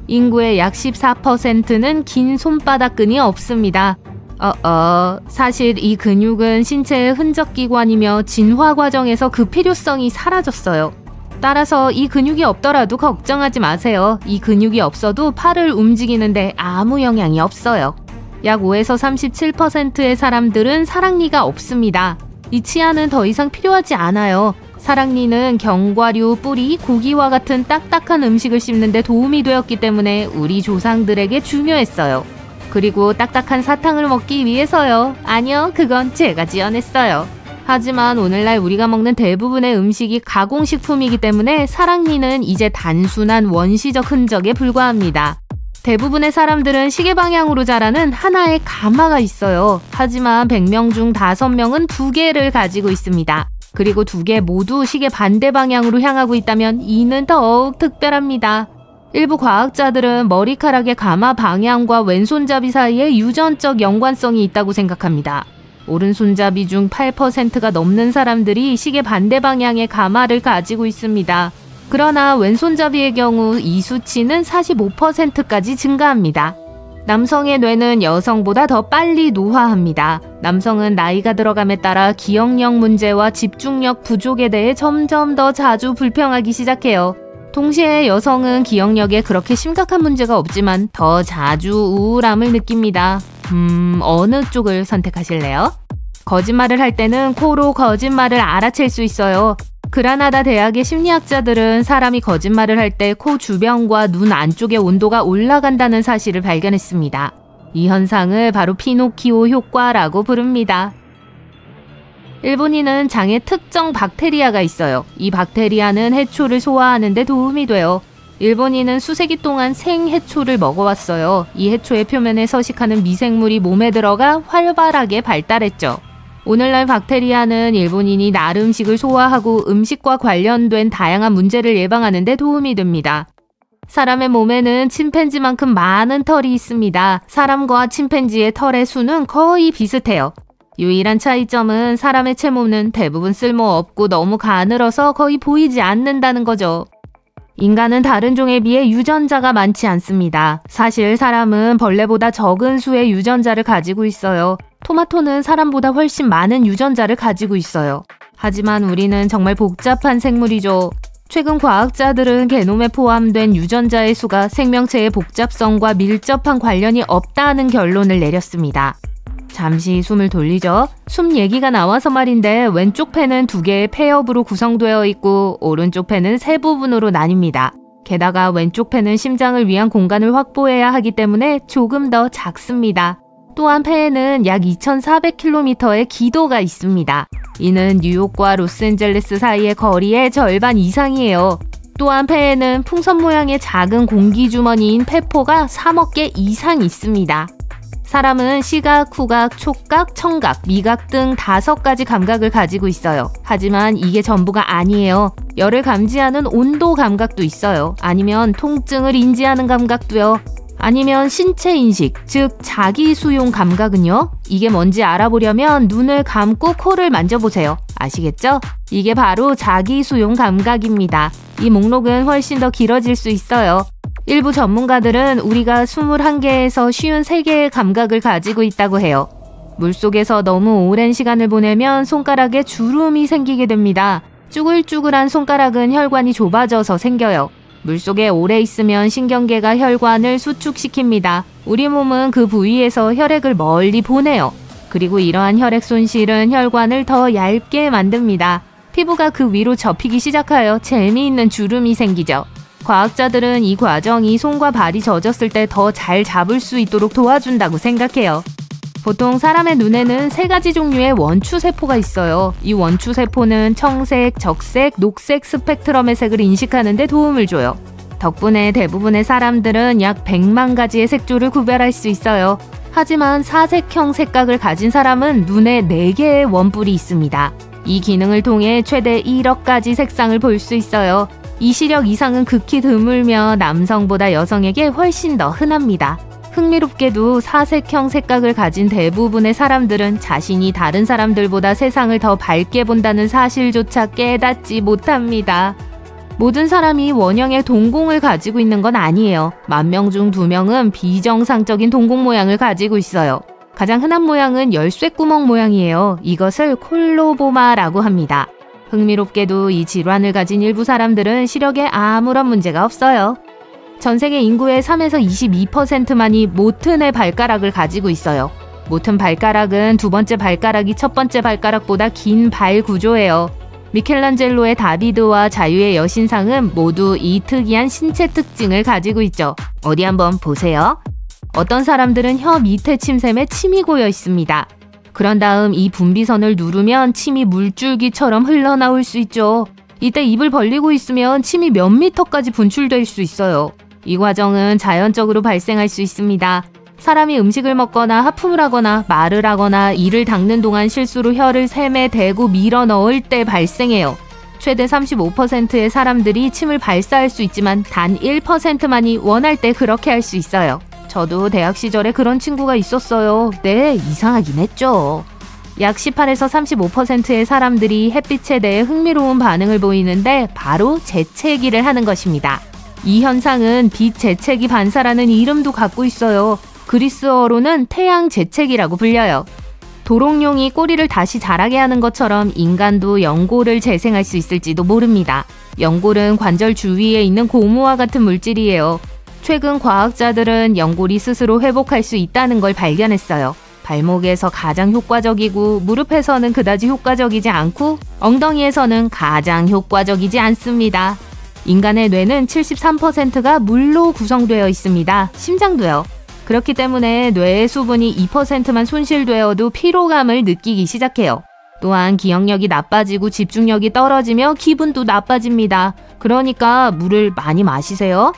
인구의 약 14%는 긴 손바닥끈이 없습니다. 사실 이 근육은 신체의 흔적기관이며 진화 과정에서 그 필요성이 사라졌어요. 따라서 이 근육이 없더라도 걱정하지 마세요. 이 근육이 없어도 팔을 움직이는데 아무 영향이 없어요. 약 5에서 37%의 사람들은 사랑니가 없습니다. 이 치아는 더 이상 필요하지 않아요. 사랑니는 견과류, 뿌리, 고기와 같은 딱딱한 음식을 씹는 데 도움이 되었기 때문에 우리 조상들에게 중요했어요. 그리고 딱딱한 사탕을 먹기 위해서요. 아니요, 그건 제가 지어냈어요. 하지만 오늘날 우리가 먹는 대부분의 음식이 가공식품이기 때문에 사랑니는 이제 단순한 원시적 흔적에 불과합니다. 대부분의 사람들은 시계 방향으로 자라는 하나의 가마가 있어요. 하지만 100명 중 5명은 2개를 가지고 있습니다. 그리고 2개 모두 시계 반대 방향으로 향하고 있다면 이는 더욱 특별합니다. 일부 과학자들은 머리카락의 가마 방향과 왼손잡이 사이에 유전적 연관성이 있다고 생각합니다. 오른손잡이 중 8%가 넘는 사람들이 시계 반대 방향의 가마를 가지고 있습니다. 그러나 왼손잡이의 경우 이 수치는 45%까지 증가합니다. 남성의 뇌는 여성보다 더 빨리 노화합니다. 남성은 나이가 들어감에 따라 기억력 문제와 집중력 부족에 대해 점점 더 자주 불평하기 시작해요. 동시에 여성은 기억력에 그렇게 심각한 문제가 없지만 더 자주 우울함을 느낍니다. 어느 쪽을 선택하실래요? 거짓말을 할 때는 코로 거짓말을 알아챌 수 있어요. 그라나다 대학의 심리학자들은 사람이 거짓말을 할 때 코 주변과 눈 안쪽의 온도가 올라간다는 사실을 발견했습니다. 이 현상을 바로 피노키오 효과라고 부릅니다. 일본인은 장에 특정 박테리아가 있어요. 이 박테리아는 해초를 소화하는 데 도움이 돼요. 일본인은 수세기 동안 생해초를 먹어왔어요. 이 해초의 표면에 서식하는 미생물이 몸에 들어가 활발하게 발달했죠. 오늘날 박테리아는 일본인이 날 음식을 소화하고 음식과 관련된 다양한 문제를 예방하는 데 도움이 됩니다. 사람의 몸에는 침팬지만큼 많은 털이 있습니다. 사람과 침팬지의 털의 수는 거의 비슷해요. 유일한 차이점은 사람의 채모는 대부분 쓸모없고 너무 가늘어서 거의 보이지 않는다는 거죠. 인간은 다른 종에 비해 유전자가 많지 않습니다. 사실 사람은 벌레보다 적은 수의 유전자를 가지고 있어요. 토마토는 사람보다 훨씬 많은 유전자를 가지고 있어요. 하지만 우리는 정말 복잡한 생물이죠. 최근 과학자들은 게놈에 포함된 유전자의 수가 생명체의 복잡성과 밀접한 관련이 없다는 결론을 내렸습니다. 잠시 숨을 돌리죠. 숨 얘기가 나와서 말인데 왼쪽 폐는 2개의 폐엽으로 구성되어 있고 오른쪽 폐는 3부분으로 나뉩니다. 게다가 왼쪽 폐는 심장을 위한 공간을 확보해야 하기 때문에 조금 더 작습니다. 또한 폐에는 약 2,400km의 기도가 있습니다. 이는 뉴욕과 로스앤젤레스 사이의 거리의 절반 이상이에요. 또한 폐에는 풍선 모양의 작은 공기주머니인 폐포가 3억 개 이상 있습니다. 사람은 시각, 후각, 촉각, 청각, 미각 등 5가지 감각을 가지고 있어요. 하지만 이게 전부가 아니에요. 열을 감지하는 온도 감각도 있어요. 아니면 통증을 인지하는 감각도요. 아니면 신체 인식, 즉 자기 수용 감각은요? 이게 뭔지 알아보려면 눈을 감고 코를 만져보세요. 아시겠죠? 이게 바로 자기 수용 감각입니다. 이 목록은 훨씬 더 길어질 수 있어요. 일부 전문가들은 우리가 21개에서 53개의 감각을 가지고 있다고 해요. 물속에서 너무 오랜 시간을 보내면 손가락에 주름이 생기게 됩니다. 쭈글쭈글한 손가락은 혈관이 좁아져서 생겨요. 물속에 오래 있으면 신경계가 혈관을 수축시킵니다. 우리 몸은 그 부위에서 혈액을 멀리 보내요. 그리고 이러한 혈액 손실은 혈관을 더 얇게 만듭니다. 피부가 그 위로 접히기 시작하여 재미있는 주름이 생기죠. 과학자들은 이 과정이 손과 발이 젖었을 때 더 잘 잡을 수 있도록 도와준다고 생각해요. 보통 사람의 눈에는 3가지 종류의 원추세포가 있어요. 이 원추세포는 청색, 적색, 녹색 스펙트럼의 색을 인식하는 데 도움을 줘요. 덕분에 대부분의 사람들은 약 100만 가지의 색조를 구별할 수 있어요. 하지만 사색형 색각을 가진 사람은 눈에 4개의 원뿔이 있습니다. 이 기능을 통해 최대 1억 가지 색상을 볼 수 있어요. 이 시력 이상은 극히 드물며 남성보다 여성에게 훨씬 더 흔합니다. 흥미롭게도 사색형 색각을 가진 대부분의 사람들은 자신이 다른 사람들보다 세상을 더 밝게 본다는 사실조차 깨닫지 못합니다. 모든 사람이 원형의 동공을 가지고 있는 건 아니에요. 10,000명 중 2명은 비정상적인 동공 모양을 가지고 있어요. 가장 흔한 모양은 열쇠구멍 모양이에요. 이것을 콜로보마라고 합니다. 흥미롭게도 이 질환을 가진 일부 사람들은 시력에 아무런 문제가 없어요. 전 세계 인구의 3에서 22%만이 모튼의 발가락을 가지고 있어요. 모튼 발가락은 두 번째 발가락이 첫 번째 발가락보다 긴 발 구조예요. 미켈란젤로의 다비드와 자유의 여신상은 모두 이 특이한 신체 특징을 가지고 있죠. 어디 한번 보세요. 어떤 사람들은 혀 밑에 침샘에 침이 고여 있습니다. 그런 다음 이 분비선을 누르면 침이 물줄기처럼 흘러나올 수 있죠. 이때 입을 벌리고 있으면 침이 몇 미터까지 분출될 수 있어요. 이 과정은 자연적으로 발생할 수 있습니다. 사람이 음식을 먹거나 하품을 하거나 말을 하거나 이를 닦는 동안 실수로 혀를 샘에 대고 밀어 넣을 때 발생해요. 최대 35%의 사람들이 침을 발사할 수 있지만 단 1%만이 원할 때 그렇게 할 수 있어요. 저도 대학 시절에 그런 친구가 있었어요. 네, 이상하긴 했죠. 약 18에서 35%의 사람들이 햇빛에 대해 흥미로운 반응을 보이는데 바로 재채기를 하는 것입니다. 이 현상은 빛 재채기 반사라는 이름도 갖고 있어요. 그리스어로는 태양 재채기라고 불려요. 도롱뇽이 꼬리를 다시 자라게 하는 것처럼 인간도 연골을 재생할 수 있을지도 모릅니다. 연골은 관절 주위에 있는 고무와 같은 물질이에요. 최근 과학자들은 연골이 스스로 회복할 수 있다는 걸 발견했어요. 발목에서 가장 효과적이고 무릎에서는 그다지 효과적이지 않고 엉덩이에서는 가장 효과적이지 않습니다. 인간의 뇌는 73%가 물로 구성되어 있습니다. 심장도요. 그렇기 때문에 뇌의 수분이 2%만 손실되어도 피로감을 느끼기 시작해요. 또한 기억력이 나빠지고 집중력이 떨어지며 기분도 나빠집니다. 그러니까 물을 많이 마시세요.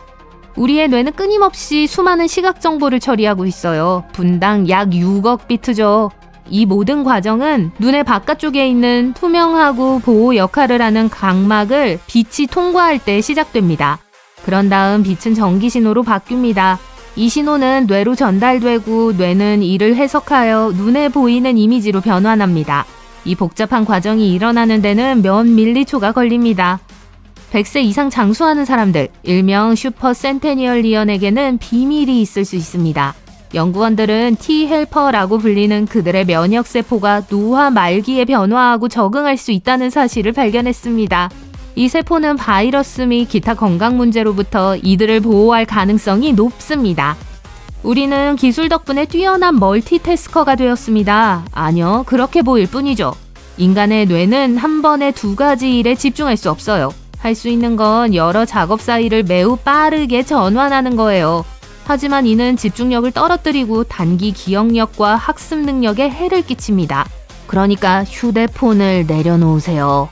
우리의 뇌는 끊임없이 수많은 시각 정보를 처리하고 있어요. 분당 약 6억 비트죠. 이 모든 과정은 눈의 바깥쪽에 있는 투명하고 보호 역할을 하는 각막을 빛이 통과할 때 시작됩니다. 그런 다음 빛은 전기 신호로 바뀝니다. 이 신호는 뇌로 전달되고 뇌는 이를 해석하여 눈에 보이는 이미지로 변환합니다. 이 복잡한 과정이 일어나는 데는 몇 밀리초가 걸립니다. 100세 이상 장수하는 사람들, 일명 슈퍼 센테니얼리언에게는 비밀이 있을 수 있습니다. 연구원들은 T-헬퍼라고 불리는 그들의 면역세포가 노화 말기에 변화하고 적응할 수 있다는 사실을 발견했습니다. 이 세포는 바이러스 및 기타 건강 문제로부터 이들을 보호할 가능성이 높습니다. 우리는 기술 덕분에 뛰어난 멀티태스커가 되었습니다. 아니요, 그렇게 보일 뿐이죠. 인간의 뇌는 한 번에 2가지 일에 집중할 수 없어요. 할 수 있는 건 여러 작업 사이를 매우 빠르게 전환하는 거예요. 하지만 이는 집중력을 떨어뜨리고 단기 기억력과 학습 능력에 해를 끼칩니다. 그러니까 휴대폰을 내려놓으세요.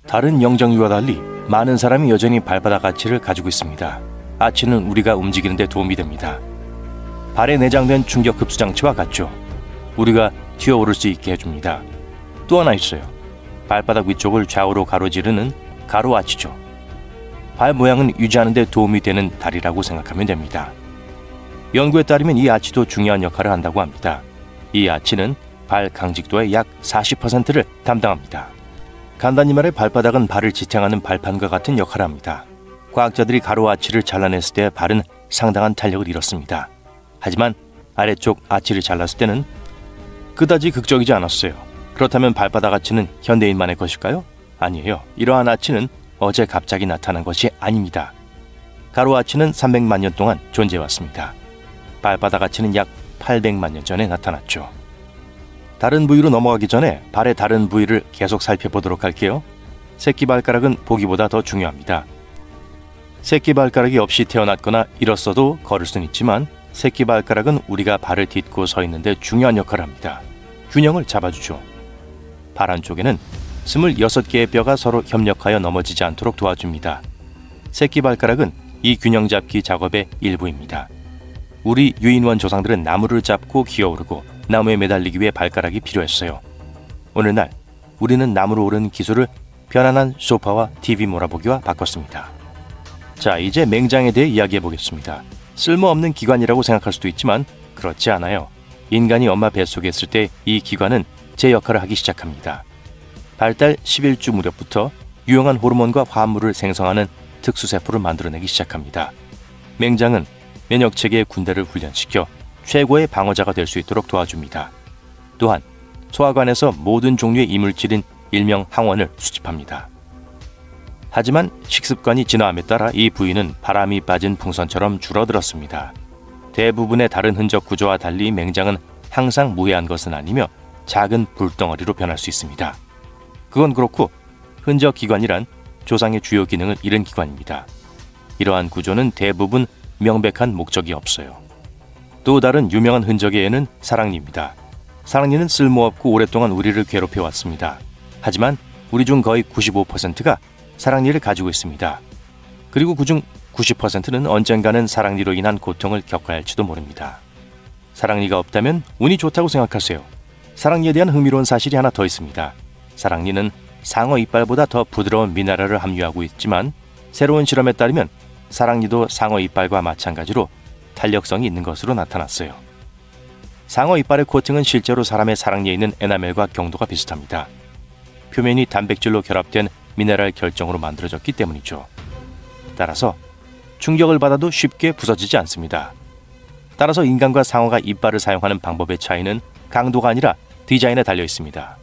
다른 영정류와 달리 많은 사람이 여전히 발바닥 아치를 가지고 있습니다. 아치는 우리가 움직이는 데 도움이 됩니다. 발에 내장된 충격 흡수 장치와 같죠. 우리가 튀어오를 수 있게 해줍니다. 또 하나 있어요. 발바닥 위쪽을 좌우로 가로지르는 가로 아치죠. 발 모양은 유지하는 데 도움이 되는 다리라고 생각하면 됩니다. 연구에 따르면 이 아치도 중요한 역할을 한다고 합니다. 이 아치는 발 강직도의 약 40%를 담당합니다. 간단히 말해 발바닥은 발을 지탱하는 발판과 같은 역할을 합니다. 과학자들이 가로 아치를 잘라냈을 때 발은 상당한 탄력을 잃었습니다. 하지만 아래쪽 아치를 잘랐을 때는 그다지 극적이지 않았어요. 그렇다면 발바닥 아치는 현대인만의 것일까요? 아니에요. 이러한 아치는 어제 갑자기 나타난 것이 아닙니다. 가로 아치는 300만 년 동안 존재해왔습니다. 발바닥 아치는 약 800만 년 전에 나타났죠. 다른 부위로 넘어가기 전에 발의 다른 부위를 계속 살펴보도록 할게요. 새끼발가락은 보기보다 더 중요합니다. 새끼발가락이 없이 태어났거나 잃었어도 걸을 수는 있지만 새끼발가락은 우리가 발을 딛고 서 있는데 중요한 역할을 합니다. 균형을 잡아주죠. 발 안쪽에는 26개의 뼈가 서로 협력하여 넘어지지 않도록 도와줍니다. 새끼발가락은 이 균형 잡기 작업의 일부입니다. 우리 유인원 조상들은 나무를 잡고 기어오르고 나무에 매달리기 위해 발가락이 필요했어요. 오늘날 우리는 나무로 오르는 기술을 편안한 소파와 TV 몰아보기와 바꿨습니다. 자, 이제 맹장에 대해 이야기해 보겠습니다. 쓸모없는 기관이라고 생각할 수도 있지만 그렇지 않아요. 인간이 엄마 뱃속에 있을 때 이 기관은 제 역할을 하기 시작합니다. 발달 11주 무렵부터 유용한 호르몬과 화합물을 생성하는 특수세포를 만들어내기 시작합니다. 맹장은 면역체계의 군대를 훈련시켜 최고의 방어자가 될 수 있도록 도와줍니다. 또한 소화관에서 모든 종류의 이물질인 일명 항원을 수집합니다. 하지만 식습관이 진화함에 따라 이 부위는 바람이 빠진 풍선처럼 줄어들었습니다. 대부분의 다른 흔적 구조와 달리 맹장은 항상 무해한 것은 아니며 작은 불덩어리로 변할 수 있습니다. 그건 그렇고 흔적 기관이란 조상의 주요 기능을 잃은 기관입니다. 이러한 구조는 대부분 명백한 목적이 없어요. 또 다른 유명한 흔적의 애는 사랑니입니다. 사랑니는 쓸모없고 오랫동안 우리를 괴롭혀왔습니다. 하지만 우리 중 거의 95%가 사랑니를 가지고 있습니다. 그리고 그중 90%는 언젠가는 사랑니로 인한 고통을 겪어야 할지도 모릅니다. 사랑니가 없다면 운이 좋다고 생각하세요. 사랑니에 대한 흥미로운 사실이 하나 더 있습니다. 사랑니는 상어 이빨보다 더 부드러운 미네랄을 함유하고 있지만 새로운 실험에 따르면 사랑니도 상어 이빨과 마찬가지로 탄력성이 있는 것으로 나타났어요. 상어 이빨의 코팅은 실제로 사람의 사랑니에 있는 에나멜과 경도가 비슷합니다. 표면이 단백질로 결합된 미네랄 결정으로 만들어졌기 때문이죠. 따라서 충격을 받아도 쉽게 부서지지 않습니다. 따라서 인간과 상어가 이빨을 사용하는 방법의 차이는 강도가 아니라 디자인에 달려 있습니다.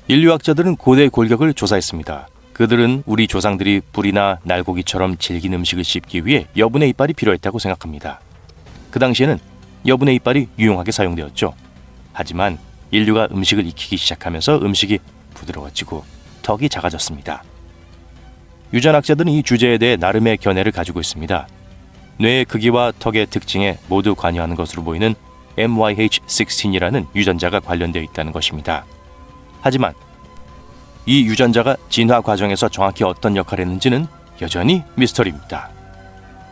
인류학자들은 고대 골격을 조사했습니다. 그들은 우리 조상들이 불이나 날고기처럼 질긴 음식을 씹기 위해 여분의 이빨이 필요했다고 생각합니다. 그 당시에는 여분의 이빨이 유용하게 사용되었죠. 하지만 인류가 음식을 익히기 시작하면서 음식이 부드러워지고 턱이 작아졌습니다. 유전학자들은 이 주제에 대해 나름의 견해를 가지고 있습니다. 뇌의 크기와 턱의 특징에 모두 관여하는 것으로 보이는 MYH16이라는 유전자가 관련되어 있다는 것입니다. 하지만 이 유전자가 진화 과정에서 정확히 어떤 역할을 했는지는 여전히 미스터리입니다.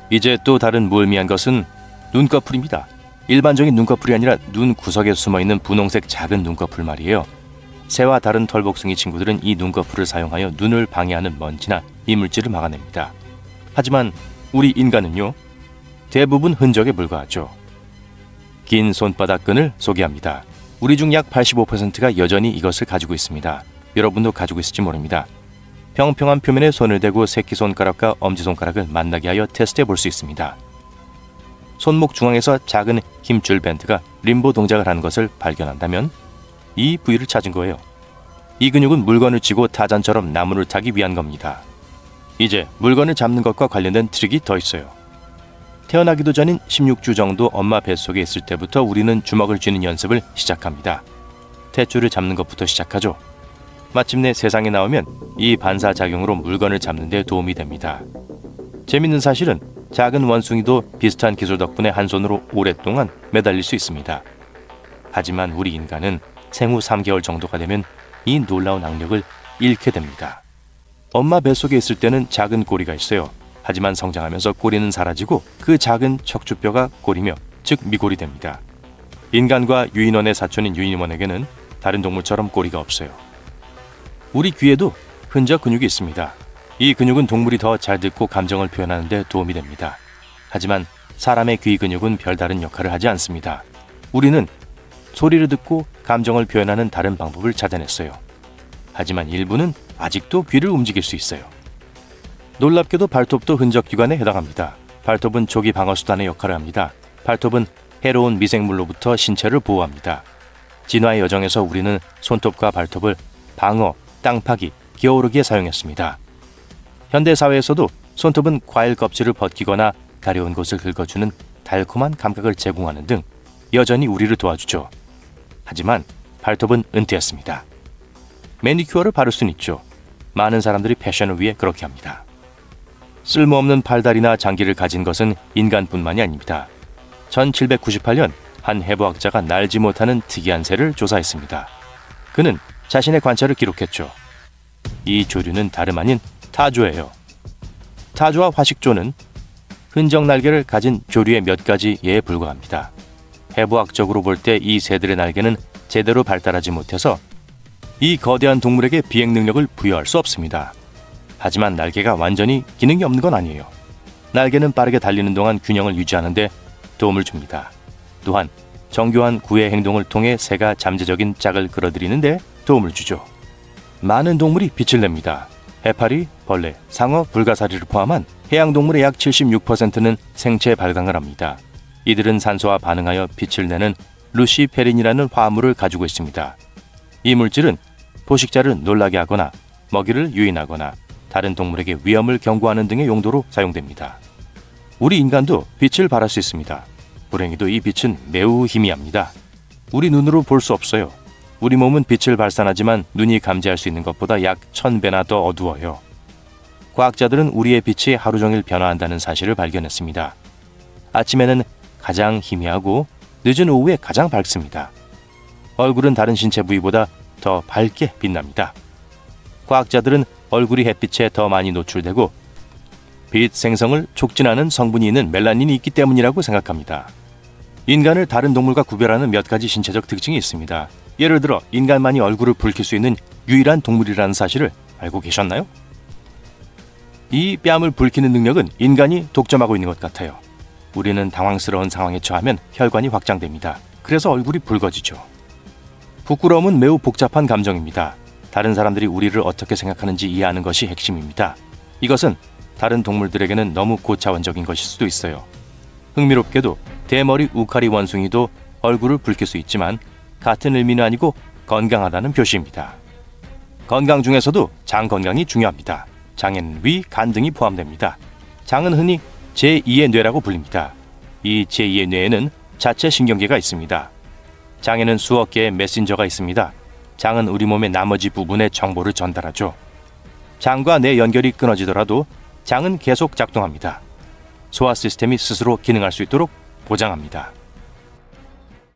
이제 또 다른 무의미한 것은 눈꺼풀입니다. 일반적인 눈꺼풀이 아니라 눈 구석에 숨어있는 분홍색 작은 눈꺼풀 말이에요. 새와 다른 털복숭이 친구들은 이 눈꺼풀을 사용하여 눈을 방해하는 먼지나 이물질을 막아냅니다. 하지만 우리 인간은요, 대부분 흔적에 불과하죠. 긴 손바닥끈을 소개합니다. 우리 중 약 85%가 여전히 이것을 가지고 있습니다. 여러분도 가지고 있을지 모릅니다. 평평한 표면에 손을 대고 새끼손가락과 엄지손가락을 만나게 하여 테스트해 볼 수 있습니다. 손목 중앙에서 작은 힘줄 밴드가 림보 동작을 하는 것을 발견한다면 이 부위를 찾은 거예요. 이 근육은 물건을 쥐고 타잔처럼 나무를 타기 위한 겁니다. 이제 물건을 잡는 것과 관련된 트릭이 더 있어요. 태어나기도 전인 16주 정도 엄마 뱃속에 있을 때부터 우리는 주먹을 쥐는 연습을 시작합니다. 탯줄을 잡는 것부터 시작하죠. 마침내 세상에 나오면 이 반사작용으로 물건을 잡는 데 도움이 됩니다. 재밌는 사실은 작은 원숭이도 비슷한 기술 덕분에 한 손으로 오랫동안 매달릴 수 있습니다. 하지만 우리 인간은 생후 3개월 정도가 되면 이 놀라운 악력을 잃게 됩니다. 엄마 뱃속에 있을 때는 작은 꼬리가 있어요. 하지만 성장하면서 꼬리는 사라지고 그 작은 척추뼈가 꼬리며 즉 미골이 됩니다. 인간과 유인원의 사촌인 유인원에게는 다른 동물처럼 꼬리가 없어요. 우리 귀에도 흔적 근육이 있습니다. 이 근육은 동물이 더 잘 듣고 감정을 표현하는 데 도움이 됩니다. 하지만 사람의 귀 근육은 별다른 역할을 하지 않습니다. 우리는 소리를 듣고 감정을 표현하는 다른 방법을 찾아냈어요. 하지만 일부는 아직도 귀를 움직일 수 있어요. 놀랍게도 발톱도 흔적기관에 해당합니다. 발톱은 조기 방어수단의 역할을 합니다. 발톱은 해로운 미생물로부터 신체를 보호합니다. 진화의 여정에서 우리는 손톱과 발톱을 방어, 땅 파기, 기어오르기에 사용했습니다. 현대사회에서도 손톱은 과일 껍질을 벗기거나 가려운 곳을 긁어주는 달콤한 감각을 제공하는 등 여전히 우리를 도와주죠. 하지만 발톱은 은퇴했습니다. 매니큐어를 바를 수는 있죠. 많은 사람들이 패션을 위해 그렇게 합니다. 쓸모없는 팔다리나 장기를 가진 것은 인간뿐만이 아닙니다. 1798년 한 해부학자가 날지 못하는 특이한 새를 조사했습니다. 그는 자신의 관찰을 기록했죠. 이 조류는 다름 아닌 타조예요. 타조와 화식조는 흔적 날개를 가진 조류의 몇 가지 예에 불과합니다. 해부학적으로 볼 때 이 새들의 날개는 제대로 발달하지 못해서 이 거대한 동물에게 비행 능력을 부여할 수 없습니다. 하지만 날개가 완전히 기능이 없는 건 아니에요. 날개는 빠르게 달리는 동안 균형을 유지하는 데 도움을 줍니다. 또한 정교한 구애 행동을 통해 새가 잠재적인 짝을 끌어들이는 데 도움을 주죠. 많은 동물이 빛을 냅니다. 해파리, 벌레, 상어, 불가사리를 포함한 해양동물의 약 76%는 생체 발광을 합니다. 이들은 산소와 반응하여 빛을 내는 루시페린이라는 화합물을 가지고 있습니다. 이 물질은 포식자를 놀라게 하거나 먹이를 유인하거나 다른 동물에게 위험을 경고하는 등의 용도로 사용됩니다. 우리 인간도 빛을 발할 수 있습니다. 불행히도 이 빛은 매우 희미합니다. 우리 눈으로 볼 수 없어요. 우리 몸은 빛을 발산하지만 눈이 감지할 수 있는 것보다 약 1000배나 더 어두워요. 과학자들은 우리의 빛이 하루 종일 변화한다는 사실을 발견했습니다. 아침에는 가장 희미하고 늦은 오후에 가장 밝습니다. 얼굴은 다른 신체 부위보다 더 밝게 빛납니다. 과학자들은 얼굴이 햇빛에 더 많이 노출되고 빛 생성을 촉진하는 성분이 있는 멜라닌이 있기 때문이라고 생각합니다. 인간을 다른 동물과 구별하는 몇 가지 신체적 특징이 있습니다. 예를 들어 인간만이 얼굴을 붉힐 수 있는 유일한 동물이라는 사실을 알고 계셨나요? 이 뺨을 붉히는 능력은 인간이 독점하고 있는 것 같아요. 우리는 당황스러운 상황에 처하면 혈관이 확장됩니다. 그래서 얼굴이 붉어지죠. 부끄러움은 매우 복잡한 감정입니다. 다른 사람들이 우리를 어떻게 생각하는지 이해하는 것이 핵심입니다. 이것은 다른 동물들에게는 너무 고차원적인 것일 수도 있어요. 흥미롭게도 대머리 우카리 원숭이도 얼굴을 붉힐 수 있지만 같은 의미는 아니고 건강하다는 표시입니다. 건강 중에서도 장 건강이 중요합니다. 장에는 위, 간 등이 포함됩니다. 장은 흔히 제2의 뇌라고 불립니다. 이 제2의 뇌에는 자체 신경계가 있습니다. 장에는 수억 개의 메신저가 있습니다. 장은 우리 몸의 나머지 부분에 정보를 전달하죠. 장과 뇌 연결이 끊어지더라도 장은 계속 작동합니다. 소화 시스템이 스스로 기능할 수 있도록 보장합니다.